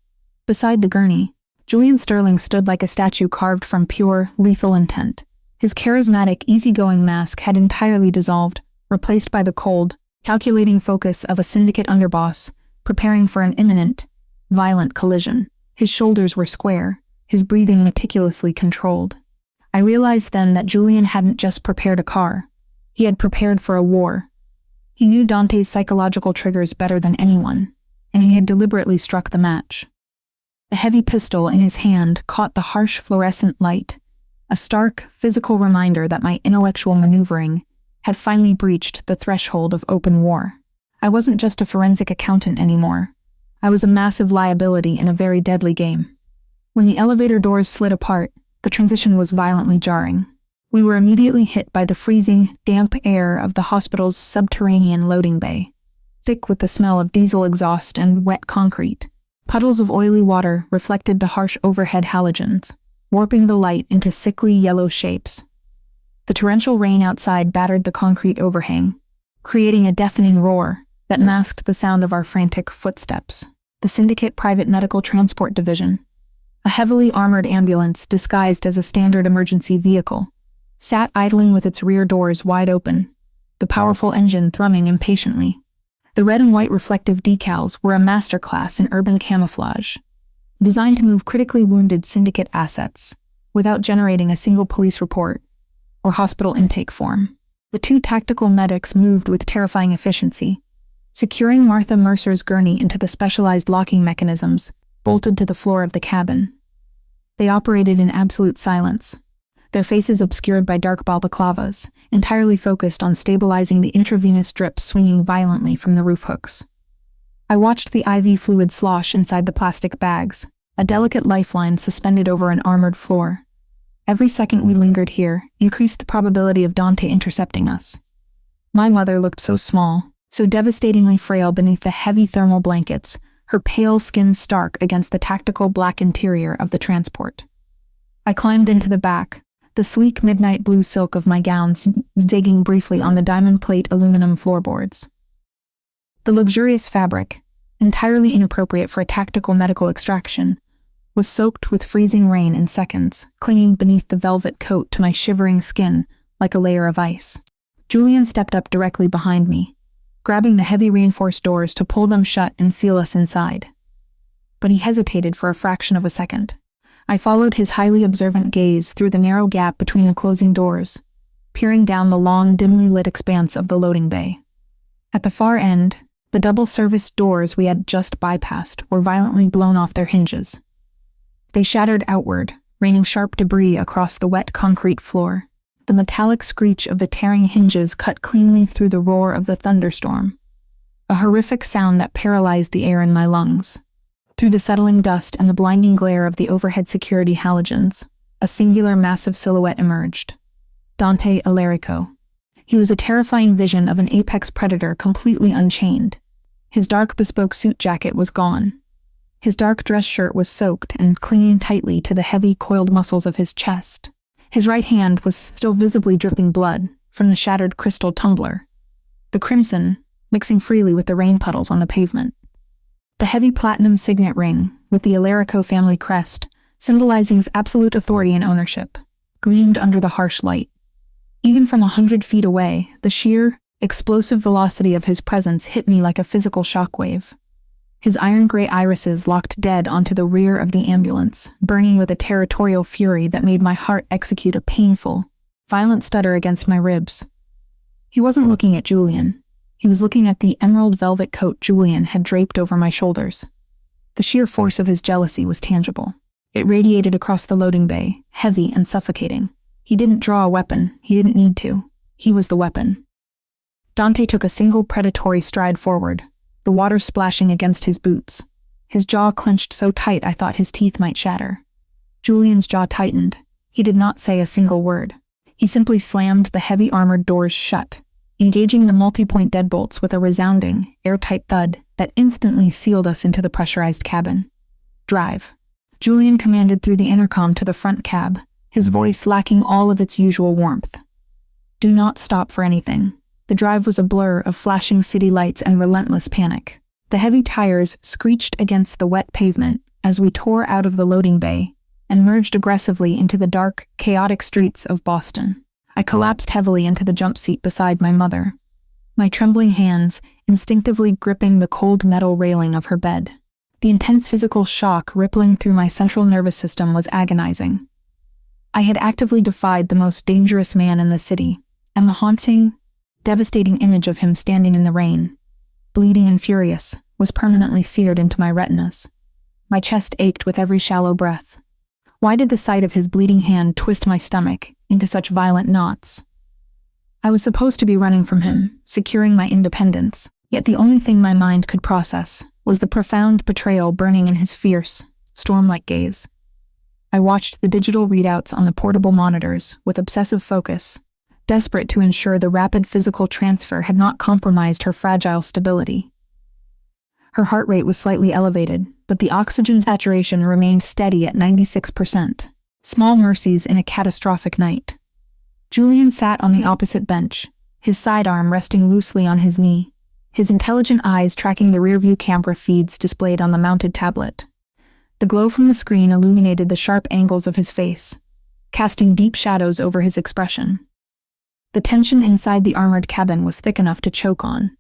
Beside the gurney, Julian Sterling stood like a statue carved from pure, lethal intent. His charismatic, easygoing mask had entirely dissolved, replaced by the cold, calculating focus of a syndicate underboss, preparing for an imminent, violent collision. His shoulders were square, his breathing meticulously controlled. I realized then that Julian hadn't just prepared a car. He had prepared for a war. He knew Dante's psychological triggers better than anyone, and he had deliberately struck the match. The heavy pistol in his hand caught the harsh fluorescent light, a stark, physical reminder that my intellectual maneuvering had finally breached the threshold of open war. I wasn't just a forensic accountant anymore. I was a massive liability in a very deadly game. When the elevator doors slid apart, the transition was violently jarring. We were immediately hit by the freezing, damp air of the hospital's subterranean loading bay, thick with the smell of diesel exhaust and wet concrete. Puddles of oily water reflected the harsh overhead halogens, warping the light into sickly yellow shapes. The torrential rain outside battered the concrete overhang, creating a deafening roar that masked the sound of our frantic footsteps. The Syndicate Private Medical Transport Division, a heavily armored ambulance disguised as a standard emergency vehicle, sat idling with its rear doors wide open, the powerful engine thrumming impatiently. The red and white reflective decals were a masterclass in urban camouflage, designed to move critically wounded syndicate assets without generating a single police report or hospital intake form. The two tactical medics moved with terrifying efficiency, securing Martha Mercer's gurney into the specialized locking mechanisms bolted to the floor of the cabin. They operated in absolute silence, their faces obscured by dark balaclavas, entirely focused on stabilizing the intravenous drips swinging violently from the roof hooks. I watched the IV fluid slosh inside the plastic bags, a delicate lifeline suspended over an armored floor. Every second we lingered here increased the probability of Dante intercepting us. My mother looked so small, so devastatingly frail beneath the heavy thermal blankets, her pale skin stark against the tactical black interior of the transport. I climbed into the back, the sleek midnight blue silk of my gown zigging briefly on the diamond plate aluminum floorboards. The luxurious fabric, entirely inappropriate for a tactical medical extraction, was soaked with freezing rain in seconds, clinging beneath the velvet coat to my shivering skin like a layer of ice. Julian stepped up directly behind me, grabbing the heavy reinforced doors to pull them shut and seal us inside. But he hesitated for a fraction of a second. I followed his highly observant gaze through the narrow gap between the closing doors, peering down the long, dimly lit expanse of the loading bay. At the far end, the double-serviced doors we had just bypassed were violently blown off their hinges. They shattered outward, raining sharp debris across the wet concrete floor. The metallic screech of the tearing hinges cut cleanly through the roar of the thunderstorm, a horrific sound that paralyzed the air in my lungs. Through the settling dust and the blinding glare of the overhead security halogens, a singular massive silhouette emerged. Dante Alarico. He was a terrifying vision of an apex predator completely unchained. His dark bespoke suit jacket was gone. His dark dress shirt was soaked and clinging tightly to the heavy coiled muscles of his chest. His right hand was still visibly dripping blood from the shattered crystal tumbler, the crimson mixing freely with the rain puddles on the pavement. The heavy platinum signet ring, with the Alarico family crest, symbolizing his absolute authority and ownership, gleamed under the harsh light. Even from 100 feet away, the sheer, explosive velocity of his presence hit me like a physical shockwave. His iron-gray irises locked dead onto the rear of the ambulance, burning with a territorial fury that made my heart execute a painful, violent stutter against my ribs. He wasn't looking at Julian. He was looking at the emerald velvet coat Julian had draped over my shoulders. The sheer force of his jealousy was tangible. It radiated across the loading bay, heavy and suffocating. He didn't draw a weapon. He didn't need to. He was the weapon. Dante took a single predatory stride forward, the water splashing against his boots. His jaw clenched so tight I thought his teeth might shatter. Julian's jaw tightened. He did not say a single word. He simply slammed the heavy armored doors shut, engaging the multi-point deadbolts with a resounding, airtight thud that instantly sealed us into the pressurized cabin. Drive. Julian commanded through the intercom to the front cab, his voice lacking all of its usual warmth. Do not stop for anything. The drive was a blur of flashing city lights and relentless panic. The heavy tires screeched against the wet pavement as we tore out of the loading bay and merged aggressively into the dark, chaotic streets of Boston. I collapsed heavily into the jump seat beside my mother, my trembling hands instinctively gripping the cold metal railing of her bed. The intense physical shock rippling through my central nervous system was agonizing. I had actively defied the most dangerous man in the city, and the haunting, devastating image of him standing in the rain, bleeding and furious, was permanently seared into my retinas. My chest ached with every shallow breath. Why did the sight of his bleeding hand twist my stomach into such violent knots? I was supposed to be running from him, securing my independence, yet the only thing my mind could process was the profound betrayal burning in his fierce, storm-like gaze. I watched the digital readouts on the portable monitors with obsessive focus, desperate to ensure the rapid physical transfer had not compromised her fragile stability. Her heart rate was slightly elevated, but the oxygen saturation remained steady at 96%. Small mercies in a catastrophic night. Julian sat on the opposite bench, his sidearm resting loosely on his knee, his intelligent eyes tracking the rearview camera feeds displayed on the mounted tablet. The glow from the screen illuminated the sharp angles of his face, casting deep shadows over his expression. The tension inside the armored cabin was thick enough to choke on.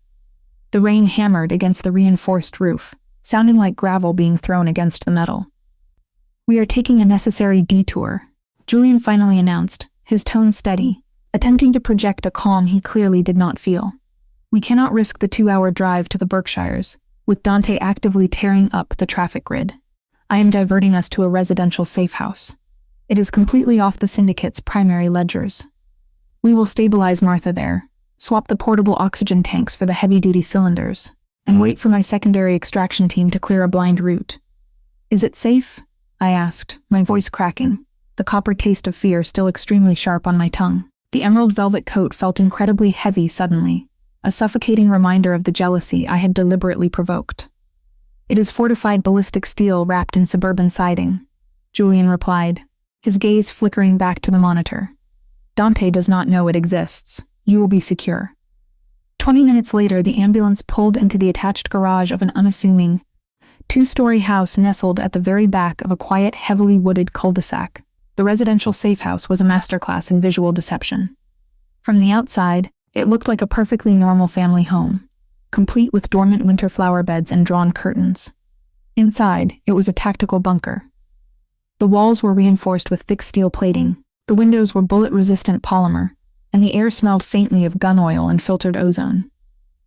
The rain hammered against the reinforced roof, sounding like gravel being thrown against the metal. We are taking a necessary detour, Julian finally announced, his tone steady, attempting to project a calm he clearly did not feel. We cannot risk the 2-hour drive to the Berkshires, with Dante actively tearing up the traffic grid. I am diverting us to a residential safe house. It is completely off the syndicate's primary ledgers. We will stabilize Martha there, swap the portable oxygen tanks for the heavy-duty cylinders, and wait for my secondary extraction team to clear a blind route. Is it safe? I asked, my voice cracking, the copper taste of fear still extremely sharp on my tongue. The emerald velvet coat felt incredibly heavy suddenly, a suffocating reminder of the jealousy I had deliberately provoked. It is fortified ballistic steel wrapped in suburban siding, Julian replied, his gaze flickering back to the monitor. Dante does not know it exists. You will be secure. 20 minutes later, the ambulance pulled into the attached garage of an unassuming, 2-story house nestled at the very back of a quiet, heavily wooded cul-de-sac. The residential safe house was a masterclass in visual deception. From the outside, it looked like a perfectly normal family home, complete with dormant winter flower beds and drawn curtains. Inside, it was a tactical bunker. The walls were reinforced with thick steel plating, the windows were bullet-resistant polymer, and the air smelled faintly of gun oil and filtered ozone.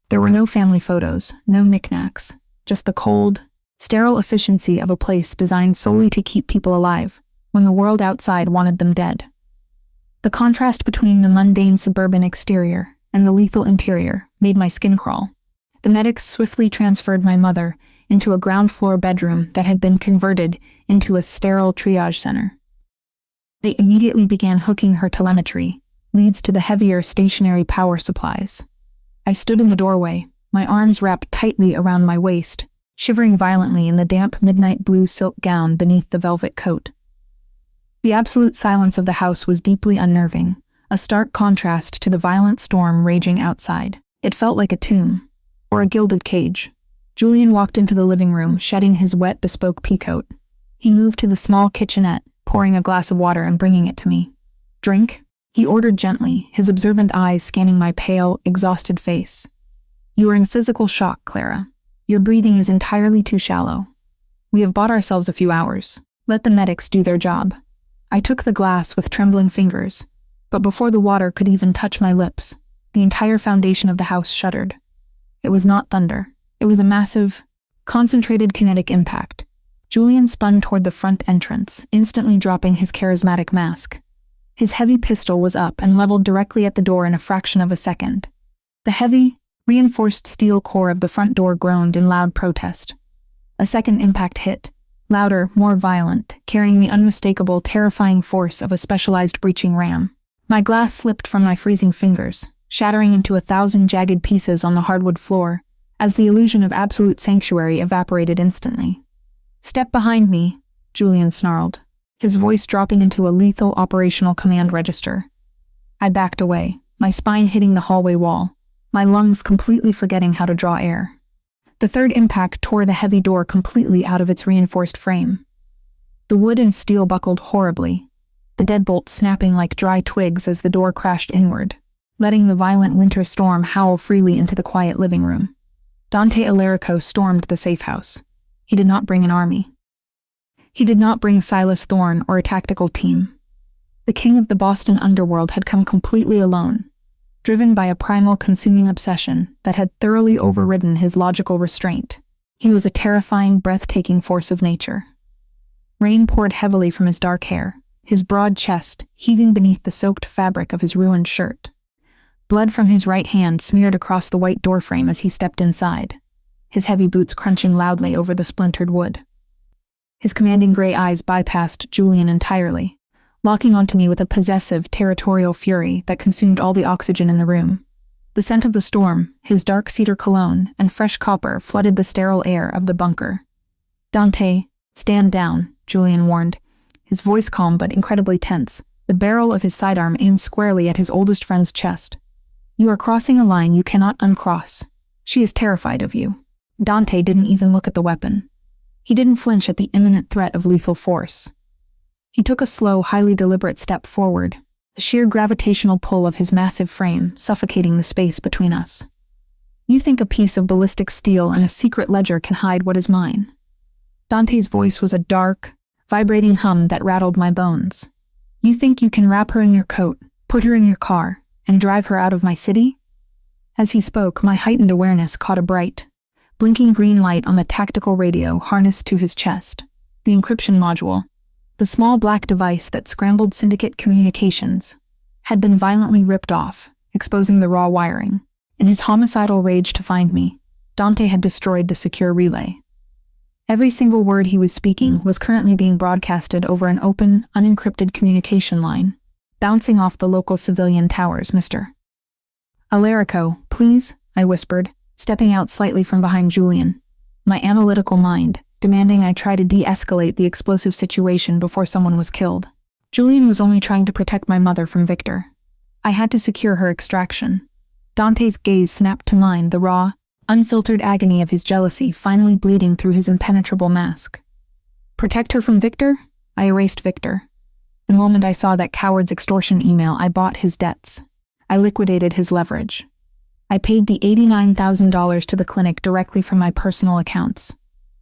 There were no family photos, no knickknacks, just the cold, sterile efficiency of a place designed solely to keep people alive, when the world outside wanted them dead. The contrast between the mundane suburban exterior and the lethal interior made my skin crawl. The medics swiftly transferred my mother into a ground-floor bedroom that had been converted into a sterile triage center. They immediately began hooking her telemetry, leads to the heavier stationary power supplies. I stood in the doorway, my arms wrapped tightly around my waist, shivering violently in the damp midnight blue silk gown beneath the velvet coat. The absolute silence of the house was deeply unnerving, a stark contrast to the violent storm raging outside. It felt like a tomb, or a gilded cage. Julian walked into the living room, shedding his wet bespoke peacoat. He moved to the small kitchenette, pouring a glass of water and bringing it to me. Drink? He ordered gently, his observant eyes scanning my pale, exhausted face. You are in physical shock, Clara. Your breathing is entirely too shallow. We have bought ourselves a few hours. Let the medics do their job. I took the glass with trembling fingers, but before the water could even touch my lips, the entire foundation of the house shuddered. It was not thunder. It was a massive, concentrated kinetic impact. Julian spun toward the front entrance, instantly dropping his charismatic mask. His heavy pistol was up and leveled directly at the door in a fraction of a second. The heavy, reinforced steel core of the front door groaned in loud protest. A second impact hit, louder, more violent, carrying the unmistakable, terrifying force of a specialized breaching ram. My glass slipped from my freezing fingers, shattering into 1,000 jagged pieces on the hardwood floor, as the illusion of absolute sanctuary evaporated instantly. Step behind me, Julian snarled, his voice dropping into a lethal operational command register. I backed away, my spine hitting the hallway wall, my lungs completely forgetting how to draw air. The third impact tore the heavy door completely out of its reinforced frame. The wood and steel buckled horribly, the deadbolt snapping like dry twigs as the door crashed inward, letting the violent winter storm howl freely into the quiet living room. Dante Alarico stormed the safe house. He did not bring an army. He did not bring Silas Thorne or a tactical team. The king of the Boston underworld had come completely alone, driven by a primal consuming obsession that had thoroughly overridden his logical restraint. He was a terrifying, breathtaking force of nature. Rain poured heavily from his dark hair, his broad chest heaving beneath the soaked fabric of his ruined shirt. Blood from his right hand smeared across the white doorframe as he stepped inside, his heavy boots crunching loudly over the splintered wood. His commanding gray eyes bypassed Julian entirely, locking onto me with a possessive, territorial fury that consumed all the oxygen in the room. The scent of the storm, his dark cedar cologne, and fresh copper flooded the sterile air of the bunker. Dante, stand down, Julian warned, his voice calm but incredibly tense, the barrel of his sidearm aimed squarely at his oldest friend's chest. You are crossing a line you cannot uncross. She is terrified of you. Dante didn't even look at the weapon. He didn't flinch at the imminent threat of lethal force. He took a slow, highly deliberate step forward, the sheer gravitational pull of his massive frame suffocating the space between us. You think a piece of ballistic steel and a secret ledger can hide what is mine? Dante's voice was a dark, vibrating hum that rattled my bones. You think you can wrap her in your coat, Put her in your car and drive her out of my city? As he spoke, my heightened awareness caught a bright, blinking green light on the tactical radio harnessed to his chest. The encryption module, the small black device that scrambled syndicate communications, had been violently ripped off, exposing the raw wiring. In his homicidal rage to find me, Dante had destroyed the secure relay. Every single word he was speaking was currently being broadcasted over an open, unencrypted communication line, bouncing off the local civilian towers. Mr. Alarico, please, I whispered, stepping out slightly from behind Julian, my analytical mind demanding I try to de-escalate the explosive situation before someone was killed. Julian was only trying to protect my mother from Victor. I had to secure her extraction. Dante's gaze snapped to mine, the raw, unfiltered agony of his jealousy finally bleeding through his impenetrable mask. Protect her from Victor? I erased Victor. The moment I saw that coward's extortion email, I bought his debts. I liquidated his leverage. I paid the $89,000 to the clinic directly from my personal accounts.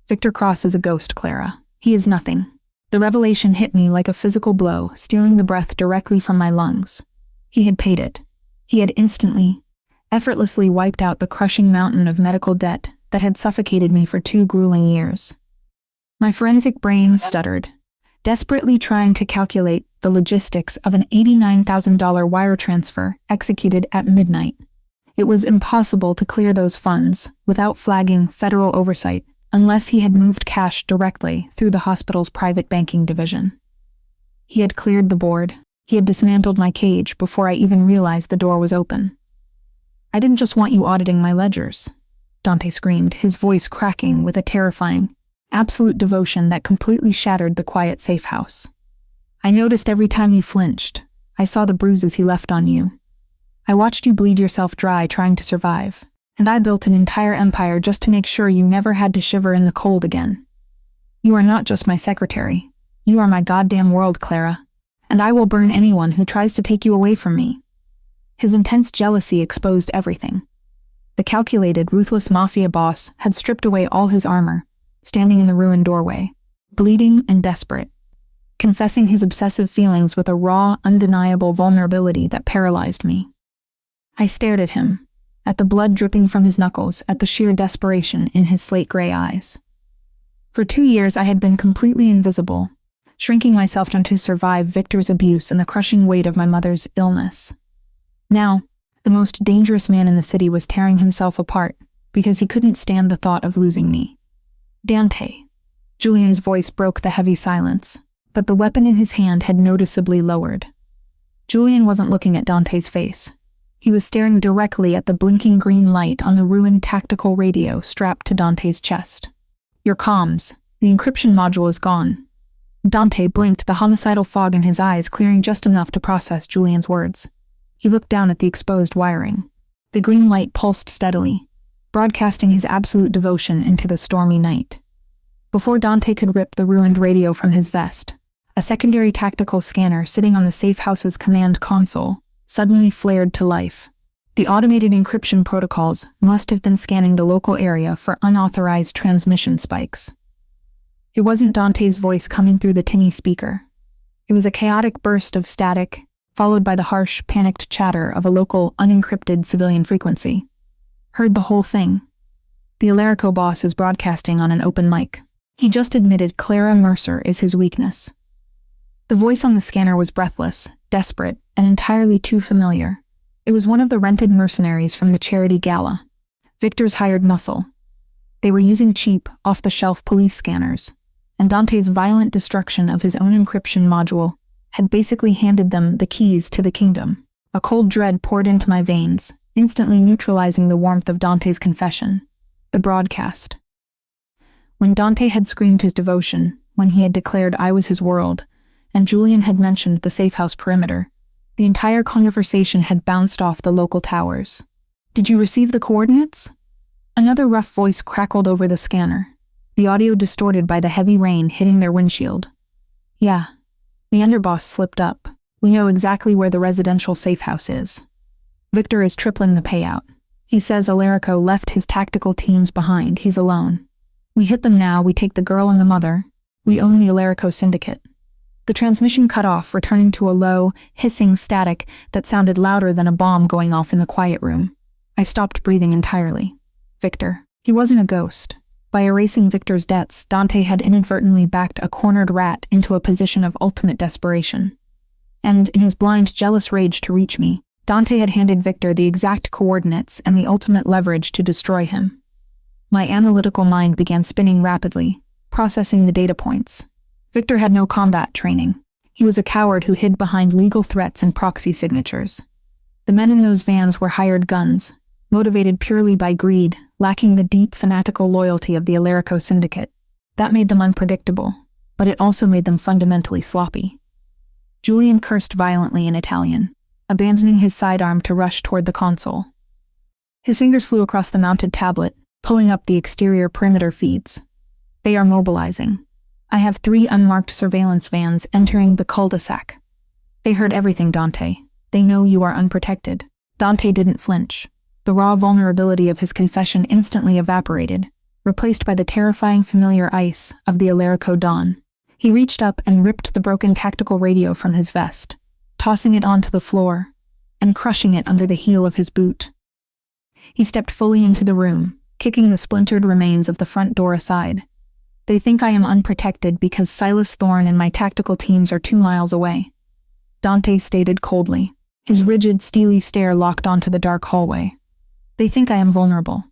Victor Cross is a ghost, Clara. He is nothing. The revelation hit me like a physical blow, stealing the breath directly from my lungs. He had paid it. He had instantly, effortlessly wiped out the crushing mountain of medical debt that had suffocated me for 2 grueling years. My forensic brain stuttered, desperately trying to calculate the logistics of an $89,000 wire transfer executed at midnight. It was impossible to clear those funds without flagging federal oversight unless he had moved cash directly through the hospital's private banking division. He had cleared the board. He had dismantled my cage before I even realized the door was open. I didn't just want you auditing my ledgers, Dante screamed, his voice cracking with a terrifying, absolute devotion that completely shattered the quiet safe house. I noticed every time you flinched. I saw the bruises he left on you. I watched you bleed yourself dry trying to survive, and I built an entire empire just to make sure you never had to shiver in the cold again. You are not just my secretary. You are my goddamn world, Clara, and I will burn anyone who tries to take you away from me. His intense jealousy exposed everything. The calculated, ruthless Mafia boss had stripped away all his armor, standing in the ruined doorway, bleeding and desperate, confessing his obsessive feelings with a raw, undeniable vulnerability that paralyzed me. I stared at him, at the blood dripping from his knuckles, at the sheer desperation in his slate-gray eyes. For 2 years I had been completely invisible, shrinking myself down to survive Victor's abuse and the crushing weight of my mother's illness. Now, the most dangerous man in the city was tearing himself apart because he couldn't stand the thought of losing me. Dante. Julian's voice broke the heavy silence, but the weapon in his hand had noticeably lowered. Julian wasn't looking at Dante's face. He was staring directly at the blinking green light on the ruined tactical radio strapped to Dante's chest. Your comms. The encryption module is gone. Dante blinked, the homicidal fog in his eyes clearing just enough to process Julian's words. He looked down at the exposed wiring. The green light pulsed steadily, broadcasting his absolute devotion into the stormy night. Before Dante could rip the ruined radio from his vest, a secondary tactical scanner sitting on the safe house's command console suddenly flared to life. The automated encryption protocols must have been scanning the local area for unauthorized transmission spikes. It wasn't Dante's voice coming through the tinny speaker. It was a chaotic burst of static, followed by the harsh, panicked chatter of a local, unencrypted civilian frequency. Heard the whole thing. The Alarico boss is broadcasting on an open mic. He just admitted Clara Mercer is his weakness. The voice on the scanner was breathless, desperate, and entirely too familiar. It was one of the rented mercenaries from the charity gala, Victor's hired muscle. They were using cheap, off-the-shelf police scanners, and Dante's violent destruction of his own encryption module had basically handed them the keys to the kingdom. A cold dread poured into my veins, instantly neutralizing the warmth of Dante's confession. The broadcast. When Dante had screamed his devotion, when he had declared I was his world, and Julian had mentioned the safe house perimeter, the entire conversation had bounced off the local towers. Did you receive the coordinates? Another rough voice crackled over the scanner, the audio distorted by the heavy rain hitting their windshield. Yeah. The underboss slipped up. We know exactly where the residential safe house is. Victor is tripling the payout. He says Alarico left his tactical teams behind. He's alone. We hit them now, we take the girl and the mother. We own the Alarico syndicate. The transmission cut off, returning to a low, hissing static that sounded louder than a bomb going off in the quiet room. I stopped breathing entirely. Victor. He wasn't a ghost. By erasing Victor's debts, Dante had inadvertently backed a cornered rat into a position of ultimate desperation. And, in his blind, jealous rage to reach me, Dante had handed Victor the exact coordinates and the ultimate leverage to destroy him. My analytical mind began spinning rapidly, processing the data points. Victor had no combat training. He was a coward who hid behind legal threats and proxy signatures. The men in those vans were hired guns, motivated purely by greed, lacking the deep, fanatical loyalty of the Alarico syndicate. That made them unpredictable, but it also made them fundamentally sloppy. Julian cursed violently in Italian, abandoning his sidearm to rush toward the console. His fingers flew across the mounted tablet, pulling up the exterior perimeter feeds. They are mobilizing. I have 3 unmarked surveillance vans entering the cul-de-sac. They heard everything, Dante. They know you are unprotected. Dante didn't flinch. The raw vulnerability of his confession instantly evaporated, replaced by the terrifying familiar ice of the Alarico dawn. He reached up and ripped the broken tactical radio from his vest, tossing it onto the floor and crushing it under the heel of his boot. He stepped fully into the room, kicking the splintered remains of the front door aside. They think I am unprotected because Silas Thorne and my tactical teams are 2 miles away, Dante stated coldly, his rigid, steely stare locked onto the dark hallway. They think I am vulnerable.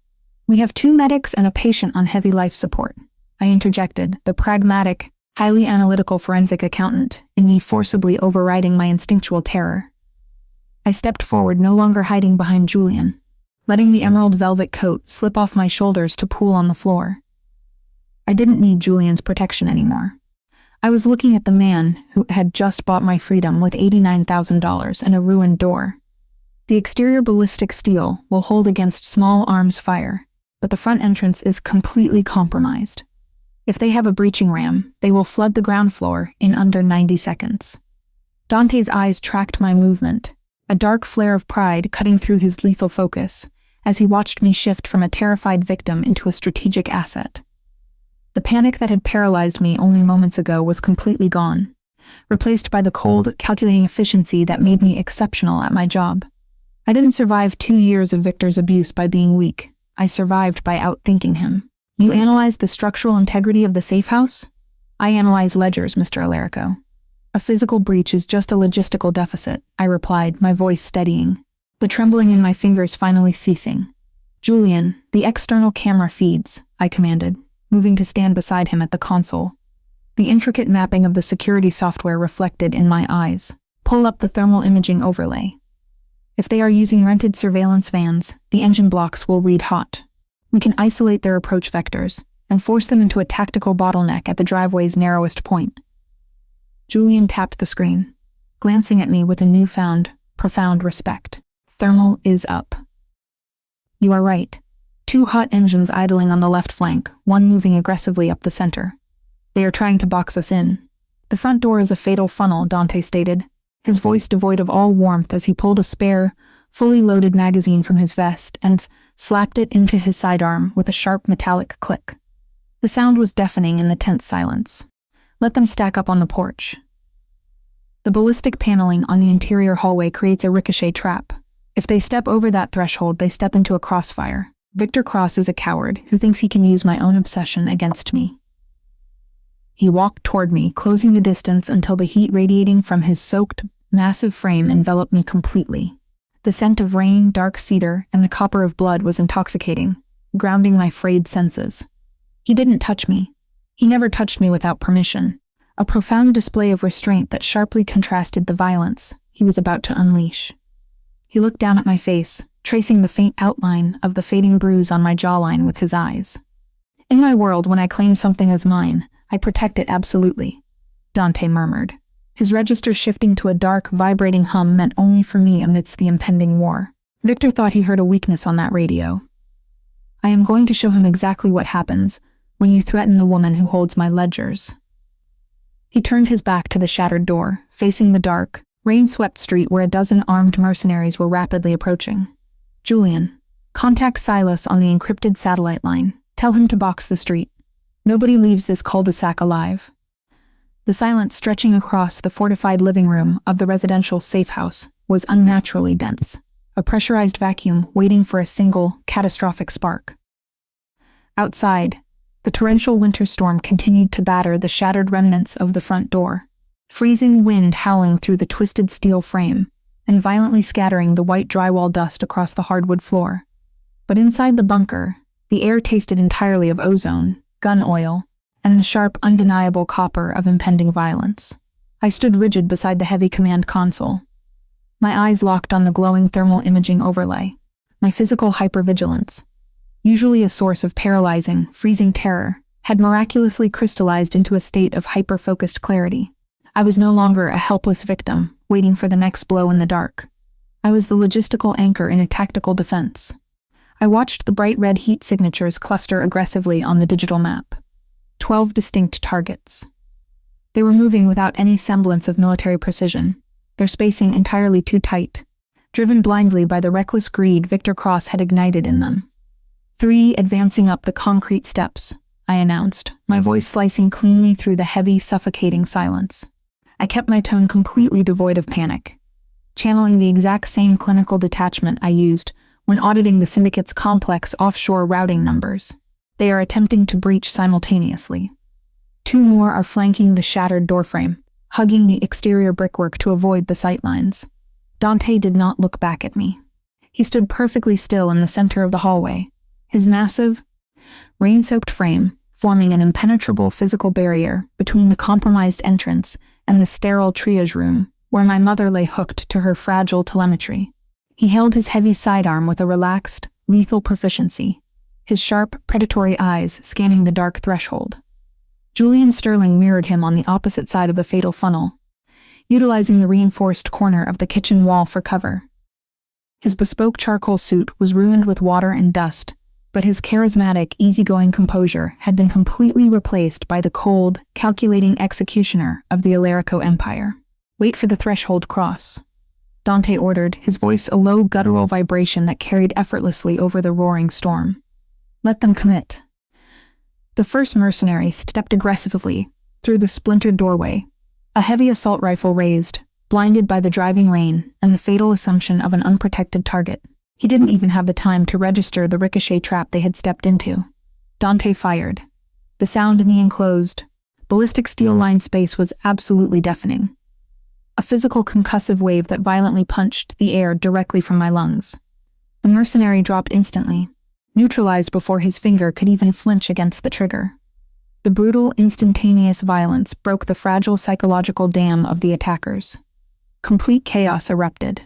We have 2 medics and a patient on heavy life support, I interjected, the pragmatic, highly analytical forensic accountant in me forcibly overriding my instinctual terror. I stepped forward, no longer hiding behind Julian, letting the emerald velvet coat slip off my shoulders to pool on the floor. I didn't need Julian's protection anymore. I was looking at the man who had just bought my freedom with $89,000 and a ruined door. The exterior ballistic steel will hold against small arms fire, but the front entrance is completely compromised. If they have a breaching ram, they will flood the ground floor in under 90 seconds. Dante's eyes tracked my movement, a dark flare of pride cutting through his lethal focus, as he watched me shift from a terrified victim into a strategic asset. The panic that had paralyzed me only moments ago was completely gone, replaced by the cold, calculating efficiency that made me exceptional at my job. I didn't survive 2 years of Victor's abuse by being weak. I survived by outthinking him. You analyzed the structural integrity of the safe house? I analyze ledgers, Mr. Alarico. A physical breach is just a logistical deficit, I replied, my voice steadying, the trembling in my fingers finally ceasing. Julian, the external camera feeds, I commanded, moving to stand beside him at the console. The intricate mapping of the security software reflected in my eyes. Pull up the thermal imaging overlay. If they are using rented surveillance vans, the engine blocks will read hot. We can isolate their approach vectors and force them into a tactical bottleneck at the driveway's narrowest point. Julian tapped the screen, glancing at me with a newfound, profound respect. Thermal is up. You are right. 2 hot engines idling on the left flank, one moving aggressively up the center. They are trying to box us in. The front door is a fatal funnel, Dante stated, his voice devoid of all warmth as he pulled a spare, fully loaded magazine from his vest and slapped it into his sidearm with a sharp metallic click. The sound was deafening in the tense silence. Let them stack up on the porch. The ballistic paneling on the interior hallway creates a ricochet trap. If they step over that threshold, they step into a crossfire. Victor Cross is a coward who thinks he can use my own obsession against me. He walked toward me, closing the distance until the heat radiating from his soaked, massive frame enveloped me completely. The scent of rain, dark cedar, and the copper of blood was intoxicating, grounding my frayed senses. He didn't touch me. He never touched me without permission, a profound display of restraint that sharply contrasted the violence he was about to unleash. He looked down at my face, tracing the faint outline of the fading bruise on my jawline with his eyes. In my world, when I claim something as mine, I protect it absolutely, Dante murmured, his register shifting to a dark, vibrating hum meant only for me amidst the impending war. Victor thought he heard a weakness on that radio. I am going to show him exactly what happens when you threaten the woman who holds my ledgers. He turned his back to the shattered door, facing the dark, rain-swept street where a dozen armed mercenaries were rapidly approaching. Julian, contact Silas on the encrypted satellite line. Tell him to box the street. Nobody leaves this cul-de-sac alive. The silence stretching across the fortified living room of the residential safe house was unnaturally dense, a pressurized vacuum waiting for a single, catastrophic spark. Outside, the torrential winter storm continued to batter the shattered remnants of the front door, freezing wind howling through the twisted steel frame and violently scattering the white drywall dust across the hardwood floor. But inside the bunker, the air tasted entirely of ozone, gun oil, and the sharp, undeniable copper of impending violence. I stood rigid beside the heavy command console, my eyes locked on the glowing thermal imaging overlay. My physical hypervigilance, usually a source of paralyzing, freezing terror, had miraculously crystallized into a state of hyper-focused clarity. I was no longer a helpless victim, waiting for the next blow in the dark. I was the logistical anchor in a tactical defense. I watched the bright red heat signatures cluster aggressively on the digital map. 12 distinct targets. They were moving without any semblance of military precision, their spacing entirely too tight, driven blindly by the reckless greed Victor Cross had ignited in them. 3 advancing up the concrete steps, I announced, my voice slicing cleanly through the heavy, suffocating silence. I kept my tone completely devoid of panic, channeling the exact same clinical detachment I used when auditing the syndicate's complex offshore routing numbers. They are attempting to breach simultaneously. 2 more are flanking the shattered doorframe, hugging the exterior brickwork to avoid the sightlines. Dante did not look back at me. He stood perfectly still in the center of the hallway, his massive, rain-soaked frame forming an impenetrable physical barrier between the compromised entrance and the sterile triage room where my mother lay hooked to her fragile telemetry. He held his heavy sidearm with a relaxed, lethal proficiency, his sharp, predatory eyes scanning the dark threshold. Julian Sterling mirrored him on the opposite side of the fatal funnel, utilizing the reinforced corner of the kitchen wall for cover. His bespoke charcoal suit was ruined with water and dust, but his charismatic, easygoing composure had been completely replaced by the cold, calculating executioner of the Alarico Empire. "Wait for the threshold cross," Dante ordered, his voice a low, guttural vibration that carried effortlessly over the roaring storm. "Let them commit." The first mercenary stepped aggressively through the splintered doorway, a heavy assault rifle raised, blinded by the driving rain and the fatal assumption of an unprotected target. He didn't even have the time to register the ricochet trap they had stepped into. Dante fired. The sound in the enclosed, ballistic steel-lined space was absolutely deafening. A physical concussive wave that violently punched the air directly from my lungs. The mercenary dropped instantly, neutralized before his finger could even flinch against the trigger. The brutal, instantaneous violence broke the fragile psychological dam of the attackers. Complete chaos erupted.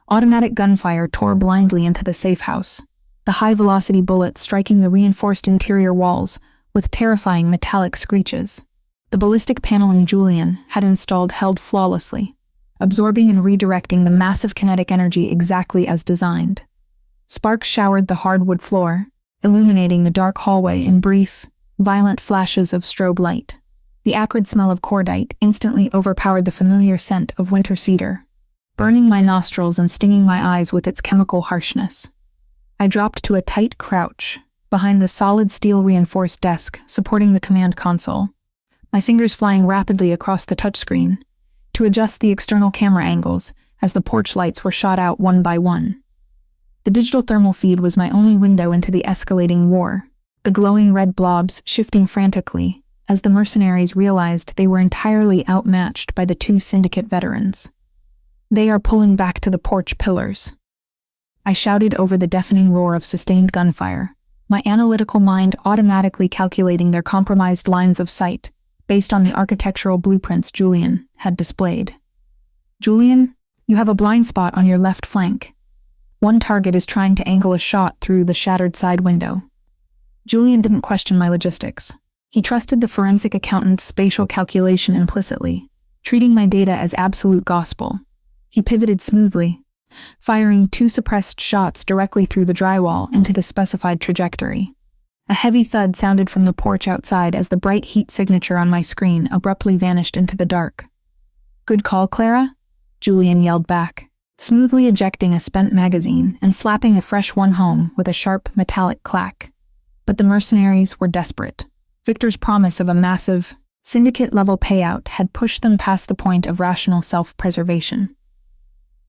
Automatic gunfire tore blindly into the safe house, the high-velocity bullets striking the reinforced interior walls with terrifying metallic screeches. The ballistic paneling Julian had installed held flawlessly, absorbing and redirecting the massive kinetic energy exactly as designed. Sparks showered the hardwood floor, illuminating the dark hallway in brief, violent flashes of strobe light. The acrid smell of cordite instantly overpowered the familiar scent of winter cedar, burning my nostrils and stinging my eyes with its chemical harshness. I dropped to a tight crouch behind the solid steel-reinforced desk supporting the command console, my fingers flying rapidly across the touchscreen to adjust the external camera angles as the porch lights were shot out one by one. The digital thermal feed was my only window into the escalating war, the glowing red blobs shifting frantically as the mercenaries realized they were entirely outmatched by the 2 syndicate veterans. "They are pulling back to the porch pillars," I shouted over the deafening roar of sustained gunfire, my analytical mind automatically calculating their compromised lines of sight based on the architectural blueprints Julian had displayed. "Julian, you have a blind spot on your left flank. One target is trying to angle a shot through the shattered side window." Julian didn't question my logistics. He trusted the forensic accountant's spatial calculation implicitly, treating my data as absolute gospel. He pivoted smoothly, firing 2 suppressed shots directly through the drywall into the specified trajectory. A heavy thud sounded from the porch outside as the bright heat signature on my screen abruptly vanished into the dark. "Good call, Clara?" Julian yelled back, smoothly ejecting a spent magazine and slapping a fresh one home with a sharp, metallic clack. But the mercenaries were desperate. Victor's promise of a massive, Syndicate-level payout had pushed them past the point of rational self-preservation.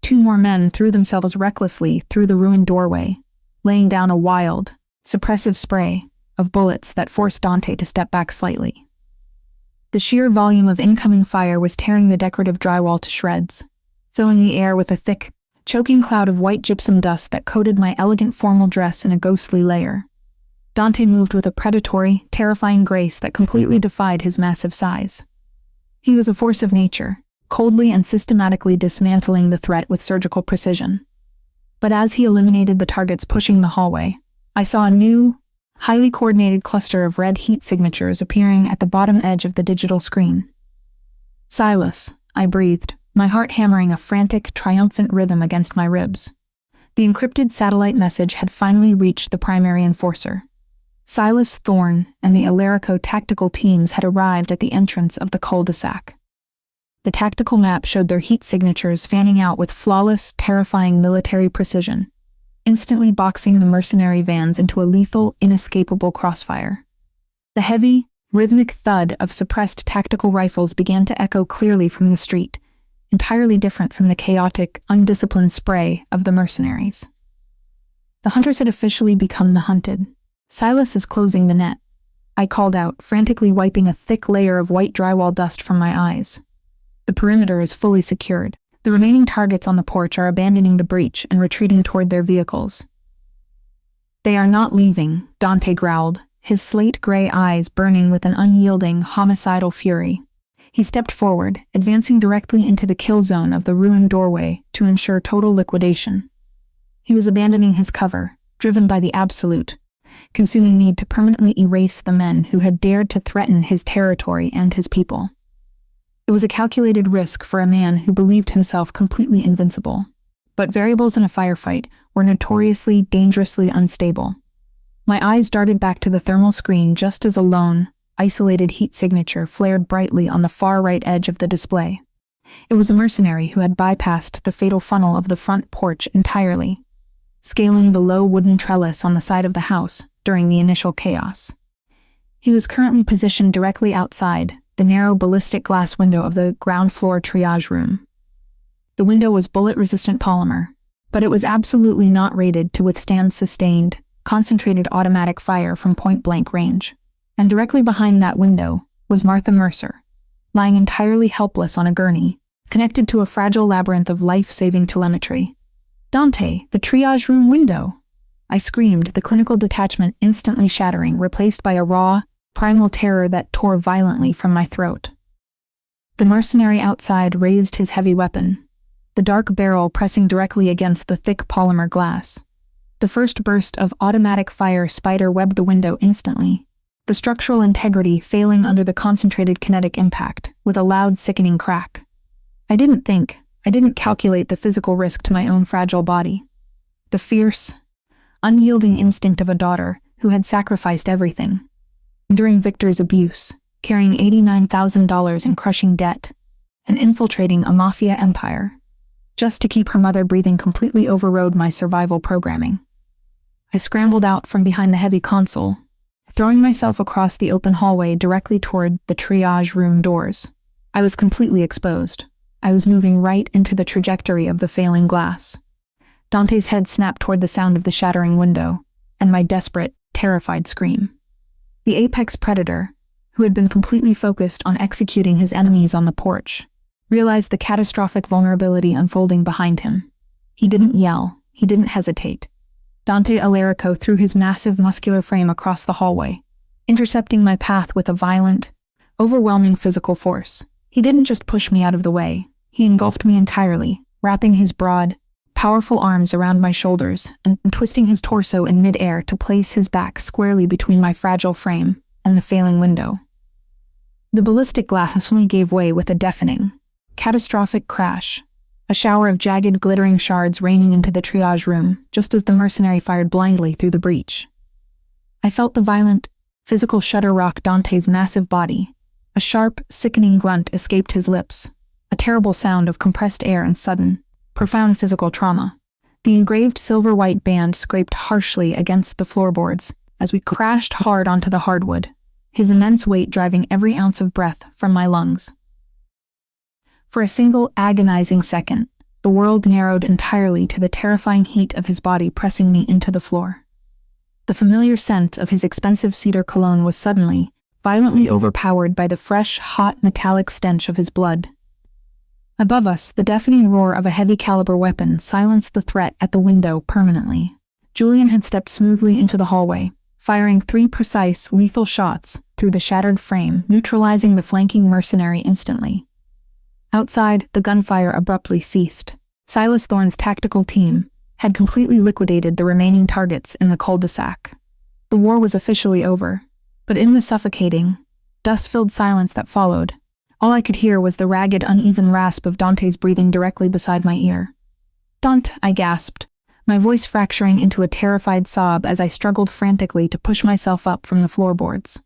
2 more men threw themselves recklessly through the ruined doorway, laying down a wild, suppressive spray of bullets that forced Dante to step back slightly. The sheer volume of incoming fire was tearing the decorative drywall to shreds, filling the air with a thick, choking cloud of white gypsum dust that coated my elegant formal dress in a ghostly layer. Dante moved with a predatory, terrifying grace that completely defied his massive size. He was a force of nature, coldly and systematically dismantling the threat with surgical precision. But as he eliminated the targets pushing the hallway, I saw a new, highly coordinated cluster of red heat signatures appearing at the bottom edge of the digital screen. "Silas," I breathed, my heart hammering a frantic, triumphant rhythm against my ribs. The encrypted satellite message had finally reached the primary enforcer. Silas Thorne and the Alarico tactical teams had arrived at the entrance of the cul-de-sac. The tactical map showed their heat signatures fanning out with flawless, terrifying military precision, instantly boxing the mercenary vans into a lethal, inescapable crossfire. The heavy, rhythmic thud of suppressed tactical rifles began to echo clearly from the street, entirely different from the chaotic, undisciplined spray of the mercenaries. The hunters had officially become the hunted. "Silas is closing the net," I called out, frantically wiping a thick layer of white drywall dust from my eyes. "The perimeter is fully secured. The remaining targets on the porch are abandoning the breach and retreating toward their vehicles." "They are not leaving," Dante growled, his slate-gray eyes burning with an unyielding, homicidal fury. He stepped forward, advancing directly into the kill zone of the ruined doorway to ensure total liquidation. He was abandoning his cover, driven by the absolute, consuming need to permanently erase the men who had dared to threaten his territory and his people. It was a calculated risk for a man who believed himself completely invincible, but variables in a firefight were notoriously, dangerously unstable. My eyes darted back to the thermal screen just as a lone, isolated heat signature flared brightly on the far right edge of the display. It was a mercenary who had bypassed the fatal funnel of the front porch entirely, scaling the low wooden trellis on the side of the house during the initial chaos. He was currently positioned directly outside the narrow ballistic glass window of the ground floor triage room. The window was bullet-resistant polymer, but it was absolutely not rated to withstand sustained, concentrated automatic fire from point-blank range. And directly behind that window was Martha Mercer, lying entirely helpless on a gurney, connected to a fragile labyrinth of life-saving telemetry. "Dante, the triage room window!" I screamed, the clinical detachment instantly shattering, replaced by a raw, primal terror that tore violently from my throat. The mercenary outside raised his heavy weapon, the dark barrel pressing directly against the thick polymer glass. The first burst of automatic fire spider-webbed the window instantly, the structural integrity failing under the concentrated kinetic impact, with a loud, sickening crack. I didn't calculate the physical risk to my own fragile body. The fierce, unyielding instinct of a daughter who had sacrificed everything, enduring Victor's abuse, carrying $89,000 in crushing debt, and infiltrating a Mafia empire, just to keep her mother breathing completely overrode my survival programming. I scrambled out from behind the heavy console, throwing myself across the open hallway directly toward the triage room doors. I was completely exposed. I was moving right into the trajectory of the failing glass. Dante's head snapped toward the sound of the shattering window, and my desperate, terrified scream. The apex predator, who had been completely focused on executing his enemies on the porch, realized the catastrophic vulnerability unfolding behind him. He didn't yell. He didn't hesitate. Dante Alarico threw his massive muscular frame across the hallway, intercepting my path with a violent, overwhelming physical force. He didn't just push me out of the way. He engulfed me entirely, wrapping his broad, powerful arms around my shoulders and twisting his torso in midair to place his back squarely between my fragile frame and the failing window. The ballistic glass suddenly gave way with a deafening, catastrophic crash, a shower of jagged, glittering shards raining into the triage room just as the mercenary fired blindly through the breach. I felt the violent, physical shudder rock Dante's massive body. A sharp, sickening grunt escaped his lips, a terrible sound of compressed air and sudden, profound physical trauma. The engraved silver-white band scraped harshly against the floorboards as we crashed hard onto the hardwood, his immense weight driving every ounce of breath from my lungs. For a single agonizing second, the world narrowed entirely to the terrifying heat of his body pressing me into the floor. The familiar scent of his expensive cedar cologne was suddenly, violently overpowered by the fresh, hot, metallic stench of his blood. Above us, the deafening roar of a heavy-caliber weapon silenced the threat at the window permanently. Julian had stepped smoothly into the hallway, firing 3 precise, lethal shots through the shattered frame, neutralizing the flanking mercenary instantly. Outside, the gunfire abruptly ceased. Silas Thorne's tactical team had completely liquidated the remaining targets in the cul-de-sac. The war was officially over, but in the suffocating, dust-filled silence that followed, all I could hear was the ragged, uneven rasp of Dante's breathing directly beside my ear. "Dante," I gasped, my voice fracturing into a terrified sob as I struggled frantically to push myself up from the floorboards.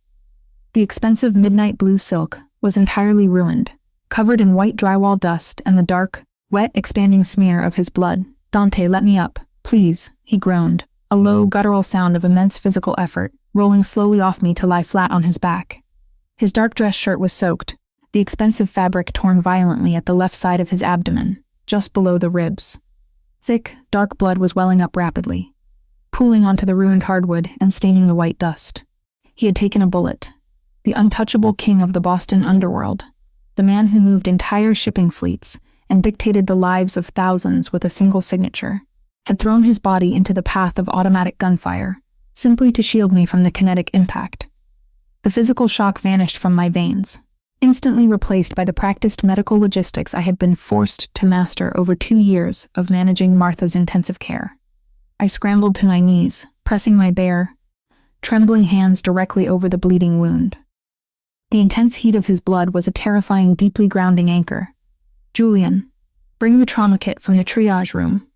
The expensive midnight blue silk was entirely ruined, covered in white drywall dust and the dark, wet, expanding smear of his blood. "Dante, let me up, please," he groaned, a low, guttural sound of immense physical effort, rolling slowly off me to lie flat on his back. His dark dress shirt was soaked, the expensive fabric torn violently at the left side of his abdomen, just below the ribs. Thick, dark blood was welling up rapidly, pooling onto the ruined hardwood and staining the white dust. He had taken a bullet. The untouchable king of the Boston underworld, the man who moved entire shipping fleets and dictated the lives of thousands with a single signature, had thrown his body into the path of automatic gunfire, simply to shield me from the kinetic impact. The physical shock vanished from my veins, instantly replaced by the practiced medical logistics I had been forced to master over 2 years of managing Martha's intensive care. I scrambled to my knees, pressing my bare, trembling hands directly over the bleeding wound. The intense heat of his blood was a terrifying, deeply grounding anchor. "Julian, bring the trauma kit from the triage room,"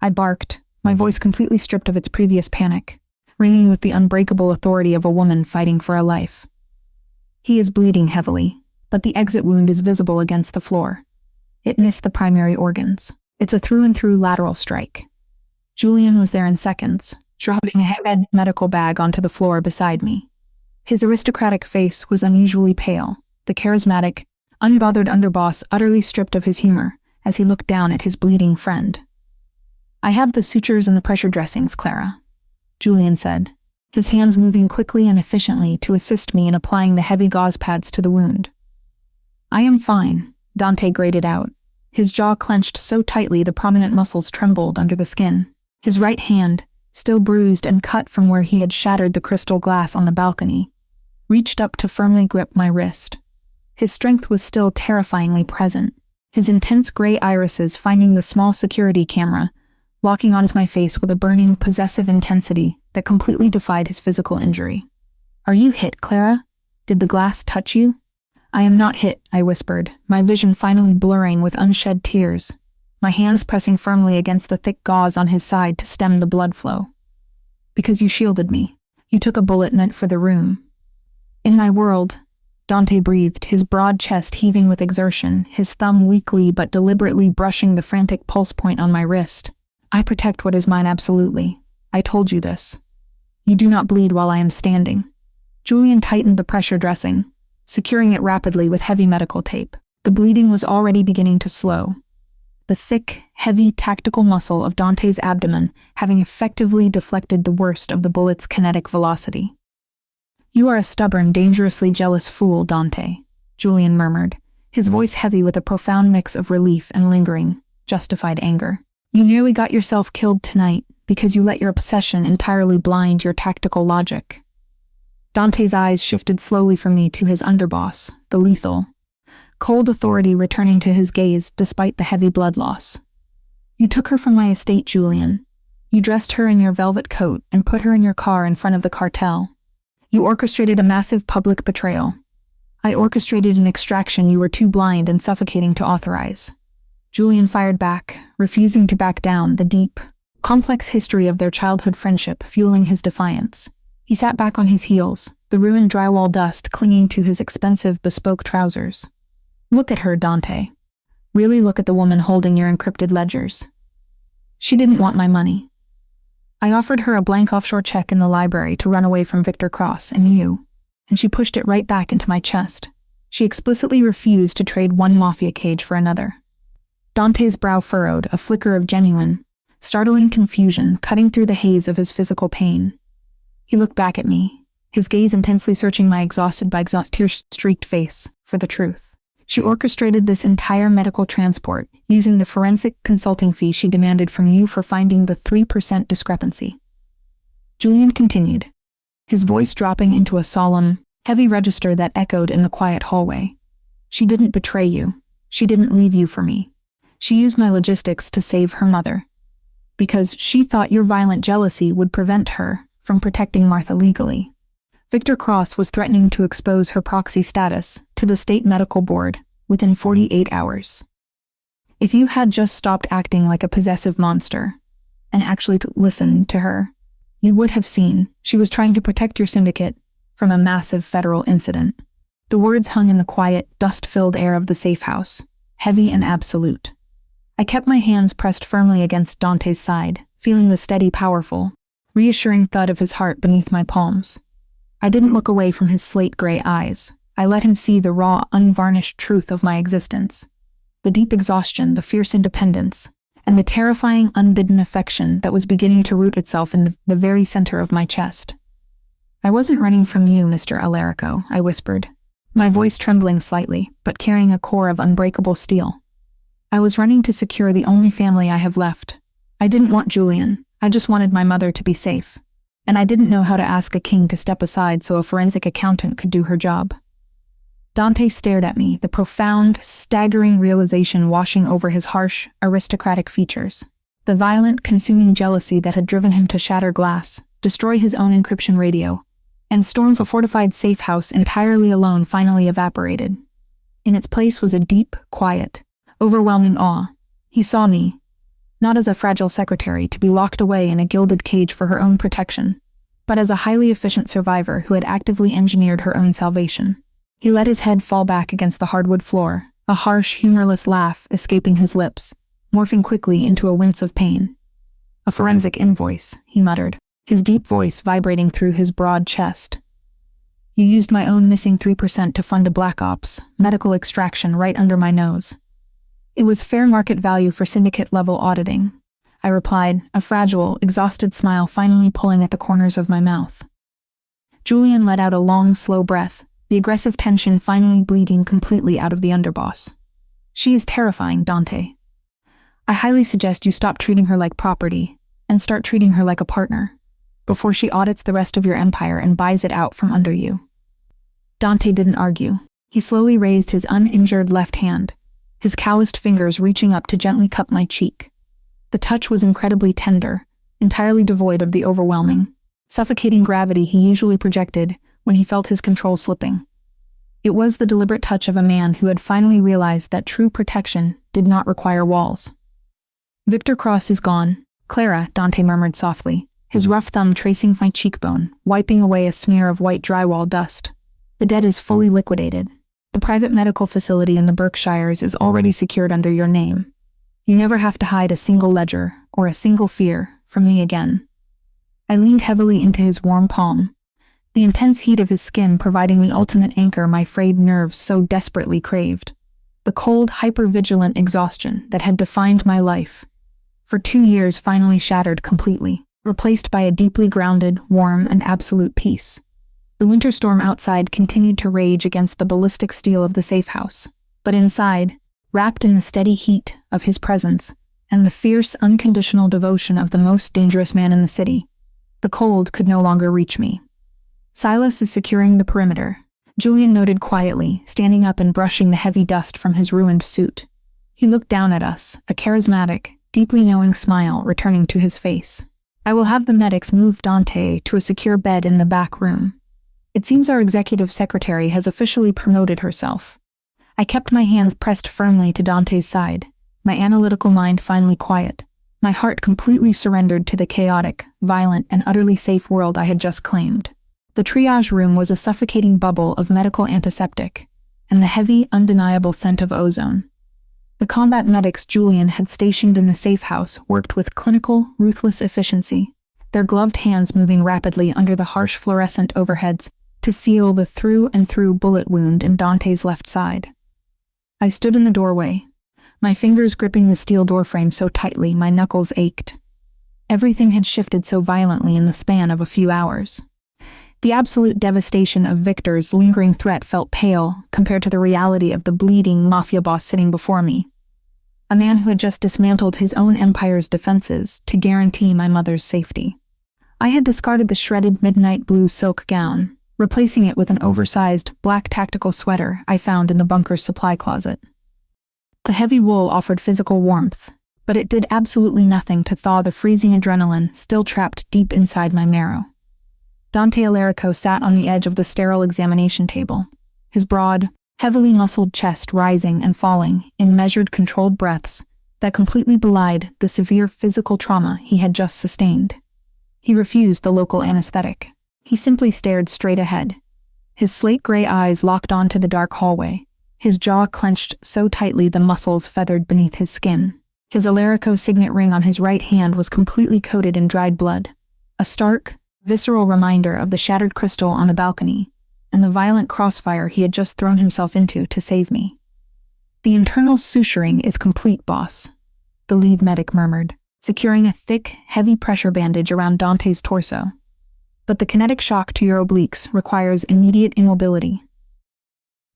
I barked, my voice completely stripped of its previous panic, ringing with the unbreakable authority of a woman fighting for a life. He is bleeding heavily, but the exit wound is visible against the floor. It missed the primary organs. It's a through-and-through lateral strike. Julian was there in seconds, dropping a heavy medical bag onto the floor beside me. His aristocratic face was unusually pale, the charismatic, unbothered underboss utterly stripped of his humor as he looked down at his bleeding friend. "I have the sutures and the pressure dressings, Clara," Julian said, his hands moving quickly and efficiently to assist me in applying the heavy gauze pads to the wound. "I am fine," Dante grated out, his jaw clenched so tightly the prominent muscles trembled under the skin. His right hand, still bruised and cut from where he had shattered the crystal glass on the balcony, reached up to firmly grip my wrist. His strength was still terrifyingly present, his intense gray irises finding the small security camera, locking onto my face with a burning, possessive intensity that completely defied his physical injury. "Are you hit, Clara? Did the glass touch you?" "I am not hit," I whispered, my vision finally blurring with unshed tears, my hands pressing firmly against the thick gauze on his side to stem the blood flow. "Because you shielded me. You took a bullet meant for the room." "In my world," Dante breathed, his broad chest heaving with exertion, his thumb weakly but deliberately brushing the frantic pulse point on my wrist. "I protect what is mine absolutely. I told you this. You do not bleed while I am standing." Julian tightened the pressure dressing, securing it rapidly with heavy medical tape. The bleeding was already beginning to slow, the thick, heavy, tactical muscle of Dante's abdomen having effectively deflected the worst of the bullet's kinetic velocity. "You are a stubborn, dangerously jealous fool, Dante," Julian murmured, his voice heavy with a profound mix of relief and lingering, justified anger. "You nearly got yourself killed tonight because you let your obsession entirely blind your tactical logic." Dante's eyes shifted slowly from me to his underboss, the lethal, cold authority returning to his gaze despite the heavy blood loss. "You took her from my estate, Julian. You dressed her in your velvet coat and put her in your car in front of the cartel. You orchestrated a massive public betrayal. I orchestrated an extraction you were too blind and suffocating to authorize." Julian fired back, refusing to back down, the deep, complex history of their childhood friendship fueling his defiance. He sat back on his heels, the ruined drywall dust clinging to his expensive bespoke trousers. "Look at her, Dante. Really look at the woman holding your encrypted ledgers. She didn't want my money. I offered her a blank offshore check in the library to run away from Victor Cross and you. and she pushed it right back into my chest. She explicitly refused to trade one Mafia cage for another. Dante's brow furrowed, a flicker of genuine, startling confusion cutting through the haze of his physical pain. He looked back at me, his gaze intensely searching my exhausted by tear-streaked face for the truth. She orchestrated this entire medical transport using the forensic consulting fee she demanded from you for finding the 3% discrepancy. Julian continued, his voice dropping into a solemn, heavy register that echoed in the quiet hallway. She didn't betray you. She didn't leave you for me. She used my logistics to save her mother. Because she thought your violent jealousy would prevent her from protecting Martha legally. Victor Cross was threatening to expose her proxy status to the state medical board within 48 hours. If you had just stopped acting like a possessive monster and actually listened to her, you would have seen she was trying to protect your syndicate from a massive federal incident. The words hung in the quiet, dust-filled air of the safe house, heavy and absolute. I kept my hands pressed firmly against Dante's side, feeling the steady, powerful, reassuring thud of his heart beneath my palms. I didn't look away from his slate-gray eyes. I let him see the raw, unvarnished truth of my existence. The deep exhaustion, the fierce independence, and the terrifying, unbidden affection that was beginning to root itself in the very center of my chest. I wasn't running from you, Mr. Alarico, I whispered, my voice trembling slightly, but carrying a core of unbreakable steel. I was running to secure the only family I have left. I didn't want Julian. I just wanted my mother to be safe. And I didn't know how to ask a king to step aside so a forensic accountant could do her job. Dante stared at me, the profound, staggering realization washing over his harsh, aristocratic features. The violent, consuming jealousy that had driven him to shatter glass, destroy his own encryption radio, and storm a fortified safe house entirely alone finally evaporated. In its place was a deep, quiet, overwhelming awe. He saw me, not as a fragile secretary to be locked away in a gilded cage for her own protection, but as a highly efficient survivor who had actively engineered her own salvation. He let his head fall back against the hardwood floor, a harsh, humorless laugh escaping his lips, morphing quickly into a wince of pain. A forensic invoice, he muttered, his deep voice vibrating through his broad chest. You used my own missing 3% to fund a black ops, medical extraction right under my nose. It was fair market value for syndicate-level auditing, I replied, a fragile, exhausted smile finally pulling at the corners of my mouth. Julian let out a long, slow breath, the aggressive tension finally bleeding completely out of the underboss. She is terrifying, Dante. I highly suggest you stop treating her like property and start treating her like a partner, before she audits the rest of your empire and buys it out from under you. Dante didn't argue. He slowly raised his uninjured left hand, his calloused fingers reaching up to gently cup my cheek. The touch was incredibly tender, entirely devoid of the overwhelming, suffocating gravity he usually projected when he felt his control slipping. It was the deliberate touch of a man who had finally realized that true protection did not require walls. Victor Cross is gone, Clara, Dante murmured softly, his rough thumb tracing my cheekbone, wiping away a smear of white drywall dust. The debt is fully liquidated. The private medical facility in the Berkshires is already secured under your name. You never have to hide a single ledger or a single fear from me again. I leaned heavily into his warm palm, the intense heat of his skin providing the ultimate anchor my frayed nerves so desperately craved. The cold, hyper-vigilant exhaustion that had defined my life, for 2 years finally shattered completely, replaced by a deeply grounded, warm, and absolute peace. The winter storm outside continued to rage against the ballistic steel of the safe house, but inside, wrapped in the steady heat of his presence and the fierce, unconditional devotion of the most dangerous man in the city, the cold could no longer reach me. Silas is securing the perimeter, Julian noted quietly, standing up and brushing the heavy dust from his ruined suit. He looked down at us, a charismatic, deeply knowing smile returning to his face. I will have the medics move Dante to a secure bed in the back room. It seems our executive secretary has officially promoted herself. I kept my hands pressed firmly to Dante's side, my analytical mind finally quiet, my heart completely surrendered to the chaotic, violent, and utterly safe world I had just claimed. The triage room was a suffocating bubble of medical antiseptic, and the heavy, undeniable scent of ozone. The combat medics Julian had stationed in the safe house worked with clinical, ruthless efficiency, their gloved hands moving rapidly under the harsh fluorescent overheads to seal the through-and-through bullet wound in Dante's left side. I stood in the doorway, my fingers gripping the steel doorframe so tightly my knuckles ached. Everything had shifted so violently in the span of a few hours. The absolute devastation of Victor's lingering threat felt pale compared to the reality of the bleeding Mafia boss sitting before me. A man who had just dismantled his own empire's defenses to guarantee my mother's safety. I had discarded the shredded midnight blue silk gown, replacing it with an oversized black tactical sweater I found in the bunker's supply closet. The heavy wool offered physical warmth, but it did absolutely nothing to thaw the freezing adrenaline still trapped deep inside my marrow. Dante Alarico sat on the edge of the sterile examination table, his broad, heavily muscled chest rising and falling in measured, controlled breaths that completely belied the severe physical trauma he had just sustained. He refused the local anesthetic. He simply stared straight ahead, his slate-gray eyes locked onto the dark hallway, his jaw clenched so tightly the muscles feathered beneath his skin. His Alarico signet ring on his right hand was completely coated in dried blood, a stark, visceral reminder of the shattered crystal on the balcony and the violent crossfire he had just thrown himself into to save me. "The internal suturing is complete, boss," the lead medic murmured, securing a thick, heavy pressure bandage around Dante's torso. "But the kinetic shock to your obliques requires immediate immobility.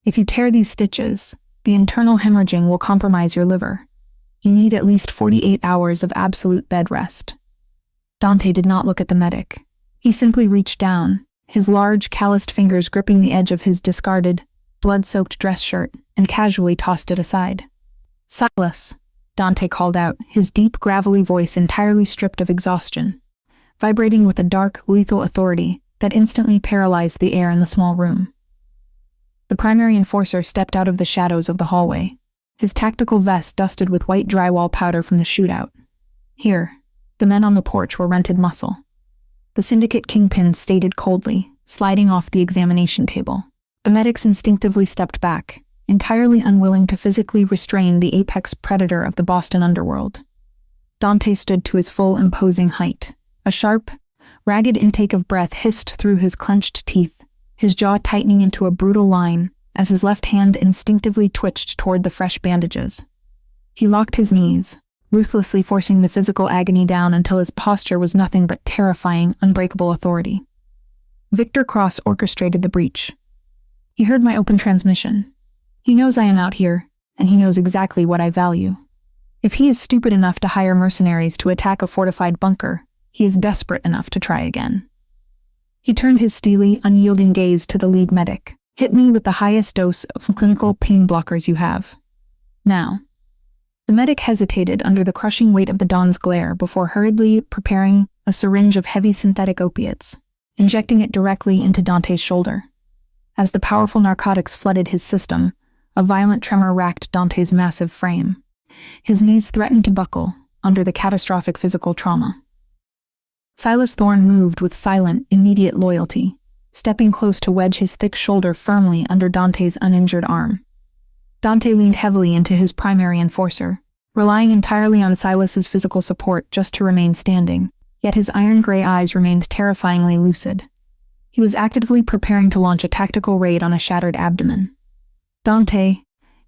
If you tear these stitches, the internal hemorrhaging will compromise your liver. You need at least 48 hours of absolute bed rest." Dante did not look at the medic. He simply reached down, his large, calloused fingers gripping the edge of his discarded, blood-soaked dress shirt, and casually tossed it aside. "Silas," Dante called out, his deep, gravelly voice entirely stripped of exhaustion, vibrating with a dark, lethal authority that instantly paralyzed the air in the small room. The primary enforcer stepped out of the shadows of the hallway, his tactical vest dusted with white drywall powder from the shootout. Here, the men on the porch were rented muscle. The syndicate kingpin stated coldly, sliding off the examination table. The medics instinctively stepped back, entirely unwilling to physically restrain the apex predator of the Boston underworld. Dante stood to his full imposing height. A sharp, ragged intake of breath hissed through his clenched teeth, his jaw tightening into a brutal line as his left hand instinctively twitched toward the fresh bandages. He locked his knees, ruthlessly forcing the physical agony down until his posture was nothing but terrifying, unbreakable authority. Victor Cross orchestrated the breach. He heard my open transmission. He knows I am out here, and he knows exactly what I value. If he is stupid enough to hire mercenaries to attack a fortified bunker, he is desperate enough to try again. He turned his steely, unyielding gaze to the lead medic. "Hit me with the highest dose of clinical pain blockers you have. Now." The medic hesitated under the crushing weight of the dawn's glare before hurriedly preparing a syringe of heavy synthetic opiates, injecting it directly into Dante's shoulder. As the powerful narcotics flooded his system, a violent tremor racked Dante's massive frame. His knees threatened to buckle under the catastrophic physical trauma. Silas Thorne moved with silent, immediate loyalty, stepping close to wedge his thick shoulder firmly under Dante's uninjured arm. Dante leaned heavily into his primary enforcer, relying entirely on Silas's physical support just to remain standing, yet his iron-gray eyes remained terrifyingly lucid. He was actively preparing to launch a tactical raid on a shattered abdomen. "Dante,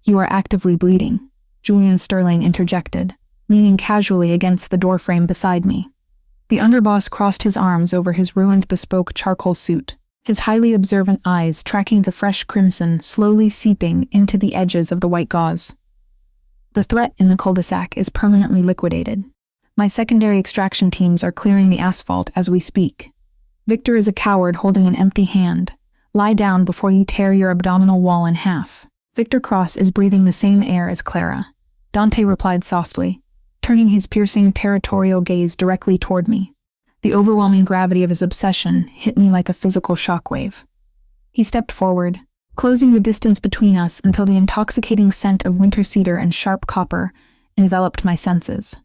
you are actively bleeding," Julian Sterling interjected, leaning casually against the doorframe beside me. The underboss crossed his arms over his ruined bespoke charcoal suit, his highly observant eyes tracking the fresh crimson slowly seeping into the edges of the white gauze. "The threat in the cul-de-sac is permanently liquidated. My secondary extraction teams are clearing the asphalt as we speak. Victor is a coward holding an empty hand. Lie down before you tear your abdominal wall in half." Victor Cross is breathing the same air as Clara, Dante replied softly, turning his piercing territorial gaze directly toward me. The overwhelming gravity of his obsession hit me like a physical shockwave. He stepped forward, closing the distance between us until the intoxicating scent of winter cedar and sharp copper enveloped my senses.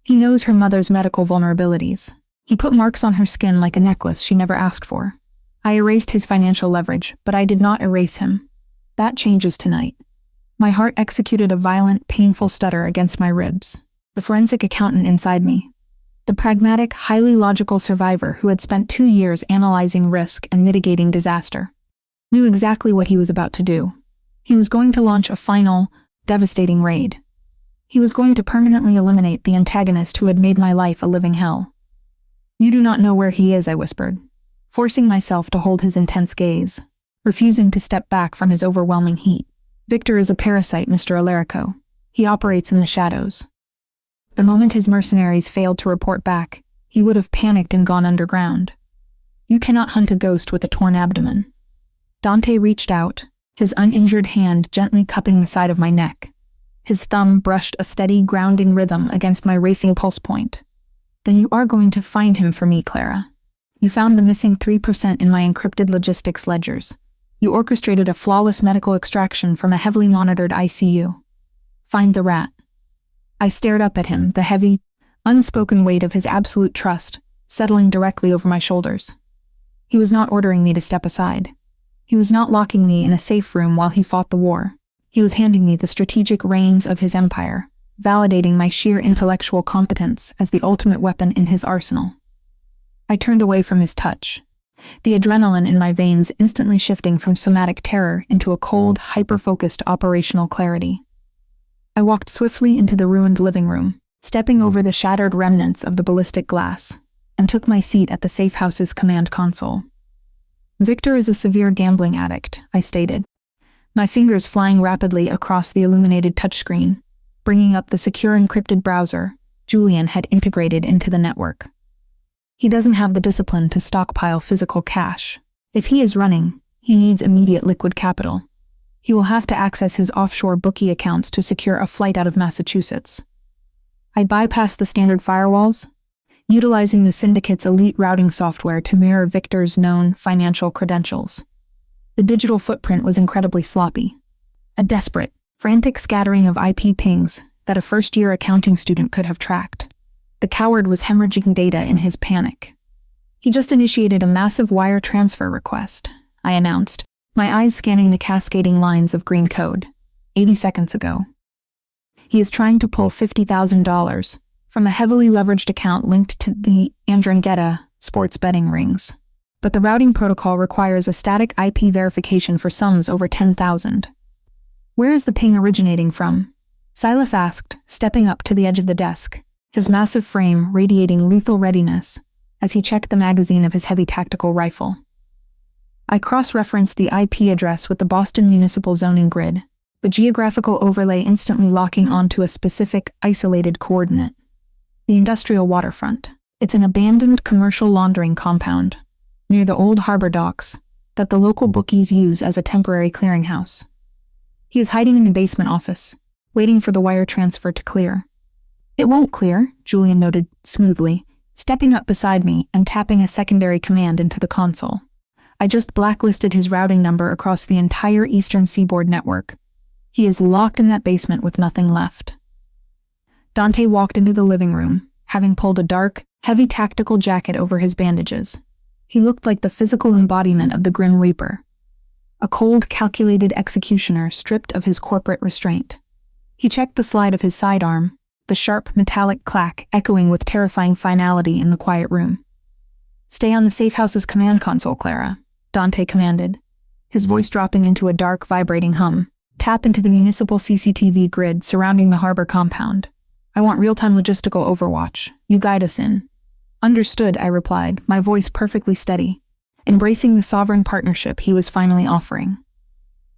He knows her mother's medical vulnerabilities. He put marks on her skin like a necklace she never asked for. I erased his financial leverage, but I did not erase him. That changes tonight. My heart executed a violent, painful stutter against my ribs. The forensic accountant inside me. The pragmatic, highly logical survivor who had spent 2 years analyzing risk and mitigating disaster knew exactly what he was about to do. He was going to launch a final, devastating raid. He was going to permanently eliminate the antagonist who had made my life a living hell. "You do not know where he is," I whispered, forcing myself to hold his intense gaze, refusing to step back from his overwhelming heat. "Victor is a parasite, Mr. Alarico. He operates in the shadows." The moment his mercenaries failed to report back, he would have panicked and gone underground. "You cannot hunt a ghost with a torn abdomen." Dante reached out, his uninjured hand gently cupping the side of my neck. His thumb brushed a steady, grounding rhythm against my racing pulse point. "Then you are going to find him for me, Clara. You found the missing 3% in my encrypted logistics ledgers. You orchestrated a flawless medical extraction from a heavily monitored ICU. Find the rat." I stared up at him, the heavy, unspoken weight of his absolute trust settling directly over my shoulders. He was not ordering me to step aside. He was not locking me in a safe room while he fought the war. He was handing me the strategic reins of his empire, validating my sheer intellectual competence as the ultimate weapon in his arsenal. I turned away from his touch, the adrenaline in my veins instantly shifting from somatic terror into a cold, hyper-focused operational clarity. I walked swiftly into the ruined living room, stepping over the shattered remnants of the ballistic glass, and took my seat at the safe house's command console. "Victor is a severe gambling addict," I stated, my fingers flying rapidly across the illuminated touchscreen, bringing up the secure encrypted browser Julian had integrated into the network. "He doesn't have the discipline to stockpile physical cash. If he is running, he needs immediate liquid capital. He will have to access his offshore bookie accounts to secure a flight out of Massachusetts." I bypassed the standard firewalls, utilizing the syndicate's elite routing software to mirror Victor's known financial credentials. The digital footprint was incredibly sloppy, a desperate, frantic scattering of IP pings that a first-year accounting student could have tracked. The coward was hemorrhaging data in his panic. "He just initiated a massive wire transfer request," I announced, my eyes scanning the cascading lines of green code. 80 seconds ago. "He is trying to pull $50,000 from a heavily leveraged account linked to the Andrangheta sports betting rings. But the routing protocol requires a static IP verification for sums over 10,000. "Where is the ping originating from?" Silas asked, stepping up to the edge of the desk, his massive frame radiating lethal readiness as he checked the magazine of his heavy tactical rifle. I cross-referenced the IP address with the Boston Municipal Zoning Grid, the geographical overlay instantly locking onto a specific, isolated coordinate. The industrial waterfront. It's an abandoned commercial laundering compound near the old harbor docks that the local bookies use as a temporary clearinghouse. "He is hiding in the basement office, waiting for the wire transfer to clear." "It won't clear," Julian noted smoothly, stepping up beside me and tapping a secondary command into the console. "I just blacklisted his routing number across the entire Eastern Seaboard network. He is locked in that basement with nothing left." Dante walked into the living room, having pulled a dark, heavy tactical jacket over his bandages. He looked like the physical embodiment of the Grim Reaper. A cold, calculated executioner stripped of his corporate restraint. He checked the slide of his sidearm, the sharp, metallic clack echoing with terrifying finality in the quiet room. "Stay on the safe house's command console, Clara," Dante commanded, his voice dropping into a dark, vibrating hum. "Tap into the municipal CCTV grid surrounding the harbor compound. I want real-time logistical overwatch. You guide us in." "Understood," I replied, my voice perfectly steady, embracing the sovereign partnership he was finally offering.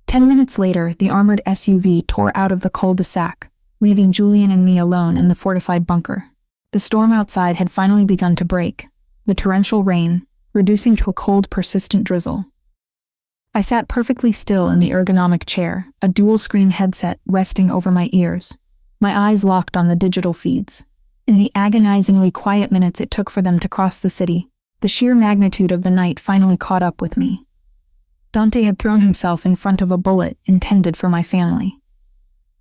10 minutes later, the armored SUV tore out of the cul-de-sac, leaving Julian and me alone in the fortified bunker. The storm outside had finally begun to break, the torrential rain reducing to a cold, persistent drizzle. I sat perfectly still in the ergonomic chair, a dual-screen headset resting over my ears, my eyes locked on the digital feeds. In the agonizingly quiet minutes it took for them to cross the city, the sheer magnitude of the night finally caught up with me. Dante had thrown himself in front of a bullet intended for my family.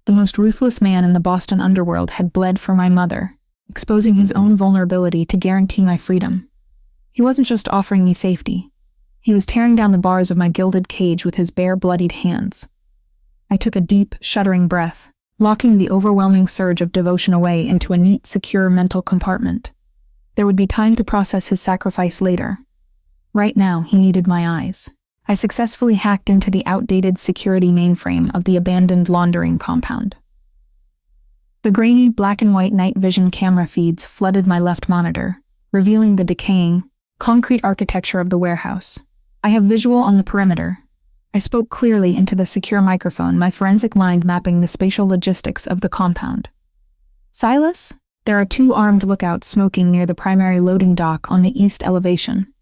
The most ruthless man in the Boston underworld had bled for my mother, exposing his own vulnerability to guarantee my freedom. He wasn't just offering me safety. He was tearing down the bars of my gilded cage with his bare, bloodied hands. I took a deep, shuddering breath, locking the overwhelming surge of devotion away into a neat, secure mental compartment. There would be time to process his sacrifice later. Right now, he needed my eyes. I successfully hacked into the outdated security mainframe of the abandoned laundering compound. The grainy black and white night vision camera feeds flooded my left monitor, revealing the decaying, concrete architecture of the warehouse. I have visual on the perimeter. I spoke clearly into the secure microphone, my forensic mind mapping the spatial logistics of the compound. Silas? There are 2 armed lookouts smoking near the primary loading dock on the east elevation.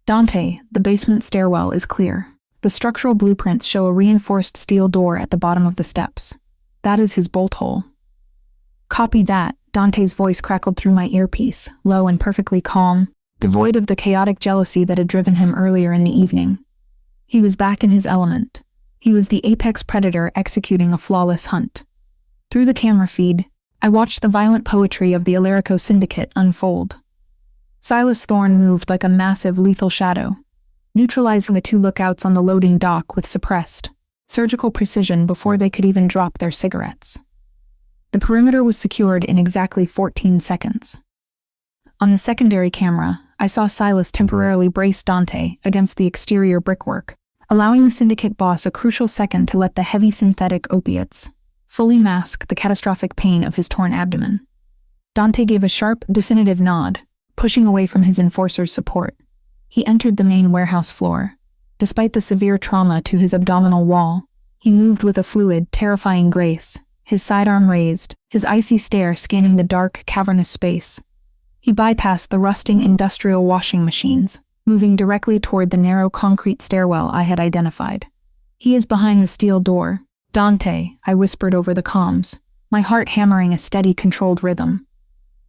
Dante, the basement stairwell is clear. The structural blueprints show a reinforced steel door at the bottom of the steps. That is his bolt hole. Copy that, Dante's voice crackled through my earpiece, low and perfectly calm, devoid of the chaotic jealousy that had driven him earlier in the evening. He was back in his element. He was the apex predator executing a flawless hunt. Through the camera feed, I watched the violent poetry of the Alarico Syndicate unfold. Silas Thorne moved like a massive, lethal shadow, neutralizing the 2 lookouts on the loading dock with suppressed, surgical precision before they could even drop their cigarettes. The perimeter was secured in exactly 14 seconds. On the secondary camera, I saw Silas temporarily brace Dante against the exterior brickwork, allowing the syndicate boss a crucial second to let the heavy synthetic opiates fully mask the catastrophic pain of his torn abdomen. Dante gave a sharp, definitive nod, pushing away from his enforcer's support. He entered the main warehouse floor. Despite the severe trauma to his abdominal wall, he moved with a fluid, terrifying grace, his sidearm raised, his icy stare scanning the dark, cavernous space. He bypassed the rusting industrial washing machines, moving directly toward the narrow concrete stairwell I had identified. He is behind the steel door. Dante, I whispered over the comms, my heart hammering a steady, controlled rhythm.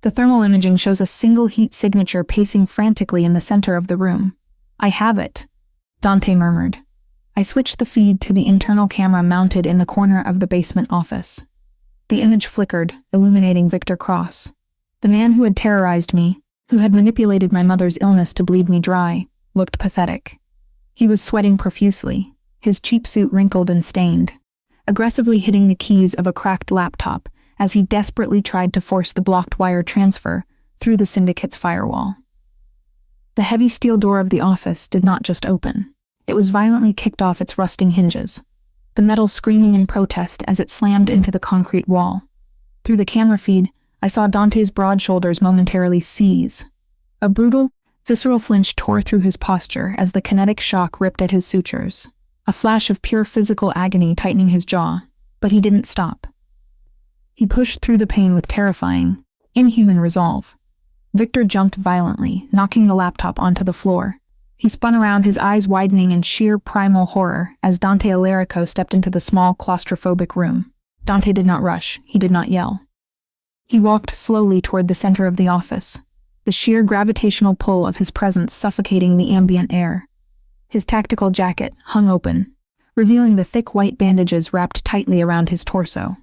The thermal imaging shows a single heat signature pacing frantically in the center of the room. I have it, Dante murmured. I switched the feed to the internal camera mounted in the corner of the basement office. The image flickered, illuminating Victor Cross. The man who had terrorized me, who had manipulated my mother's illness to bleed me dry, looked pathetic. He was sweating profusely, his cheap suit wrinkled and stained, aggressively hitting the keys of a cracked laptop as he desperately tried to force the blocked wire transfer through the syndicate's firewall. The heavy steel door of the office did not just open. It was violently kicked off its rusting hinges, the metal screaming in protest as it slammed into the concrete wall. Through the camera feed, I saw Dante's broad shoulders momentarily seize. A brutal, visceral flinch tore through his posture as the kinetic shock ripped at his sutures, a flash of pure physical agony tightening his jaw, but he didn't stop. He pushed through the pain with terrifying, inhuman resolve. Victor jumped violently, knocking the laptop onto the floor. He spun around, his eyes widening in sheer primal horror as Dante Alarico stepped into the small, claustrophobic room. Dante did not rush, he did not yell. He walked slowly toward the center of the office, the sheer gravitational pull of his presence suffocating the ambient air. His tactical jacket hung open, revealing the thick white bandages wrapped tightly around his torso.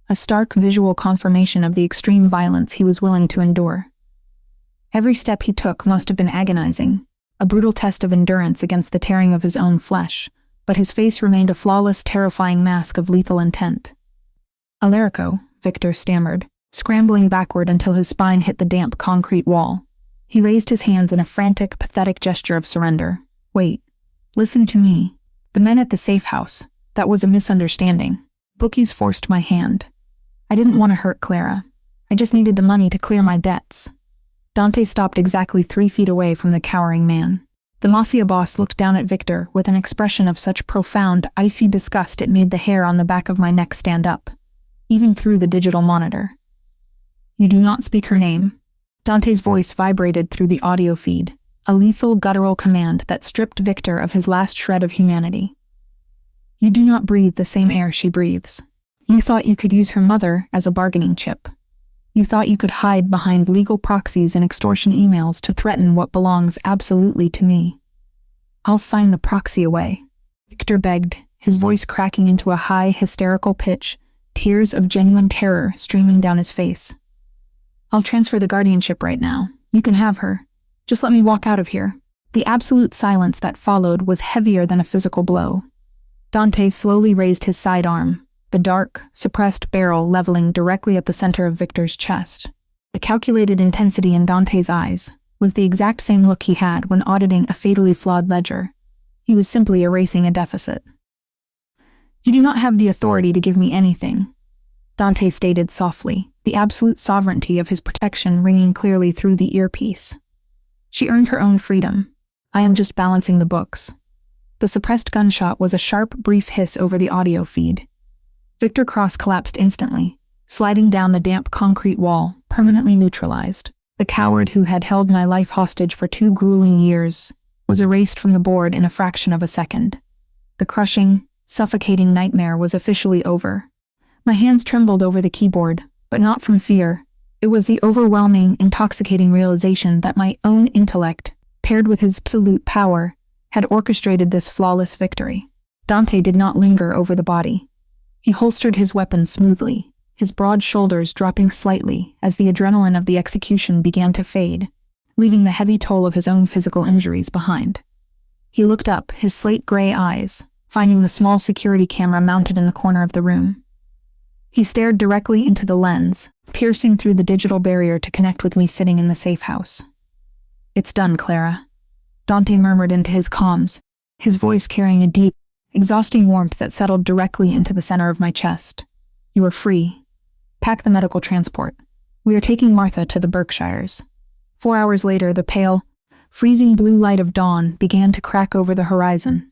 A stark visual confirmation of the extreme violence he was willing to endure. Every step he took must have been agonizing, a brutal test of endurance against the tearing of his own flesh, but his face remained a flawless, terrifying mask of lethal intent. Alarico, Victor stammered, scrambling backward until his spine hit the damp concrete wall. He raised his hands in a frantic, pathetic gesture of surrender. Wait. Listen to me. The men at the safe house. That was a misunderstanding. Bookies forced my hand. I didn't want to hurt Clara. I just needed the money to clear my debts. Dante stopped exactly 3 feet away from the cowering man. The Mafia boss looked down at Victor with an expression of such profound, icy disgust it made the hair on the back of my neck stand up, even through the digital monitor. You do not speak her name. Dante's voice vibrated through the audio feed, a lethal, guttural command that stripped Victor of his last shred of humanity. You do not breathe the same air she breathes. You thought you could use her mother as a bargaining chip. You thought you could hide behind legal proxies and extortion emails to threaten what belongs absolutely to me. I'll sign the proxy away, Victor begged, his voice cracking into a high, hysterical pitch, tears of genuine terror streaming down his face. I'll transfer the guardianship right now. You can have her. Just let me walk out of here. The absolute silence that followed was heavier than a physical blow. Dante slowly raised his sidearm, the dark, suppressed barrel leveling directly at the center of Victor's chest. The calculated intensity in Dante's eyes was the exact same look he had when auditing a fatally flawed ledger. He was simply erasing a deficit. "You do not have the authority to give me anything," Dante stated softly, the absolute sovereignty of his protection ringing clearly through the earpiece. "She earned her own freedom. I am just balancing the books." The suppressed gunshot was a sharp, brief hiss over the audio feed. Victor Cross collapsed instantly, sliding down the damp concrete wall, permanently neutralized. The coward who had held my life hostage for 2 grueling years was erased from the board in a fraction of a second. The crushing, suffocating nightmare was officially over. My hands trembled over the keyboard, but not from fear. It was the overwhelming, intoxicating realization that my own intellect, paired with his absolute power, had orchestrated this flawless victory. Dante did not linger over the body. He holstered his weapon smoothly, his broad shoulders dropping slightly as the adrenaline of the execution began to fade, leaving the heavy toll of his own physical injuries behind. He looked up, his slate-gray eyes, finding the small security camera mounted in the corner of the room. He stared directly into the lens, piercing through the digital barrier to connect with me sitting in the safe house. "It's done, Clara," Dante murmured into his comms, his voice carrying a deep, exhausting warmth that settled directly into the center of my chest. "You are free. Pack the medical transport. We are taking Martha to the Berkshires." 4 hours later, the pale, freezing blue light of dawn began to crack over the horizon,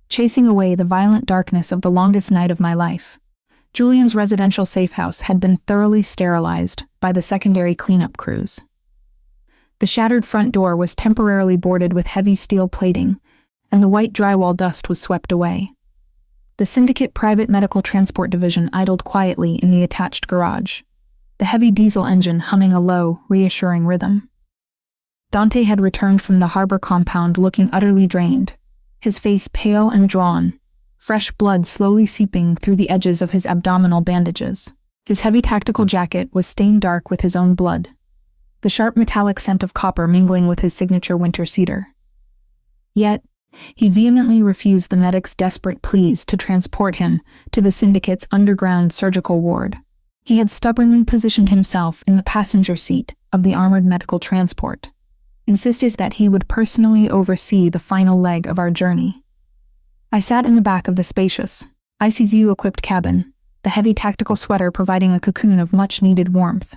chasing away the violent darkness of the longest night of my life. Julian's residential safe house had been thoroughly sterilized by the secondary cleanup crews. The shattered front door was temporarily boarded with heavy steel plating, and the white drywall dust was swept away. The Syndicate Private Medical Transport Division idled quietly in the attached garage, the heavy diesel engine humming a low, reassuring rhythm. Dante had returned from the harbor compound looking utterly drained, his face pale and drawn, fresh blood slowly seeping through the edges of his abdominal bandages. His heavy tactical jacket was stained dark with his own blood, the sharp metallic scent of copper mingling with his signature winter cedar. Yet, he vehemently refused the medic's desperate pleas to transport him to the Syndicate's underground surgical ward. He had stubbornly positioned himself in the passenger seat of the armored medical transport, insisted that he would personally oversee the final leg of our journey. I sat in the back of the spacious, ICU-equipped cabin, the heavy tactical sweater providing a cocoon of much-needed warmth.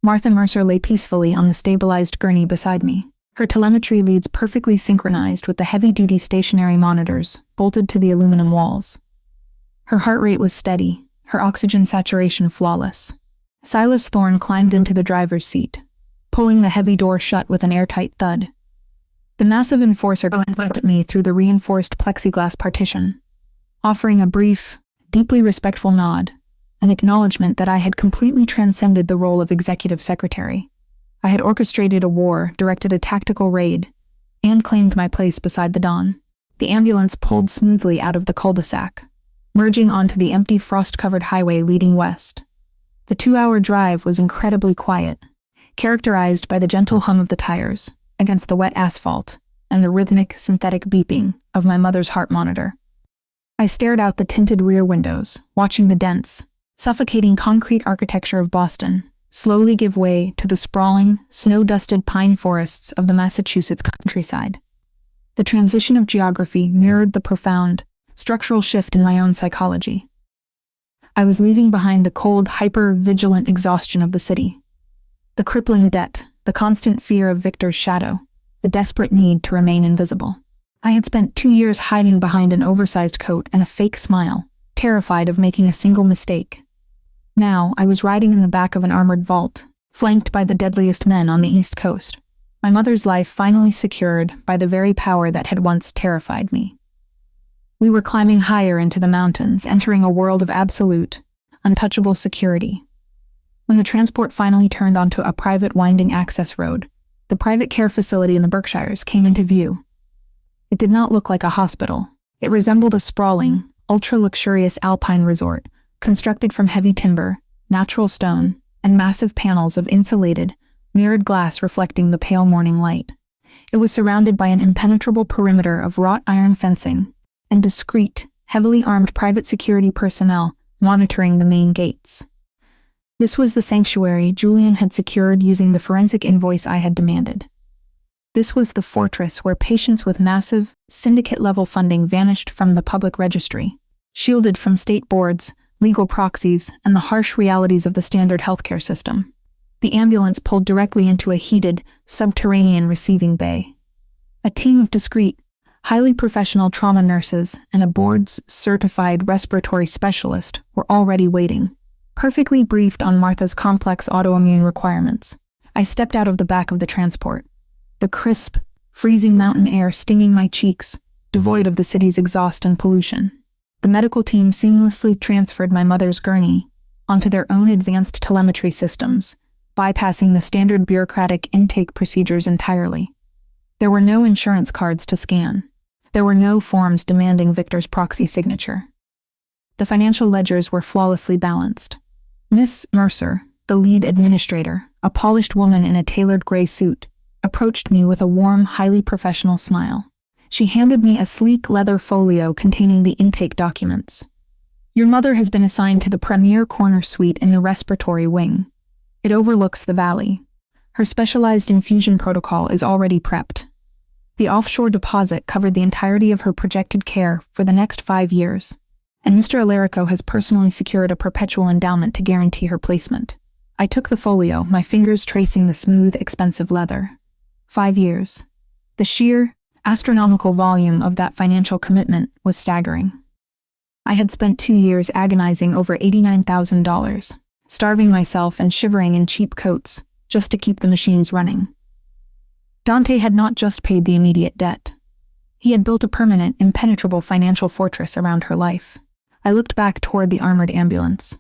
Martha Mercer lay peacefully on the stabilized gurney beside me, her telemetry leads perfectly synchronized with the heavy-duty stationary monitors bolted to the aluminum walls. Her heart rate was steady, her oxygen saturation flawless. Silas Thorne climbed into the driver's seat, pulling the heavy door shut with an airtight thud. The massive enforcer glanced at me through the reinforced plexiglass partition, offering a brief, deeply respectful nod, an acknowledgement that I had completely transcended the role of executive secretary. I had orchestrated a war, directed a tactical raid, and claimed my place beside the dawn. The ambulance pulled smoothly out of the cul-de-sac, merging onto the empty frost-covered highway leading west. The 2-hour drive was incredibly quiet, characterized by the gentle hum of the tires against the wet asphalt and the rhythmic, synthetic beeping of my mother's heart monitor. I stared out the tinted rear windows, watching the dense, suffocating concrete architecture of Boston slowly give way to the sprawling, snow-dusted pine forests of the Massachusetts countryside. The transition of geography mirrored the profound, structural shift in my own psychology. I was leaving behind the cold, hyper-vigilant exhaustion of the city. The crippling debt, the constant fear of Victor's shadow, the desperate need to remain invisible. I had spent 2 years hiding behind an oversized coat and a fake smile, terrified of making a single mistake. Now, I was riding in the back of an armored vault, flanked by the deadliest men on the East Coast, my mother's life finally secured by the very power that had once terrified me. We were climbing higher into the mountains, entering a world of absolute, untouchable security. When the transport finally turned onto a private winding access road, the private care facility in the Berkshires came into view. It did not look like a hospital. It resembled a sprawling, ultra-luxurious alpine resort, constructed from heavy timber, natural stone, and massive panels of insulated, mirrored glass reflecting the pale morning light. It was surrounded by an impenetrable perimeter of wrought iron fencing, and discreet, heavily armed private security personnel monitoring the main gates. This was the sanctuary Julian had secured using the forensic invoice I had demanded. This was the fortress where patients with massive, syndicate-level funding vanished from the public registry, shielded from state boards, legal proxies, and the harsh realities of the standard healthcare system. The ambulance pulled directly into a heated, subterranean receiving bay. A team of discreet, highly professional trauma nurses and a board-certified respiratory specialist were already waiting, perfectly briefed on Martha's complex autoimmune requirements. I stepped out of the back of the transport, the crisp, freezing mountain air stinging my cheeks, devoid of the city's exhaust and pollution. The medical team seamlessly transferred my mother's gurney onto their own advanced telemetry systems, bypassing the standard bureaucratic intake procedures entirely. There were no insurance cards to scan. There were no forms demanding Victor's proxy signature. The financial ledgers were flawlessly balanced. Miss Mercer, the lead administrator, a polished woman in a tailored gray suit, approached me with a warm, highly professional smile. She handed me a sleek leather folio containing the intake documents. Your mother has been assigned to the premier corner suite in the respiratory wing. It overlooks the valley. Her specialized infusion protocol is already prepped. The offshore deposit covered the entirety of her projected care for the next 5 years, and Mr. Alarico has personally secured a perpetual endowment to guarantee her placement. I took the folio, my fingers tracing the smooth, expensive leather. 5 years. The sheer, astronomical volume of that financial commitment was staggering. I had spent 2 years agonizing over $89,000, starving myself and shivering in cheap coats, just to keep the machines running. Dante had not just paid the immediate debt. He had built a permanent, impenetrable financial fortress around her life. I looked back toward the armored ambulance.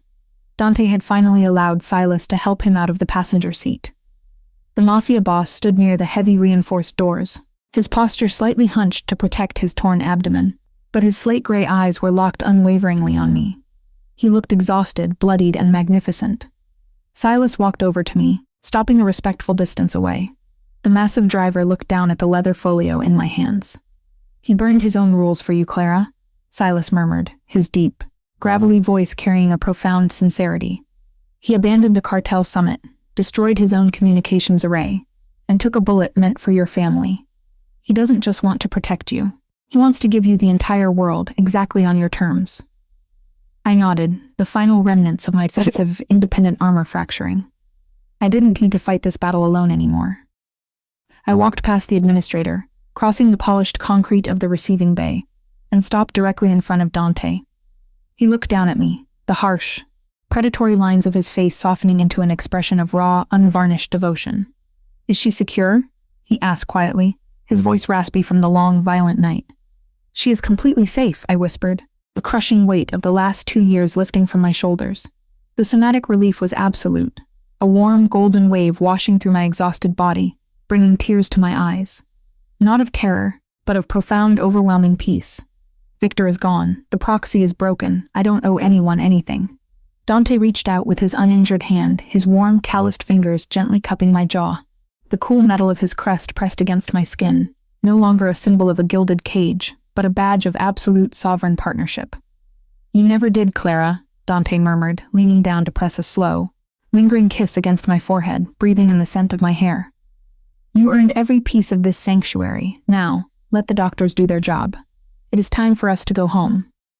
Dante had finally allowed Silas to help him out of the passenger seat. The Mafia boss stood near the heavy reinforced doors, his posture slightly hunched to protect his torn abdomen, but his slate-gray eyes were locked unwaveringly on me. He looked exhausted, bloodied, and magnificent. Silas walked over to me, stopping a respectful distance away. The massive driver looked down at the leather folio in my hands. He burned his own rules for you, Clara, Silas murmured, his deep, gravelly voice carrying a profound sincerity. He abandoned a cartel summit, destroyed his own communications array, and took a bullet meant for your family. He doesn't just want to protect you. He wants to give you the entire world, exactly on your terms. I nodded, the final remnants of my defensive, independent armor fracturing. I didn't need to fight this battle alone anymore. I walked past the administrator, crossing the polished concrete of the receiving bay, and stopped directly in front of Dante. He looked down at me, the harsh, predatory lines of his face softening into an expression of raw, unvarnished devotion. Is she secure? He asked quietly, his voice raspy from the long, violent night. She is completely safe, I whispered, the crushing weight of the last 2 years lifting from my shoulders. The somatic relief was absolute, a warm, golden wave washing through my exhausted body, bringing tears to my eyes. Not of terror, but of profound, overwhelming peace. Victor is gone. The proxy is broken. I don't owe anyone anything. Dante reached out with his uninjured hand, his warm, calloused fingers gently cupping my jaw. The cool metal of his crest pressed against my skin, no longer a symbol of a gilded cage, but a badge of absolute sovereign partnership. You never did, Clara, Dante murmured, leaning down to press a slow, lingering kiss against my forehead, breathing in the scent of my hair. You earned every piece of this sanctuary. Now, let the doctors do their job. It is time for us to go home.